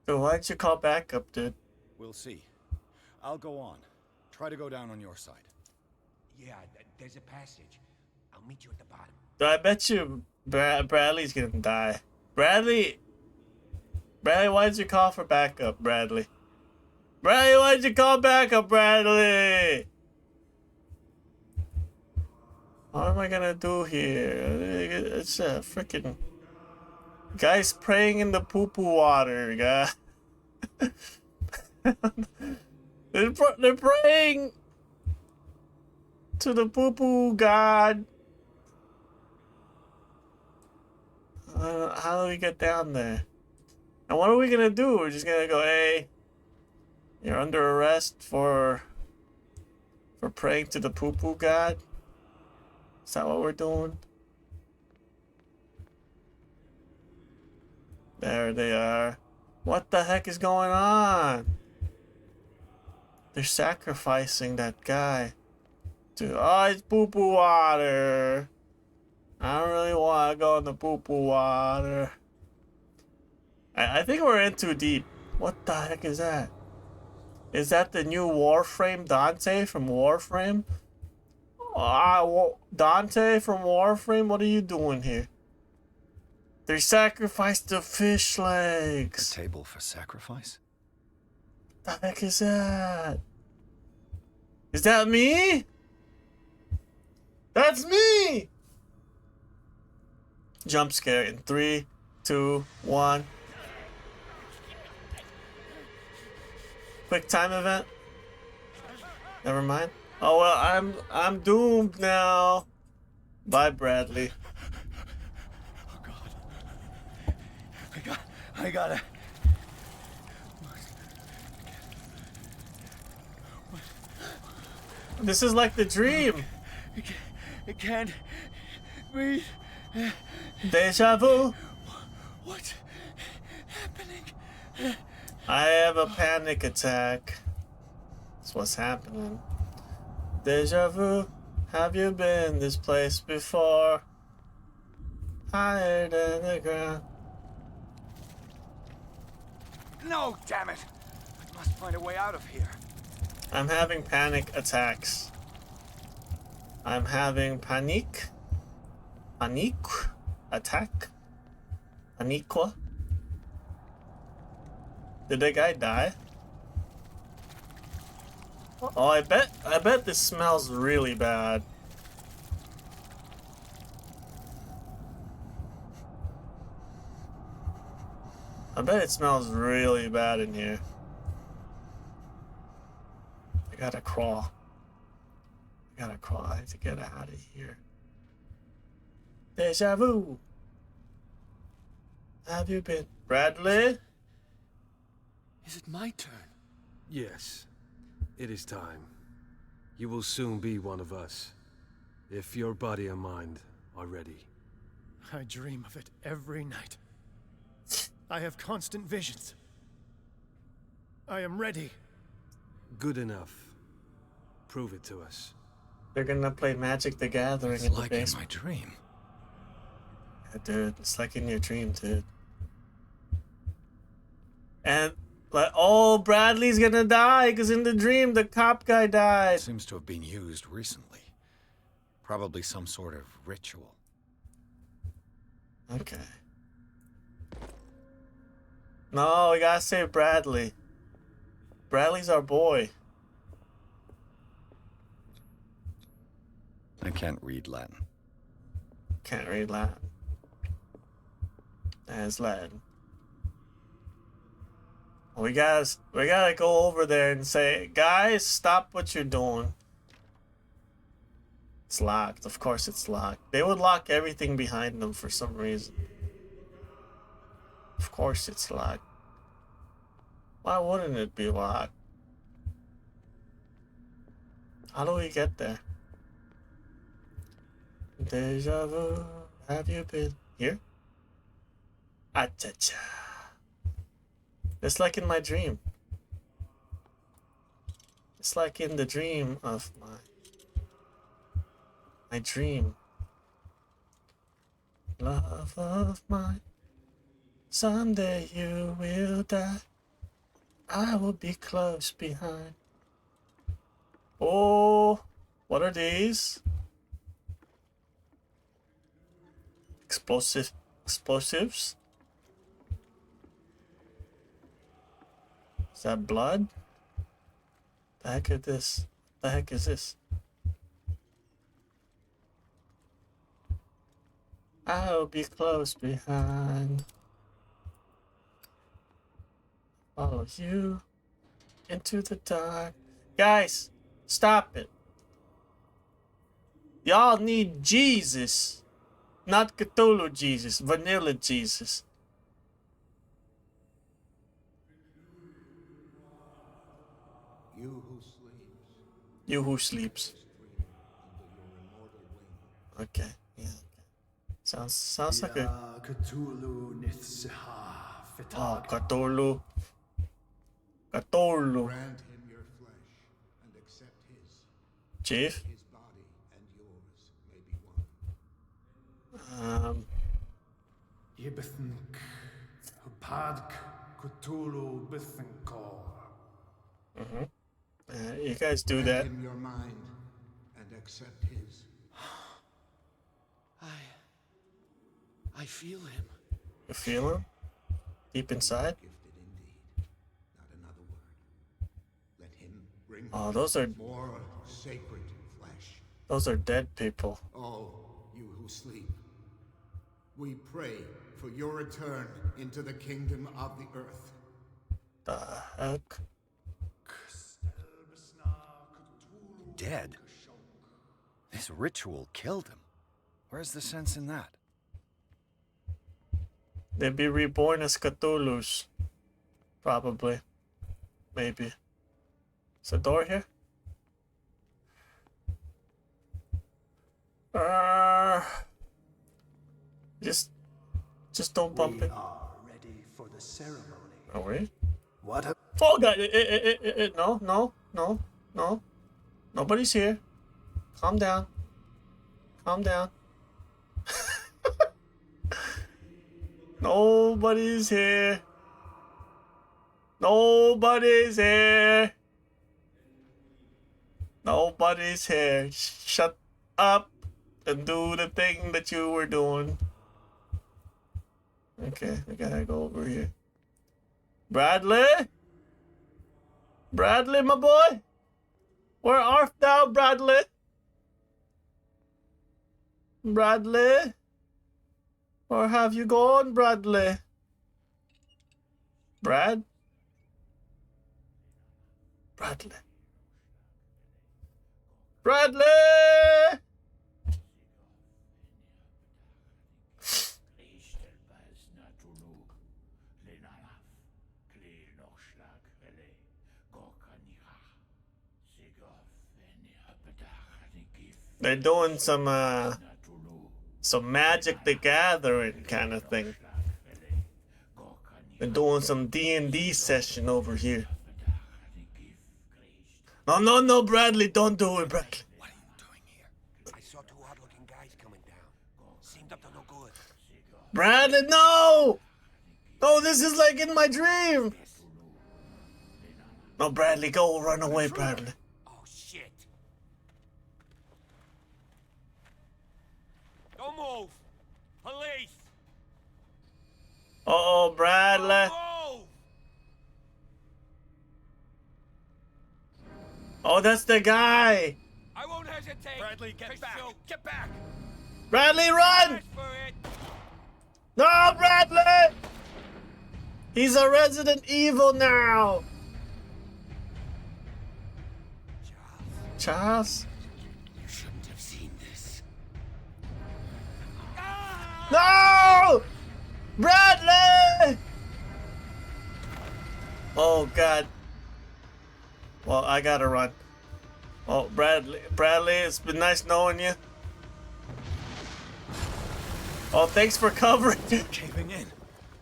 So why'd you call backup, dude? We'll see. I'll go on. Try to go down on your side. Yeah, there's a passage. I'll meet you at the bottom. I bet you Bradley's gonna die. Bradley, why'd you call for backup, Bradley? Bradley, why'd you call backup, Bradley? What am I gonna do here? It's a freaking guys praying in the poo-poo water, guy. They're praying to the poo-poo god. How do we get down there? And what are we gonna do? We're just gonna go, hey, You're under arrest for praying to the poo-poo god? Is that what we're doing? There they are. What the heck is going on? They're sacrificing that guy to... Oh, it's poo-poo water. I don't really want to go in the poo-poo water. I think we're in too deep. What the heck is that? Is that the new Warframe Dante from Warframe? Dante from Warframe, what are you doing here? They sacrificed the fish legs. A table for sacrifice? What the heck is that? Is that me? That's me! Jump scare in 3, 2, 1. Quick time event. Never mind. Oh well, I'm doomed now. Bye, Bradley. Oh God. I gotta. This is like the dream. I can't breathe. Deja vu. What's happening? I have a panic attack. That's what's happening. Deja vu. Have you been this place before? Higher than the ground. No, damn it! I must find a way out of here. I'm having panic attacks. I'm having panic attack. Paniqua. Did that guy die? Oh, I bet this smells really bad. I bet it smells really bad in here. I gotta crawl. I have to get out of here. Deja vu. Have you been? Bradley? Is it my turn? Yes. It is time. You will soon be one of us, if your body and mind are ready. I dream of it every night. I have constant visions. I am ready. Good enough. Prove it to us. They're gonna play Magic the Gathering It's in the like in basement. my dream. Yeah, dude, it's like in your dream, dude. And like, oh, Bradley's gonna die because in the dream the cop guy died. Seems to have been used recently. Probably some sort of ritual. Okay. No, we gotta save Bradley. Bradley's our boy. I can't read Latin. Can't read Latin. That's Latin. We gotta go over there and say, guys, stop what you're doing. It's locked. Of course it's locked. They would lock everything behind them for some reason. Of course it's locked. Why wouldn't it be locked? How do we get there? Deja vu. Have you been here? Acha-cha. It's like in my dream. It's like in the dream of my dream. Love of mine. Someday you will die. I will be close behind. Oh, what are these? Explosives? Is that blood? The heck is this? The heck is this? I'll be close behind. Follow you into the dark. Guys, stop it. Y'all need Jesus. Not Cthulhu Jesus, vanilla Jesus. You who sleeps. You who sleeps. Okay, yeah. Okay. Sounds like a. Cthulhu Oh, Cthulhu. Cthulhu. Grant him your flesh and accept his. Chief. His body and yours may be one. Ibithink. Padk. Cthulhu Bithinkor. You guys do Grant that. him your mind and accept his. I feel him. You feel him? Deep inside? Gifted indeed. Not another word. Let him bring Oh, those are more sacred flesh. those are dead people. Oh, you who sleep. We pray for your return into the kingdom of the earth. The heck? Dead? This ritual killed him. Where's the sense in that? They'd be reborn as Cthulhu's. Probably. Maybe. Is a door here? Just don't bump it. Are ready for the ceremony. Are we? What a... Oh god! No. Nobody's here. Calm down. Calm down. Nobody's here. Nobody's here. Nobody's here. Shut up and do the thing that you were doing. Okay, I gotta go over here. Bradley? Bradley, my boy? Where art thou, Bradley? Bradley? Where have you gone, Bradley? Bradley? Bradley! They're doing some Magic the Gathering kind of thing. They're doing some D&D session over here. No, Bradley, don't do it, Bradley. What are you doing here? I saw two odd-looking guys coming down. Seemed up to no good. Bradley, no! No, this is like in my dream. No, Bradley, go run away, Bradley. Oh, shit. Don't move. Police. Uh-oh, Bradley. Don't move. Oh, that's the guy. I won't hesitate. Bradley, get back. Get back. Bradley, run! No, Bradley! He's a Resident Evil now. Charles? You shouldn't have seen this. No! Bradley! Oh, God. Well, I gotta run. Oh, Bradley, it's been nice knowing you. Oh, thanks for covering. Caving in.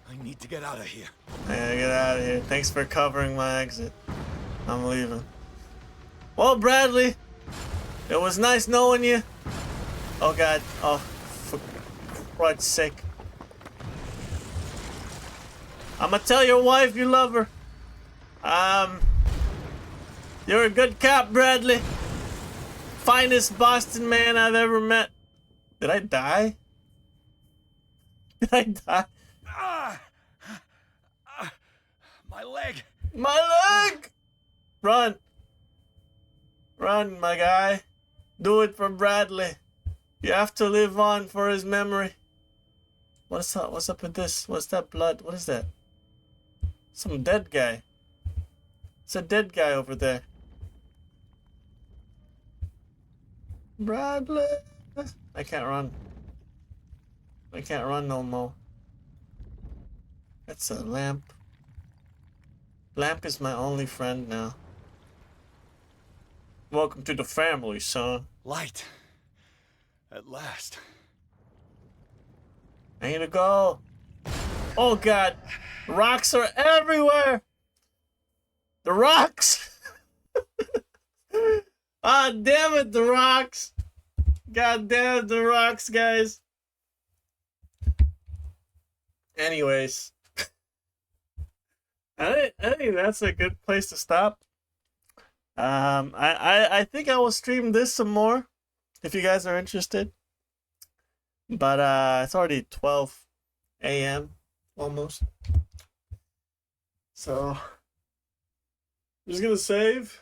I need to get out of here. I gotta get out of here. Thanks for covering my exit. I'm leaving. Well, Bradley, it was nice knowing you. Oh, God. Oh, for Christ's sake. I'm gonna tell your wife you love her. You're a good cop, Bradley. Finest Boston man I've ever met. Did I die? Did I die? My leg. My leg! Run. Run, my guy. Do it for Bradley. You have to live on for his memory. What's up? What's up with this? What's that blood? What is that? Some dead guy. It's a dead guy over there. Bradley. I can't run. I can't run no more. That's a lamp. Lamp is my only friend now. Welcome to the family, son. Light. At last. I need to go. Oh god. Rocks are everywhere. The rocks. Ah, damn it, the rocks. God damn it, the rocks, guys. Anyways. I think that's a good place to stop. I think I will stream this some more if you guys are interested. But it's already 12 a.m. almost. So I'm just gonna save.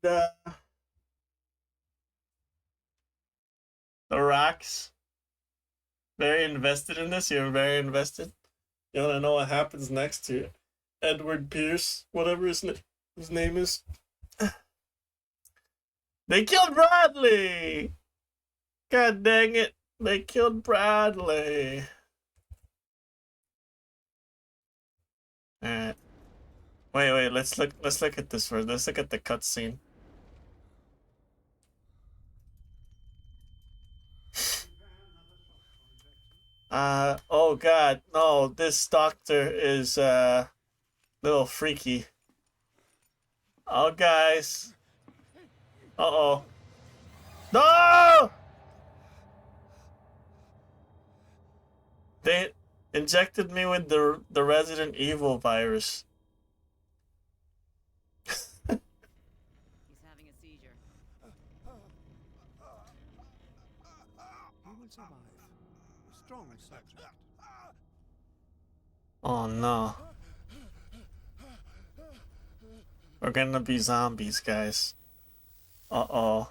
And the rocks. Very invested in this. You're very invested. You wanna know what happens next to Edward Pierce, whatever his name is. They killed Bradley! God dang it. They killed Bradley. Alright. Wait, let's look at this first. Let's look at the cutscene. Oh god, no, this doctor is a little freaky. Oh guys. Uh-oh. No! They injected me with the Resident Evil virus. He's having a seizure. He will survive. A strong subject. Oh no. We're gonna be zombies, guys. Uh-oh.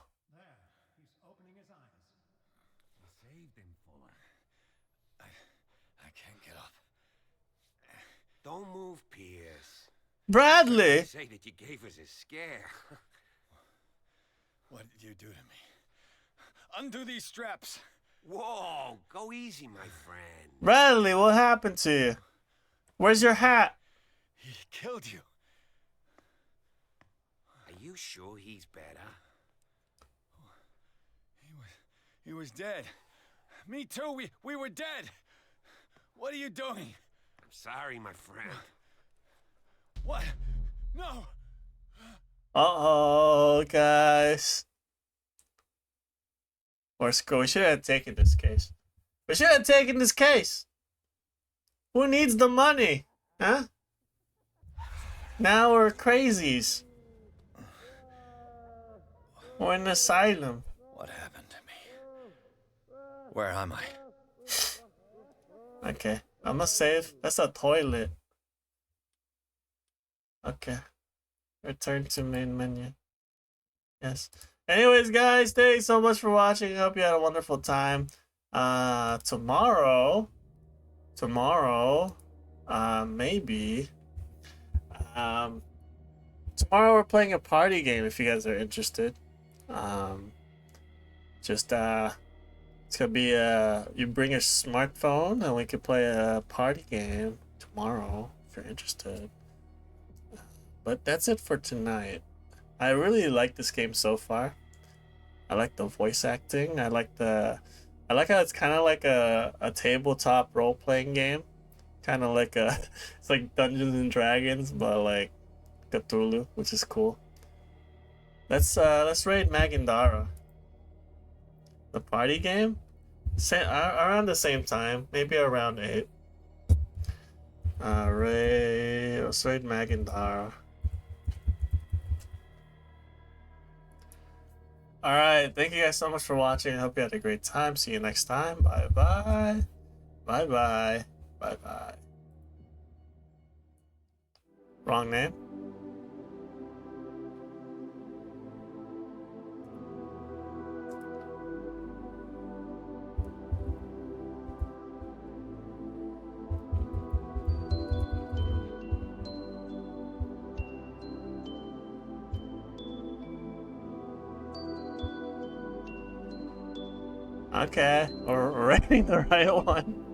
I can't get up. Don't move, Pierce. Bradley! Say that you gave us a scare. What did you do to me? Undo these straps. Whoa, go easy, my friend. Bradley, what happened to you? Where's your hat? He killed you. Are you sure he's better? He was dead. Me too. We were dead. What are you doing? I'm sorry, my friend. What? No. Uh-oh, guys. Or school. We should have taken this case. We should have taken this case. Who needs the money? Huh? Now we're crazies. We're in an asylum. What happened to me? Where am I? Okay. I'm gonna save. That's a toilet. Okay. Return to main menu. Yes. Anyways, guys, thanks so much for watching. I hope you had a wonderful time. Tomorrow, maybe. Tomorrow we're playing a party game if you guys are interested. It's gonna be you bring your smartphone and we can play a party game tomorrow if you're interested. But that's it for tonight. I really like this game so far. I like the voice acting. I like how it's kind of like a tabletop role-playing game. Kind of like it's like Dungeons and Dragons, but like Cthulhu, which is cool. Let's raid Magandara. The party game? Around the same time, maybe around 8. Let's raid Magandara. Alright, thank you guys so much for watching. I hope you had a great time. See you next time. Bye bye. Bye bye. Bye bye. Wrong name? Okay, we're writing the right one.